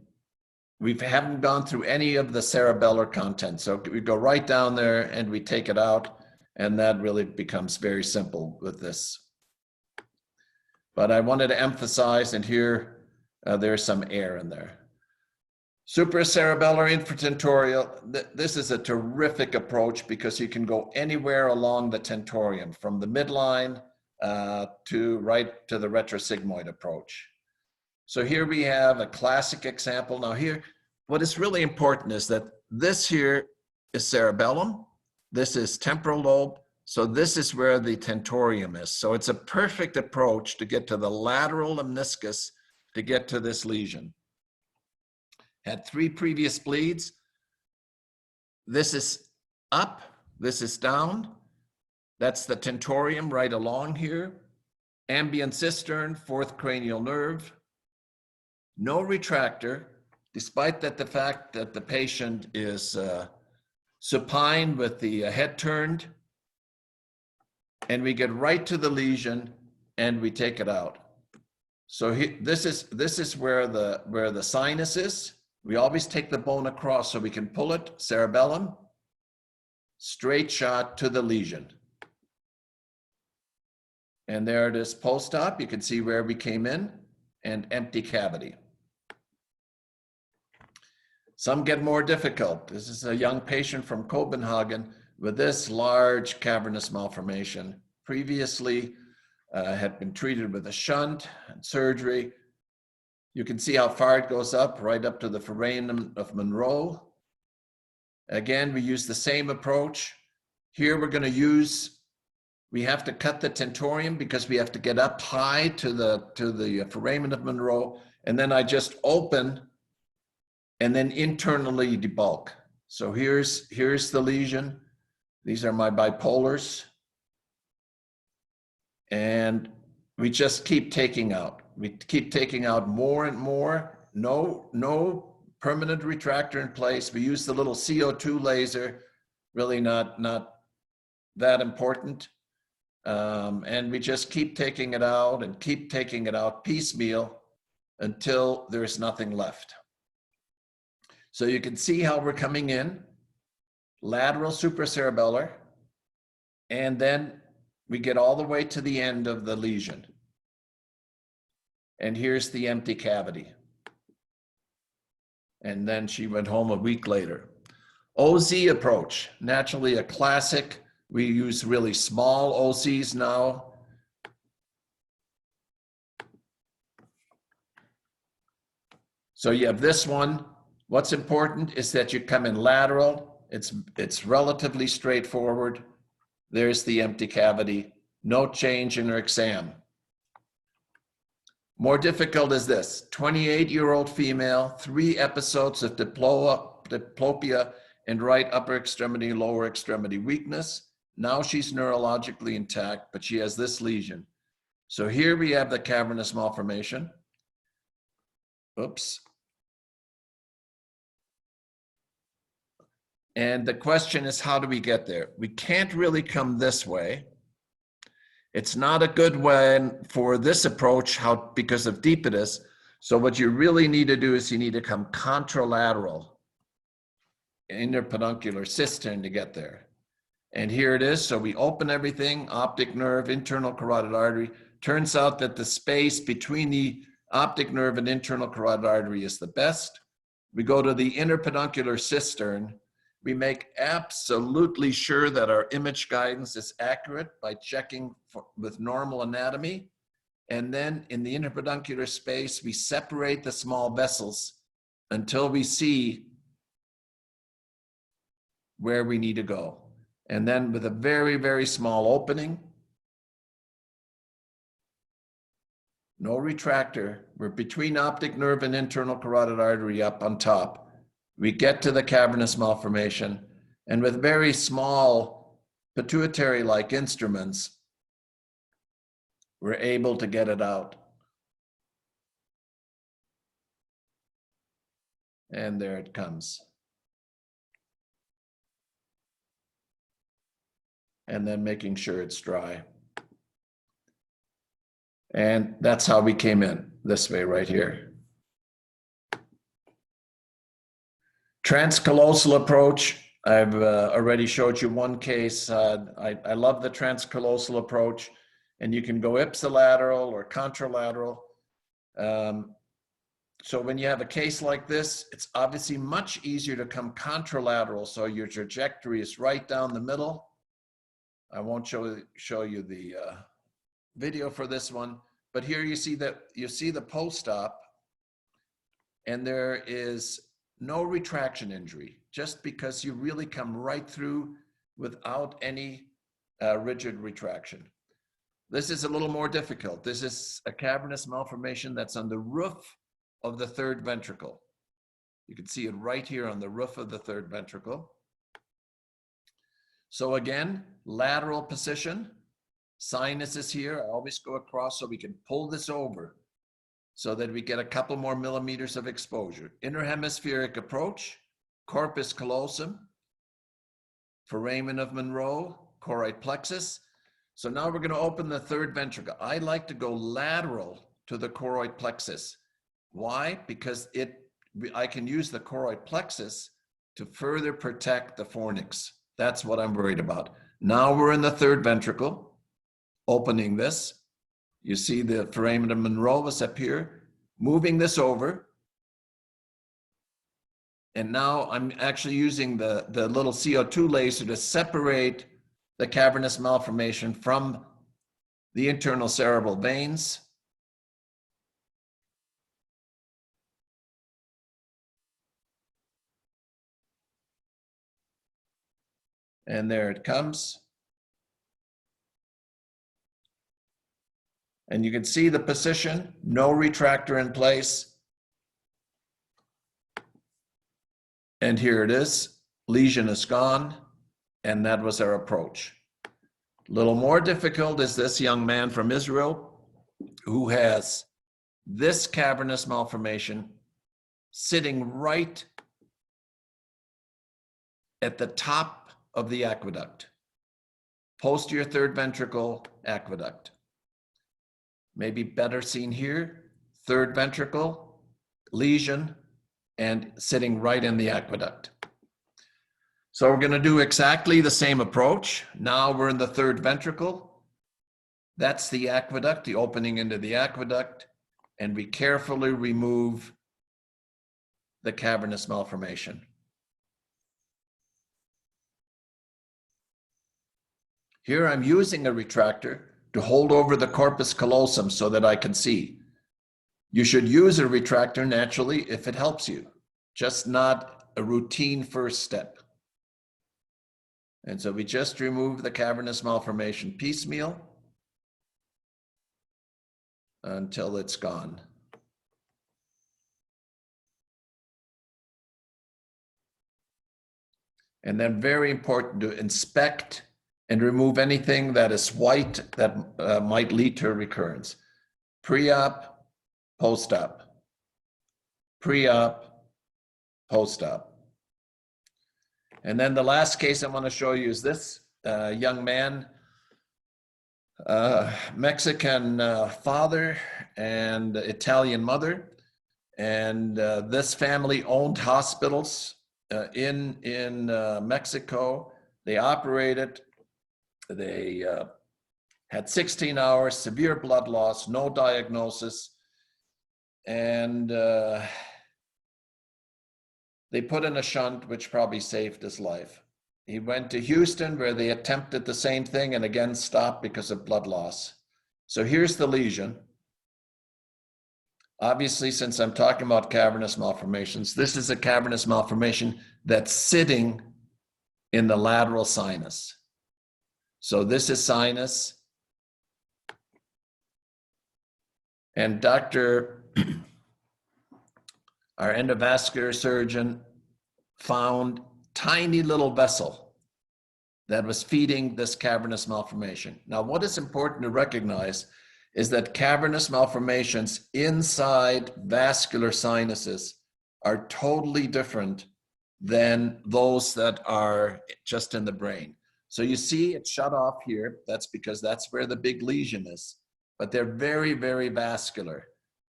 we haven't gone through any of the cerebellar content. So we go right down there and we take it out, and that really becomes very simple with this. But I wanted to emphasize, and here there's some air in there. Supracerebellar infratentorial, this is a terrific approach because you can go anywhere along the tentorium, from the midline to right to the retrosigmoid approach. So here we have a classic example. Now here, what is really important is that this here is cerebellum, this is temporal lobe, so this is where the tentorium is. So it's a perfect approach to get to the lateral lemniscus to get to this lesion. Had 3 previous bleeds. This is up, this is down. That's the tentorium right along here. Ambient cistern, 4th cranial nerve. No retractor, despite that the fact that the patient is supine with the head turned. And we get right to the lesion and we take it out. So this is where the sinus is. We always take the bone across so we can pull it, cerebellum, straight shot to the lesion. And there it is post-op. You can see where we came in, and empty cavity. Some get more difficult. This is a young patient from Copenhagen with this large cavernous malformation. Previously had been treated with a shunt and surgery. You can see how far it goes up, right up to the foramen of Monroe. Again, we use the same approach. Here we're going to use, we have to cut the tentorium because we have to get up high to the foramen of Monroe, and then I just open and then internally debulk. So here's the lesion. These are my bipolars. And we just keep taking out. We keep taking out more and more. No permanent retractor in place. We use the little CO2 laser, really not that important. And we just keep taking it out and keep taking it out piecemeal until there's nothing left. So you can see how we're coming in, lateral supracerebellar, and then we get all the way to the end of the lesion. And here's the empty cavity. And then she went home a week later. OZ approach, naturally a classic. We use really small OZs now. So you have this one. What's important is that you come in lateral. It's relatively straightforward. There's the empty cavity. No change in her exam. More difficult is this. 28-year-old female, 3 episodes of diplopia and right upper extremity, lower extremity weakness. Now she's neurologically intact, but she has this lesion. So here we have the cavernous malformation. Oops. And the question is, how do we get there? We can't really come this way. It's not a good one for this approach because of deep it is. So what you really need to do is you need to come contralateral, interpeduncular cistern to get there. And here it is. So we open everything, optic nerve, internal carotid artery. Turns out that the space between the optic nerve and internal carotid artery is the best. We go to the interpeduncular cistern. We make absolutely sure that our image guidance is accurate by checking with normal anatomy. And then in the interpeduncular space, we separate the small vessels until we see where we need to go. And then with a very, very small opening, no retractor, we're between optic nerve and internal carotid artery up on top. We get to the cavernous malformation, and with very small pituitary-like instruments, we're able to get it out. And there it comes. And then making sure it's dry. And that's how we came in, this way right here. Transcallosal approach, I've already showed you one case. I love the transcallosal approach, and you can go ipsilateral or contralateral. So when you have a case like this, it's obviously much easier to come contralateral, so your trajectory is right down the middle. I won't show you the video for this one, but here you see the post-op, and there is no retraction injury, just because you really come right through without any rigid retraction. This is a little more difficult. This is a cavernous malformation that's on the roof of the third ventricle. You can see it right here on the roof of the third ventricle. So again, lateral position, sinus is here. I always go across so we can pull this over so that we get a couple more millimeters of exposure. Interhemispheric approach, corpus callosum, foramen of Monroe, choroid plexus. So now we're going to open the third ventricle. I like to go lateral to the choroid plexus. Why? Because I can use the choroid plexus to further protect the fornix. That's what I'm worried about. Now we're in the third ventricle, opening this. You see the foramen of Monroe is up here, moving this over. And now I'm actually using the little CO2 laser to separate the cavernous malformation from the internal cerebral veins. And there it comes. And you can see the position, no retractor in place. And here it is, lesion is gone, and that was our approach. A little more difficult is this young man from Israel who has this cavernous malformation sitting right at the top of the aqueduct, posterior third ventricle aqueduct. Maybe better seen here, third ventricle, lesion, and sitting right in the aqueduct. So we're going to do exactly the same approach. Now we're in the third ventricle. That's the aqueduct, the opening into the aqueduct, and we carefully remove the cavernous malformation. Here I'm using a retractor to hold over the corpus callosum so that I can see. You should use a retractor naturally if it helps you, just not a routine first step. And so we just remove the cavernous malformation piecemeal until it's gone. And then very important to inspect and remove anything that is white that might lead to a recurrence. Pre-op, post-op. Pre-op, post-op. And then the last case I want to show you is this young man, Mexican father and Italian mother. And this family owned hospitals in Mexico. They operated. They had 16 hours, severe blood loss, no diagnosis. And they put in a shunt, which probably saved his life. He went to Houston, where they attempted the same thing and again stopped because of blood loss. So here's the lesion. Obviously, since I'm talking about cavernous malformations, this is a cavernous malformation that's sitting in the lateral sinus. So this is sinus. And our endovascular surgeon found tiny little vessel that was feeding this cavernous malformation. Now, what is important to recognize is that cavernous malformations inside vascular sinuses are totally different than those that are just in the brain. So you see it shut off here. That's because that's where the big lesion is. But they're very, very vascular.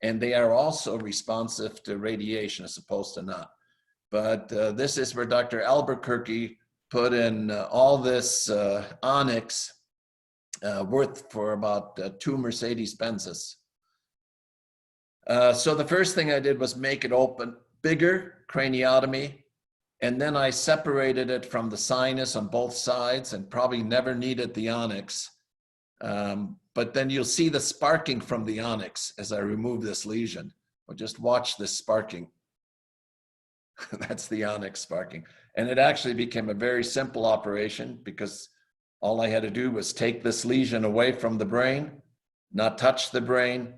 And they are also responsive to radiation as opposed to not. But this is where Dr. Albuquerque put in all this onyx worth for about 2 Mercedes Benzes. So the first thing I did was make it open, bigger craniotomy, and then I separated it from the sinus on both sides and probably never needed the onyx. But then you'll see the sparking from the onyx as I remove this lesion. Or just watch this sparking. That's the onyx sparking. And it actually became a very simple operation because all I had to do was take this lesion away from the brain, not touch the brain,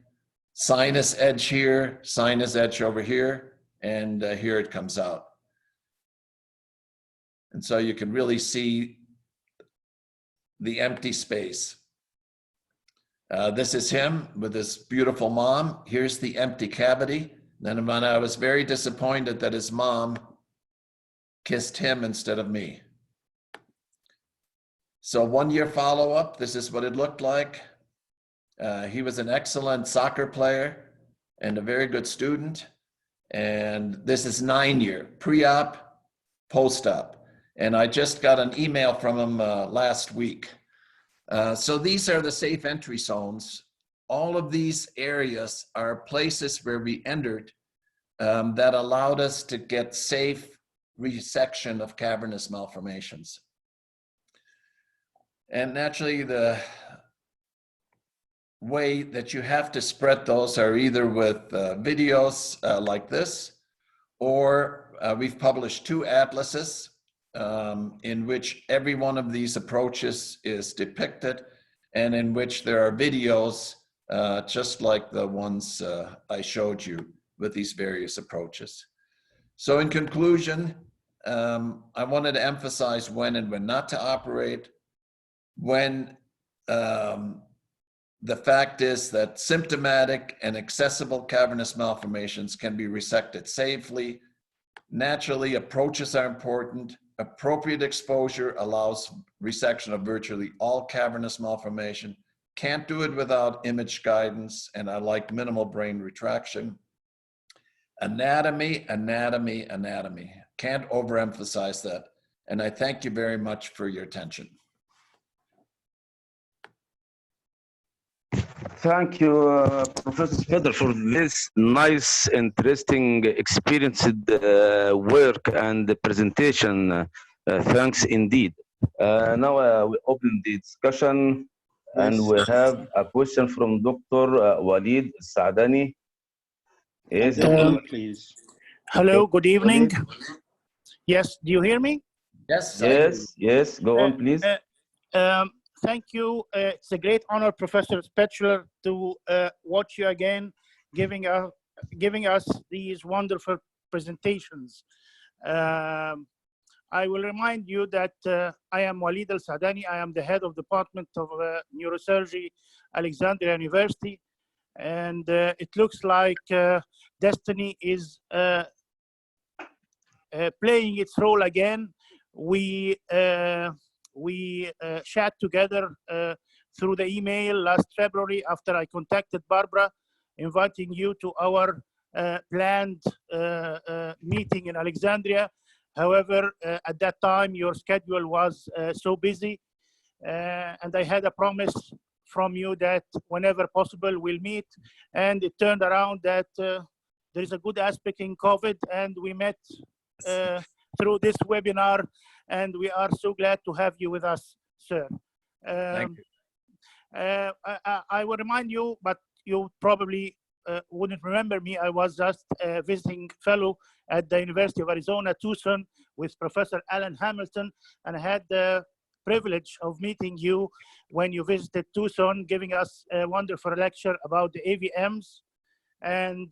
sinus edge here, sinus edge over here, and here it comes out. And so you can really see the empty space. This is him with his beautiful mom. Here's the empty cavity. Then when I was very disappointed that his mom kissed him instead of me. So 1 year follow-up, this is what it looked like. He was an excellent soccer player and a very good student. And this is 9 year, pre-op, post-op. And I just got an email from him last week. So these are the safe entry zones. All of these areas are places where we entered that allowed us to get safe resection of cavernous malformations. And naturally, the way that you have to spread those are either with videos like this, or we've published 2 atlases in which every one of these approaches is depicted and in which there are videos just like the ones I showed you with these various approaches. So in conclusion, I wanted to emphasize when and when not to operate, when the fact is that symptomatic and accessible cavernous malformations can be resected safely. Naturally, approaches are important. Appropriate exposure allows resection of virtually all cavernous malformation. Can't do it without image guidance, and I like minimal brain retraction. Anatomy, anatomy, anatomy. Can't overemphasize that. And I thank you very much for your attention. Thank you, Professor Speder, for this nice, interesting, experienced work and presentation. Thanks indeed. Now we open the discussion, and we have a question from Dr. Walid Saadani. Yes, And then doctor. Walid, please. Hello, good evening. Walid. Yes, do you hear me? Yes, Yes, yes. Go on, please. Thank you. It's a great honor, Professor Spechler, to watch you again, giving us these wonderful presentations. I will remind you that I am Walid Al-Sadani. I am the head of Department of Neurosurgery, Alexandria University. And it looks like destiny is playing its role again. We chat together through the email last February after I contacted Barbara, inviting you to our planned meeting in Alexandria. However, at that time, your schedule was so busy, and I had a promise from you that whenever possible, we'll meet. And it turned around that there is a good aspect in COVID, and we met through this webinar, and we are so glad to have you with us, sir. Thank you. I will remind you, but you probably wouldn't remember me. I was just a visiting fellow at the University of Arizona, Tucson, with Professor Alan Hamilton, and I had the privilege of meeting you when you visited Tucson, giving us a wonderful lecture about the AVMs. And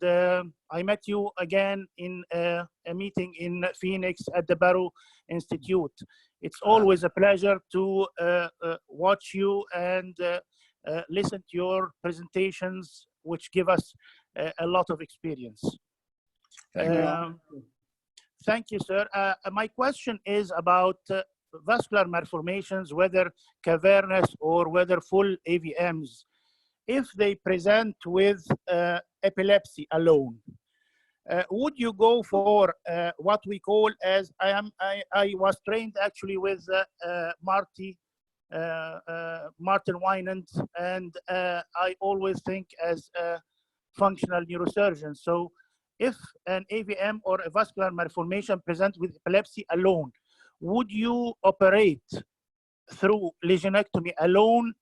I met you again in a meeting in Phoenix at the Barrow Institute. It's always a pleasure to watch you and listen to your presentations, which give us a lot of experience. Thank you, sir. My question is about vascular malformations, whether cavernous or whether full AVMs. If they present with epilepsy alone, would you go for what we call as I was trained actually with Martin Wynand, and I always think as a functional neurosurgeon. So if an AVM or a vascular malformation presents with epilepsy alone, would you operate through lesionectomy alone,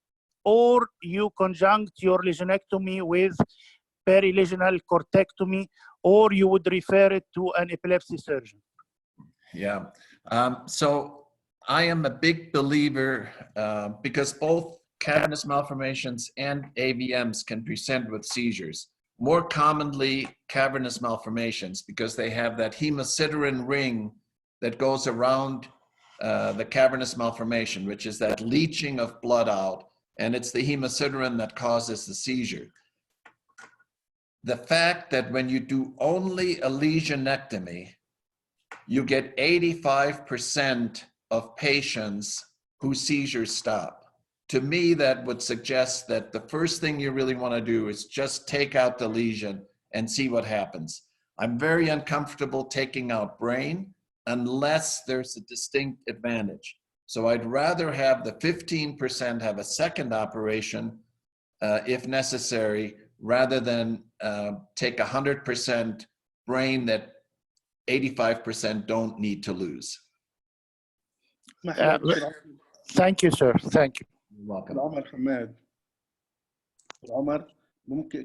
or you conjunct your lesionectomy with perilesional cortectomy, or you would refer it to an epilepsy surgeon? Yeah. So I am a big believer because both cavernous malformations and AVMs can present with seizures. More commonly, cavernous malformations because they have that hemosiderin ring that goes around the cavernous malformation, which is that leaching of blood out, and it's the hemosiderin that causes the seizure. The fact that when you do only a lesionectomy, you get 85% of patients whose seizures stop. To me, that would suggest that the first thing you really want to do is just take out the lesion and see what happens. I'm very uncomfortable taking out brain unless there's a distinct advantage. So I'd rather have the 15% have a second operation if necessary, rather than take 100% brain that 85% don't need to lose. Thank you, sir. Thank you. You're welcome. Omar Hamad. Omar,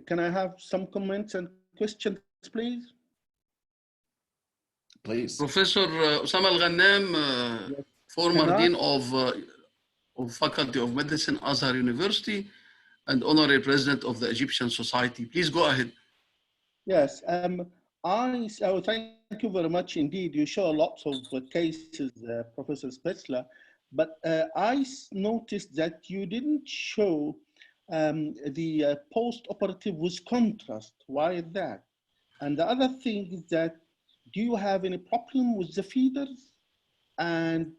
can I have some comments and questions, please? Please. Professor Osama Al-Ghannam, former Dean of Faculty of Medicine, Azhar University, and Honorary President of the Egyptian Society. Please go ahead. Yes, thank you very much indeed. You show lots of cases, Professor Spetzler, but I noticed that you didn't show the post-operative with contrast. Why is that? And the other thing is that, do you have any problem with the feeders? And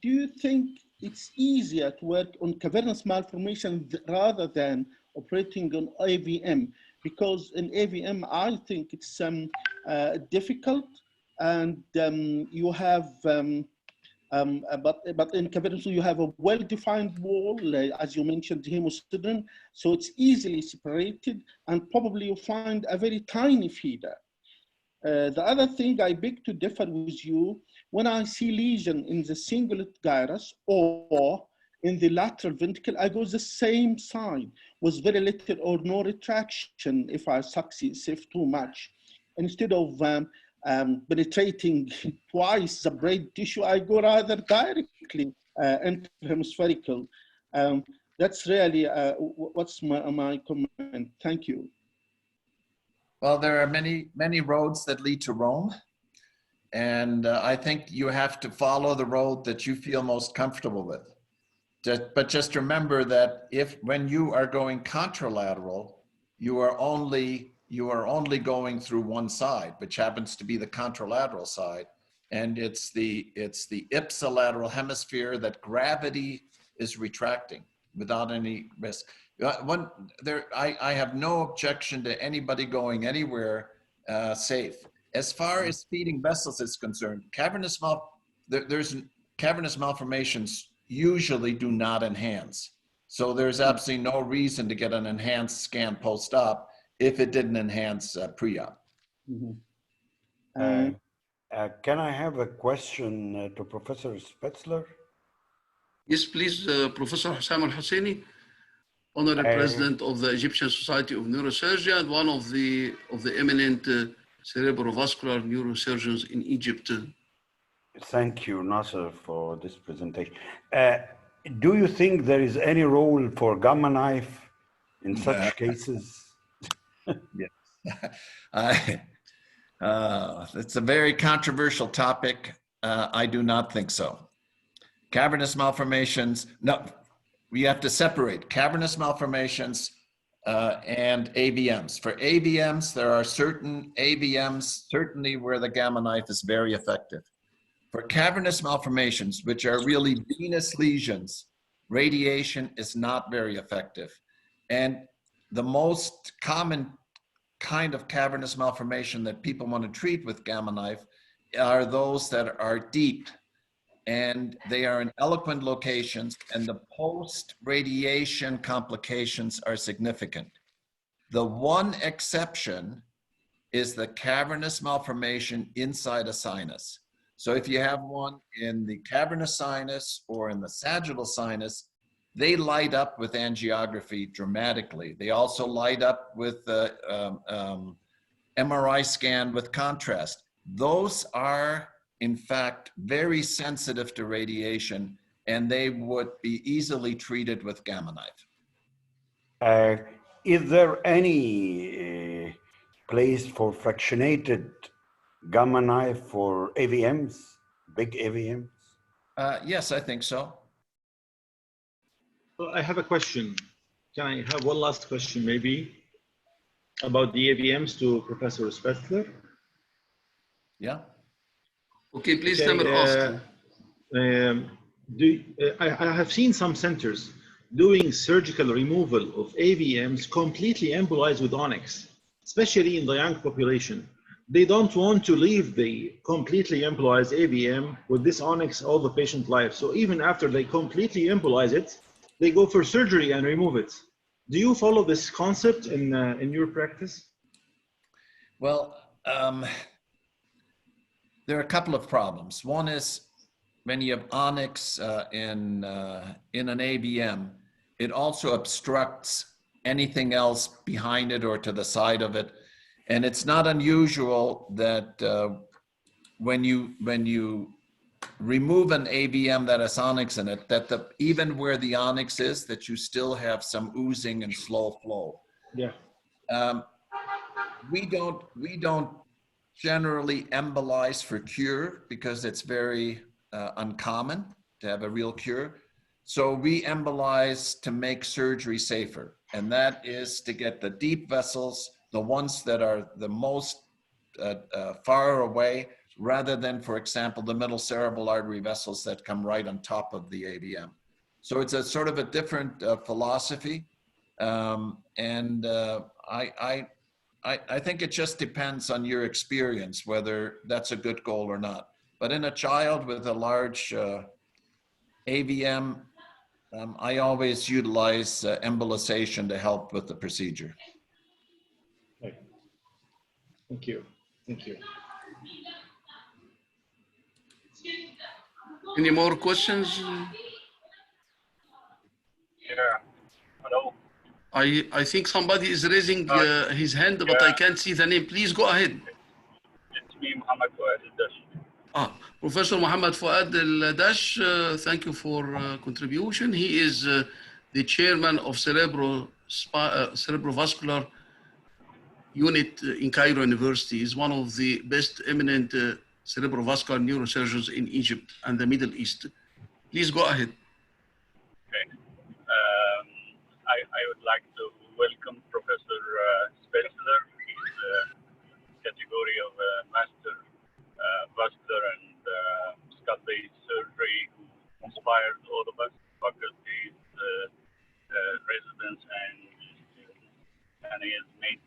do you think it's easier to work on cavernous malformation rather than operating on AVM? Because in AVM, I think it's difficult, and you have, but in cavernous you have a well-defined wall, as you mentioned, hemosiderin, so it's easily separated, and probably you find a very tiny feeder. The other thing I beg to differ with you, when I see lesion in the cingulate gyrus or in the lateral ventricle, I go the same side with very little or no retraction if I suck CSF too much. instead of penetrating twice the brain tissue, I go rather directly interhemispherical. That's really what's my comment. Thank you. Well, there are many roads that lead to Rome. And I think you have to follow the road that you feel most comfortable with. But just remember that when you are going contralateral, you are only going through one side, which happens to be the contralateral side. And it's the ipsilateral hemisphere that gravity is retracting without any risk. I have no objection to anybody going anywhere safe. As far as feeding vessels is concerned, cavernous malformations usually do not enhance. So there's absolutely no reason to get an enhanced scan post-op if it didn't enhance pre-op. Can I have a question to Professor Spetzler? Yes, please, Professor Hussam Al-Husseini, Honorary President of the Egyptian Society of Neurosurgery and one of the eminent cerebrovascular neurosurgeons in Egypt. Thank you, Nasser, for this presentation. Do you think there is any role for gamma knife in such cases? Yes. It's a very controversial topic. I do not think so. Cavernous malformations, no, we have to separate cavernous malformations and AVMs. For AVMs, there are certain AVMs, certainly where the gamma knife is very effective. For cavernous malformations, which are really venous lesions, radiation is not very effective. And the most common kind of cavernous malformation that people want to treat with gamma knife are those that are deep, and they are in eloquent locations, and the post-radiation complications are significant. The one exception is the cavernous malformation inside a sinus. So if you have one in the cavernous sinus or in the sagittal sinus, they light up with angiography dramatically. They also light up with MRI scan with contrast. Those are, in fact, very sensitive to radiation, and they would be easily treated with gamma knife. Is there any place for fractionated gamma knife for AVMs, big AVMs? Yes, I think so. Well, I have a question. Can I have one last question maybe about the AVMs to Professor Spetzler? Yeah. Okay, please, Tamer, ask. I have seen some centers doing surgical removal of AVMs completely embolized with onyx, especially in the young population. They don't want to leave the completely embolized AVM with this onyx all the patient life. So even after they completely embolize it, they go for surgery and remove it. Do you follow this concept in your practice? Well, there are a couple of problems. One is when you have onyx in an AVM, it also obstructs anything else behind it or to the side of it. And it's not unusual that when you remove an AVM that has onyx in it, that even where the onyx is, that you still have some oozing and slow flow. Yeah. We don't generally embolize for cure because it's very uncommon to have a real cure. So we embolize to make surgery safer. And that is to get the deep vessels, the ones that are the most far away, rather than, for example, the middle cerebral artery vessels that come right on top of the AVM. So it's a sort of a different philosophy. I think it just depends on your experience, whether that's a good goal or not. But in a child with a large AVM, I always utilize embolization to help with the procedure. Okay. Thank you. Thank you. Any more questions? Yeah. Hello. I think somebody is raising his hand, but I can't see the name. Please go ahead. Professor Muhammad Fuad Al-Dash, thank you for contribution. He is the chairman of cerebrovascular unit in Cairo University. He's one of the best eminent cerebrovascular neurosurgeons in Egypt and the Middle East. Please go ahead. Okay. I would like to welcome Professor Spetzler. He's category of master vascular and skull-based surgery who inspired all of us, faculties, residents, and students. And he has made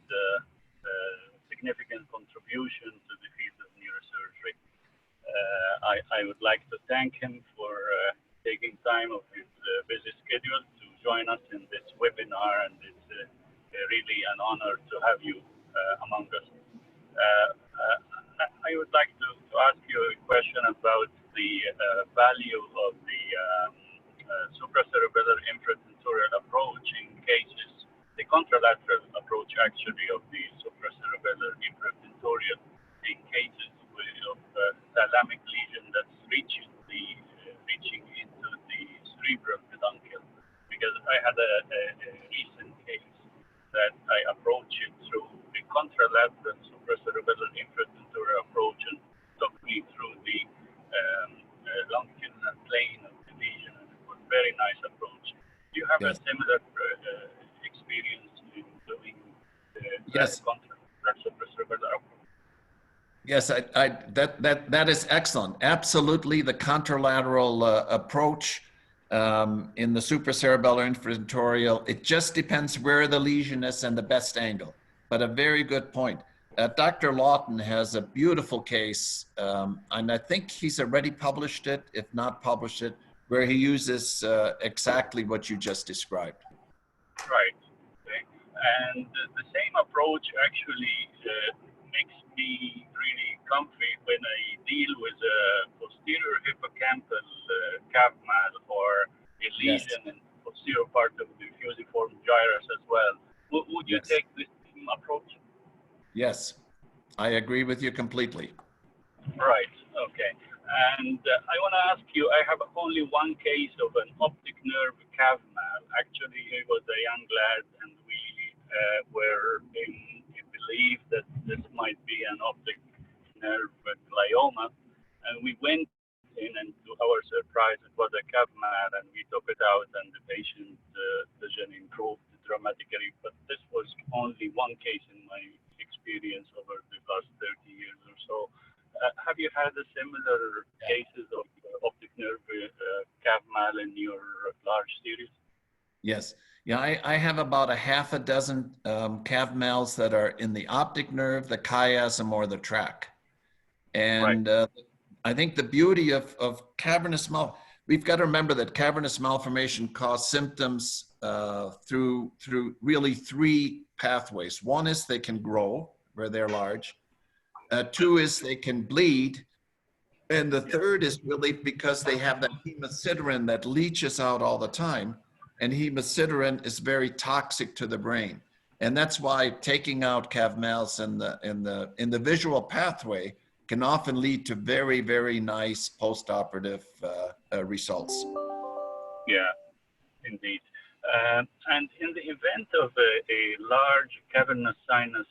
significant contribution to the field of neurosurgery. I would like to thank him for taking time of his busy schedule to join us in this webinar, and it's really an honor to have you among us. I would like to ask you a question about the value of the supracerebellar infratensorial approach in cases, the contralateral approach actually of the supracerebellar infratensorial in cases of thalamic lesion that's reaching into the cerebral peduncle. Because I had a recent case that I approached it through the contralateral supracerebellar infratensorial approach and took me through the longitudinal plane of the lesion, and it was a very nice approach. Do you have a similar experience in doing Yes. contralateral supracerebellar approach? Yes, that is excellent. Absolutely, the contralateral approach in the supracerebellar infratensorial, it just depends where the lesion is and the best angle. But a very good point. Dr. Lawton has a beautiful case, and I think he's already published it, if not published it, where he uses exactly what you just described. Right. Okay. And the same approach actually makes me really comfy when I deal with a posterior hippocampal calf mal or a lesion in the posterior part of the fusiform gyrus as well. Would you take this same approach? Yes, I agree with you completely. Right. Okay. And I want to ask you, I have only one case of an optic nerve calf mal. Actually, he was a young lad, and we were in belief that this might be an optic nerve glioma. And we went in, and to our surprise, it was a calf mal, and we took it out, and the patient vision improved dramatically. But this was only one case in my experience over the last 30 years or so. Have you had a similar cases of optic nerve calf mal in your large series? Yes. Yeah, I have about a half a dozen calf mals that are in the optic nerve, the chiasm, or the tract. And I think the beauty of cavernous mal, we've got to remember that cavernous malformation causes symptoms through really three pathways. One is they can grow where they're large. Two is they can bleed. And the third is really because they have that hemosiderin that leaches out all the time. And hemosiderin is very toxic to the brain. And that's why taking out calf mals in the visual pathway can often lead to very, very nice postoperative results. Yeah, indeed. And in the event of a large cavernous sinus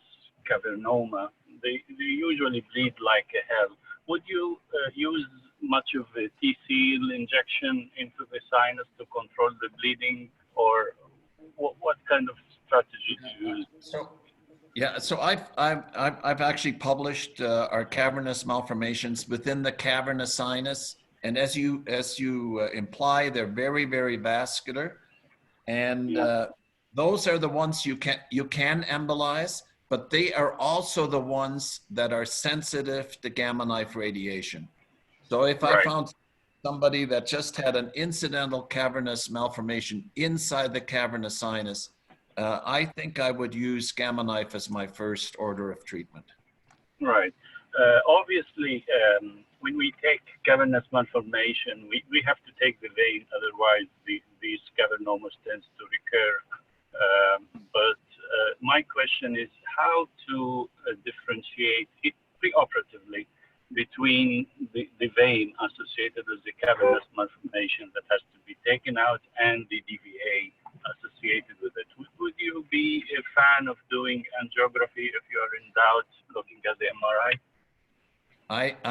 cavernoma, they usually bleed like hell. Would you use much of a T-seal injection into the sinus to control the bleeding, or what kind of strategy do you use? So I've actually published our cavernous malformations within the cavernous sinus, and as you imply, they're very, very vascular, and those are the ones you can embolize, but they are also the ones that are sensitive to gamma knife radiation. So if I found somebody that just had an incidental cavernous malformation inside the cavernous sinus, I think I would use gamma knife as my first order of treatment. Right. Obviously, when we take cavernous malformation, we have to take the vein, otherwise these cavernomas tends to recur. But my question is how to differentiate it preoperatively between the vein vein associated with the cavernous malformation that has to be taken out and the DVA associated with it. Would you be a fan of doing angiography if you are in doubt looking at the MRI?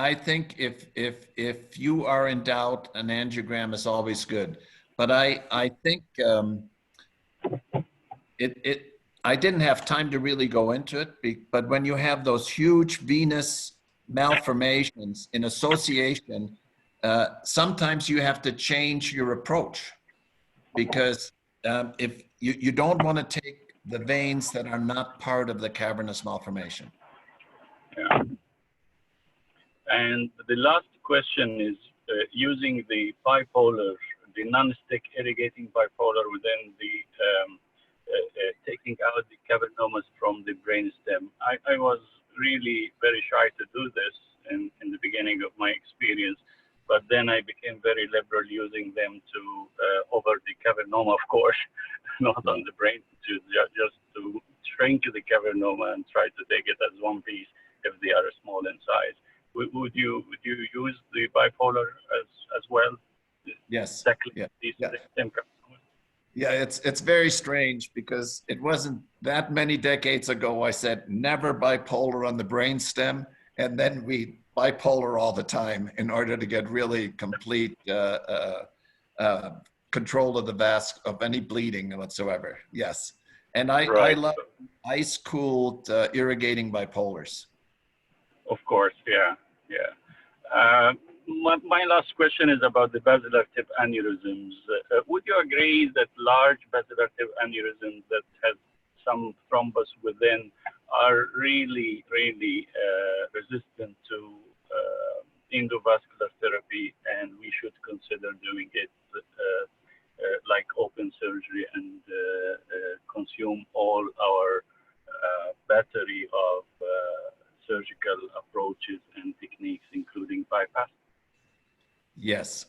I think if you are in doubt, an angiogram is always good. But I think I didn't have time to really go into it, but when you have those huge venous malformations in association, sometimes you have to change your approach, because if you don't want to take the veins that are not part of the cavernous malformation. Yeah. And the last question is using the bipolar, the non-stick irrigating bipolar within the taking out the cavernomas from the brainstem. I was really very shy to do this in the beginning of my experience, but then I became very liberal using them to over the cavernoma, of course, not on the brain, just to shrink the cavernoma and try to take it as one piece if they are small in size. Would you use the bipolar as well? Yes. Exactly. Yeah. Yeah, it's very strange, because it wasn't that many decades ago I said never bipolar on the brainstem, and then we bipolar all the time in order to get really complete control of of any bleeding whatsoever. Yes, and I love ice-cooled irrigating bipolars. Of course, yeah. My last question is about the basilar tip aneurysms. Would you agree that large basilar tip aneurysms that have some thrombus within are really resistant to endovascular therapy, and we should consider doing it like open surgery and consume all our battery of surgical approaches and techniques, including bypass? Yes,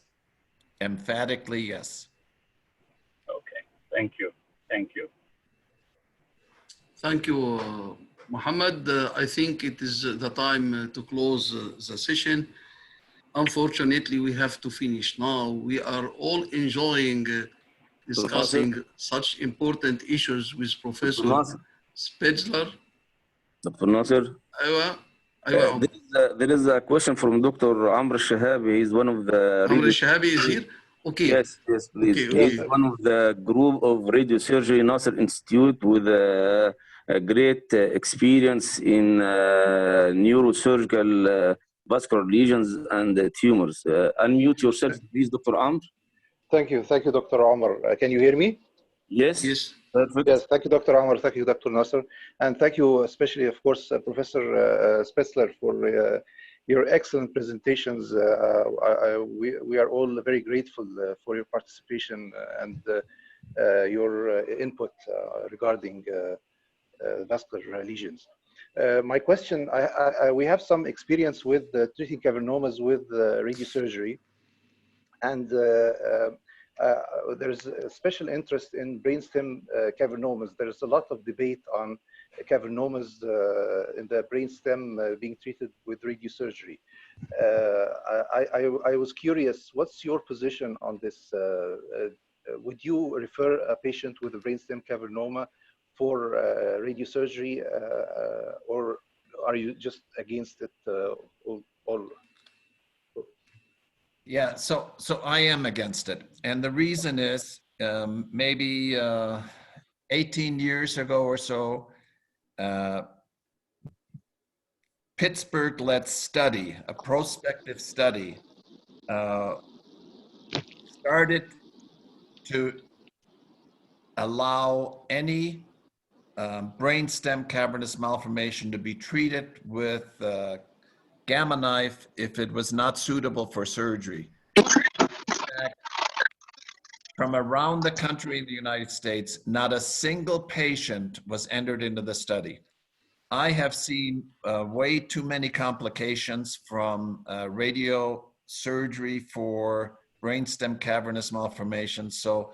emphatically yes. Okay, thank you. Thank you. Thank you, Mohammed. I think it is the time to close the session. Unfortunately, we have to finish now. We are all enjoying discussing such important issues with Professor Spitzler. Dr. Nasser. أيوة. There is a question from Dr. Amr Shahabi. He's one of the... Amr Shahabi is here? Okay. Yes, please. Okay. He's one of the group of radiosurgery Nasser Institute with a great experience in neurosurgical vascular lesions and tumors. Unmute yourself, please, Dr. Amr. Thank you, Dr. Omar. Can you hear me? Yes. Yes. Perfect. Yes, thank you, Dr. Omar. Thank you, Dr. Nasser. And thank you, especially, of course, Professor Spitzler, for your excellent presentations. We are all very grateful for your participation and your input regarding vascular lesions. My question, we have some experience with treating cavernomas with radiosurgery, and there's a special interest in brainstem cavernomas. There's a lot of debate on cavernomas in the brainstem being treated with radiosurgery. I was curious, what's your position on this? Would you refer a patient with a brainstem cavernoma for radiosurgery, or are you just against it all? Yeah, so I am against it. And the reason is maybe 18 years ago or so, Pittsburgh-led study, a prospective study, started to allow any brainstem cavernous malformation to be treated with gamma knife if it was not suitable for surgery. From around the country in the United States, not a single patient was entered into the study. I have seen way too many complications from radio surgery for brainstem cavernous malformations. So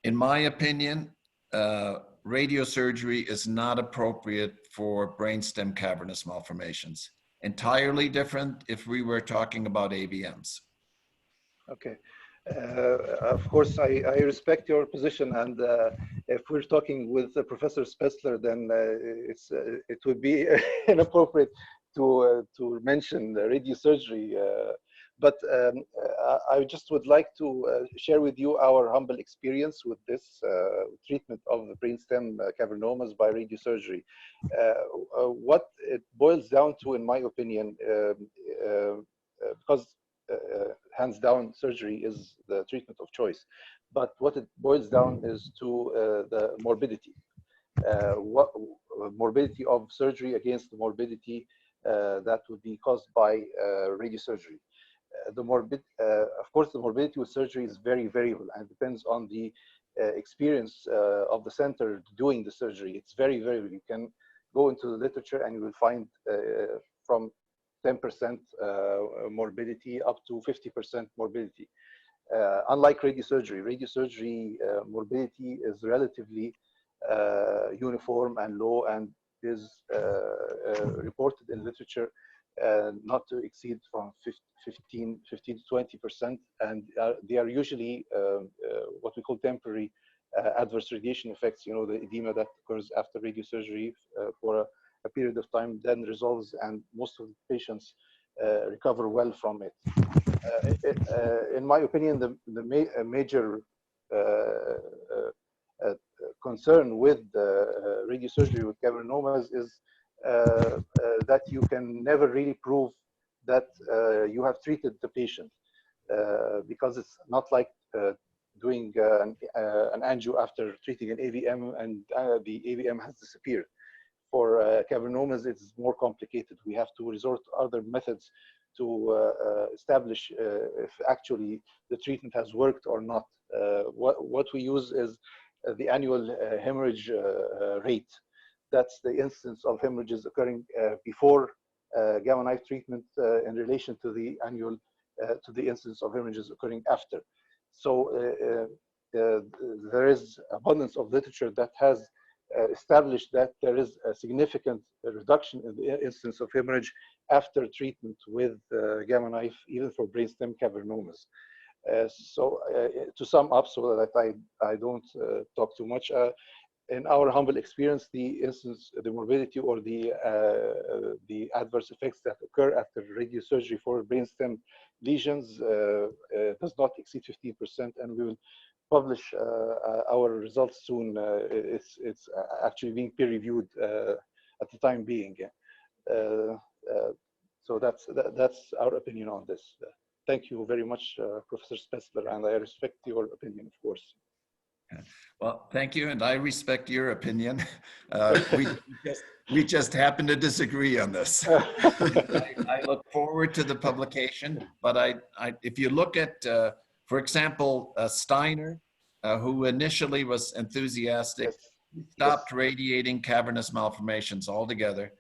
in my opinion, radiosurgery is not appropriate for brainstem cavernous malformations. entirely different if we were talking about AVMs. Okay. Of course, I respect your position, and if we're talking with Professor Spetzler, then it would be inappropriate to mention radiosurgery. But I just would like to share with you our humble experience with this treatment of the brainstem cavernomas by radiosurgery. What it boils down to, in my opinion, because hands down, surgery is the treatment of choice. But what it boils down is to the morbidity. What morbidity of surgery against the morbidity that would be caused by radiosurgery. Of course, the morbidity with surgery is very variable and depends on the experience of the center doing the surgery. It's very variable. You can go into the literature and you will find from 10% morbidity up to 50% morbidity. Unlike radiosurgery morbidity is relatively uniform and low and is reported in literature not to exceed from 15 to 20%, and they are usually what we call temporary adverse radiation effects. You know, the edema that occurs after radiosurgery for a period of time then resolves, and most of the patients recover well from it. In my opinion, the major concern with radiosurgery with cavernomas is that you can never really prove that you have treated the patient because it's not like doing an angio after treating an AVM and the AVM has disappeared. For cavernomas, it's more complicated. We have to resort to other methods to establish if actually the treatment has worked or not. What we use is the annual hemorrhage rate. That's the instance of hemorrhages occurring before gamma knife treatment in relation to the annual to the instance of hemorrhages occurring after. So there is abundance of literature that has established that there is a significant reduction in the instance of hemorrhage after treatment with gamma knife, even for brainstem cavernomas. So to sum up, so that I don't talk too much, in our humble experience, the morbidity or the adverse effects that occur after radiosurgery for brainstem lesions does not exceed 15%, and we will publish our results soon. It's actually being peer reviewed at the time being. So that's our opinion on this. Thank you very much, Professor Spetzler, and I respect your opinion, of course. Well, thank you, and I respect your opinion. We just happen to disagree on this. I look forward to the publication, but if you look at, for example, Steiner, who initially was enthusiastic, stopped radiating cavernous malformations altogether,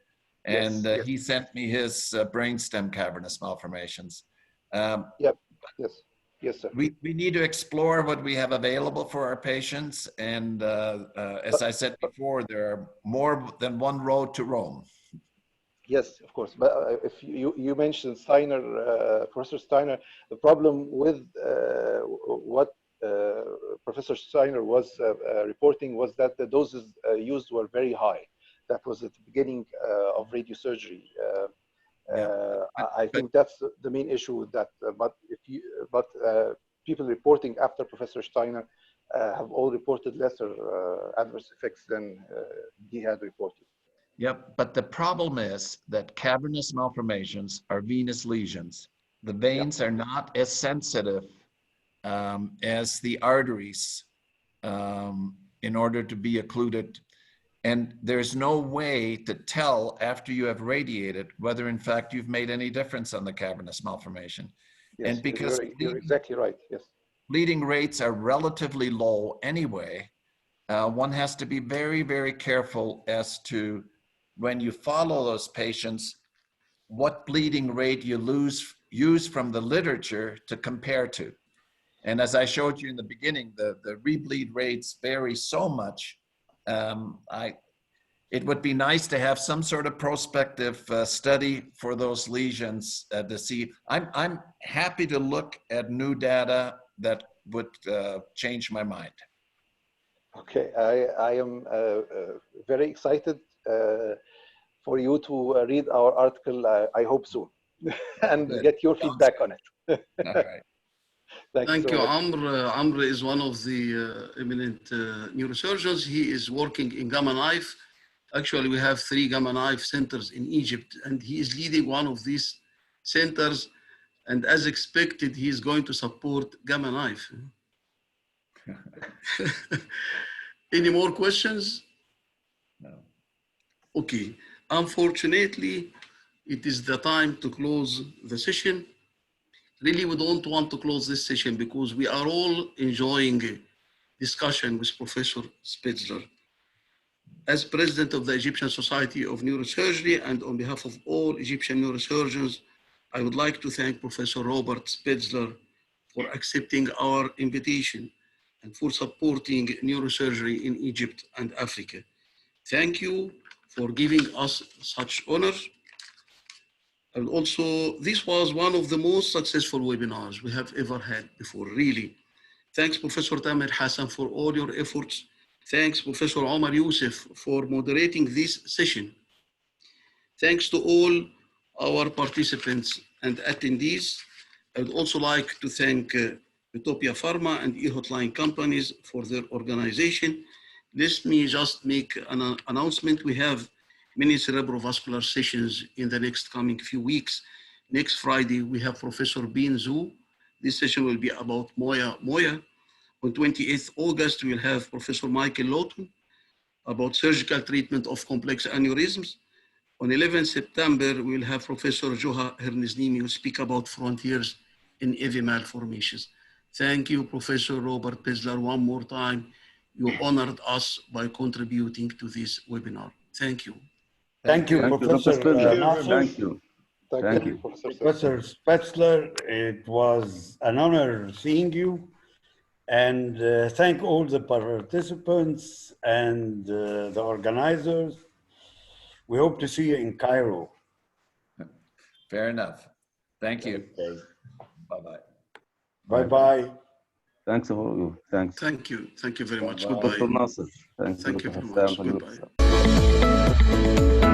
and he sent me his brainstem cavernous malformations. Yes, sir. We need to explore what we have available for our patients, and as I said before, there are more than one road to Rome. Yes, of course. But if you mentioned Steiner, Professor Steiner, the problem with what Professor Steiner was reporting was that the doses used were very high. That was at the beginning of radiosurgery. I think that's the main issue with that. But people reporting after Professor Steiner have all reported lesser adverse effects than he had reported. Yep, but the problem is that cavernous malformations are venous lesions. The veins are not as sensitive as the arteries in order to be occluded. And there's no way to tell after you have radiated whether in fact you've made any difference on the cavernous malformation. Yes, and because you're exactly right, yes. Bleeding rates are relatively low anyway, one has to be very, very careful as to when you follow those patients, what bleeding rate you use from the literature to compare to. And as I showed you in the beginning, the rebleed rates vary so much. it would be nice to have some sort of prospective study for those lesions to see. I'm happy to look at new data that would change my mind. Okay, I am very excited for you to read our article. I hope soon, and get your feedback on it. All right. Thank so you, much. Amr. Amr is one of the eminent neurosurgeons. He is working in Gamma Knife. Actually, we have 3 Gamma Knife centers in Egypt, and he is leading one of these centers. And as expected, he is going to support Gamma Knife. Any more questions? No. Okay. Unfortunately, it is the time to close the session. Really, we don't want to close this session because we are all enjoying a discussion with Professor Spitzler. As president of the Egyptian Society of Neurosurgery and on behalf of all Egyptian neurosurgeons, I would like to thank Professor Robert Spitzler for accepting our invitation and for supporting neurosurgery in Egypt and Africa. Thank you for giving us such honor. And also, this was one of the most successful webinars we have ever had before, really. Thanks, Professor Tamer Hassan, for all your efforts. Thanks, Professor Omar Youssef, for moderating this session. Thanks to all our participants and attendees. I would also like to thank Utopia Pharma and e-hotline companies for their organization. Let me just make an announcement. We have many cerebrovascular sessions in the next coming few weeks. Next Friday, we have Professor Bin Zhu. This session will be about Moya. On 28th August, we'll have Professor Michael Lawton about surgical treatment of complex aneurysms. On 11th September, we'll have Professor Joha Hernesnimi who speak about frontiers in AV malformations. Thank you, Professor Robert Spitzler, one more time. You honored us by contributing to this webinar. Thank you. Thank you, Professor Nasser. Thank you. Thank you. Professor Spitzler, it was an honor seeing you. And thank all the participants and the organizers. We hope to see you in Cairo. Fair enough. Thank you. Okay. Bye-bye. Bye-bye. Thanks all of you. Thanks. Thank you. Thank you very much. Bye-bye. Goodbye. Dr. Nasser. Thanks, Thank you Dr. very Hassan. much. Goodbye.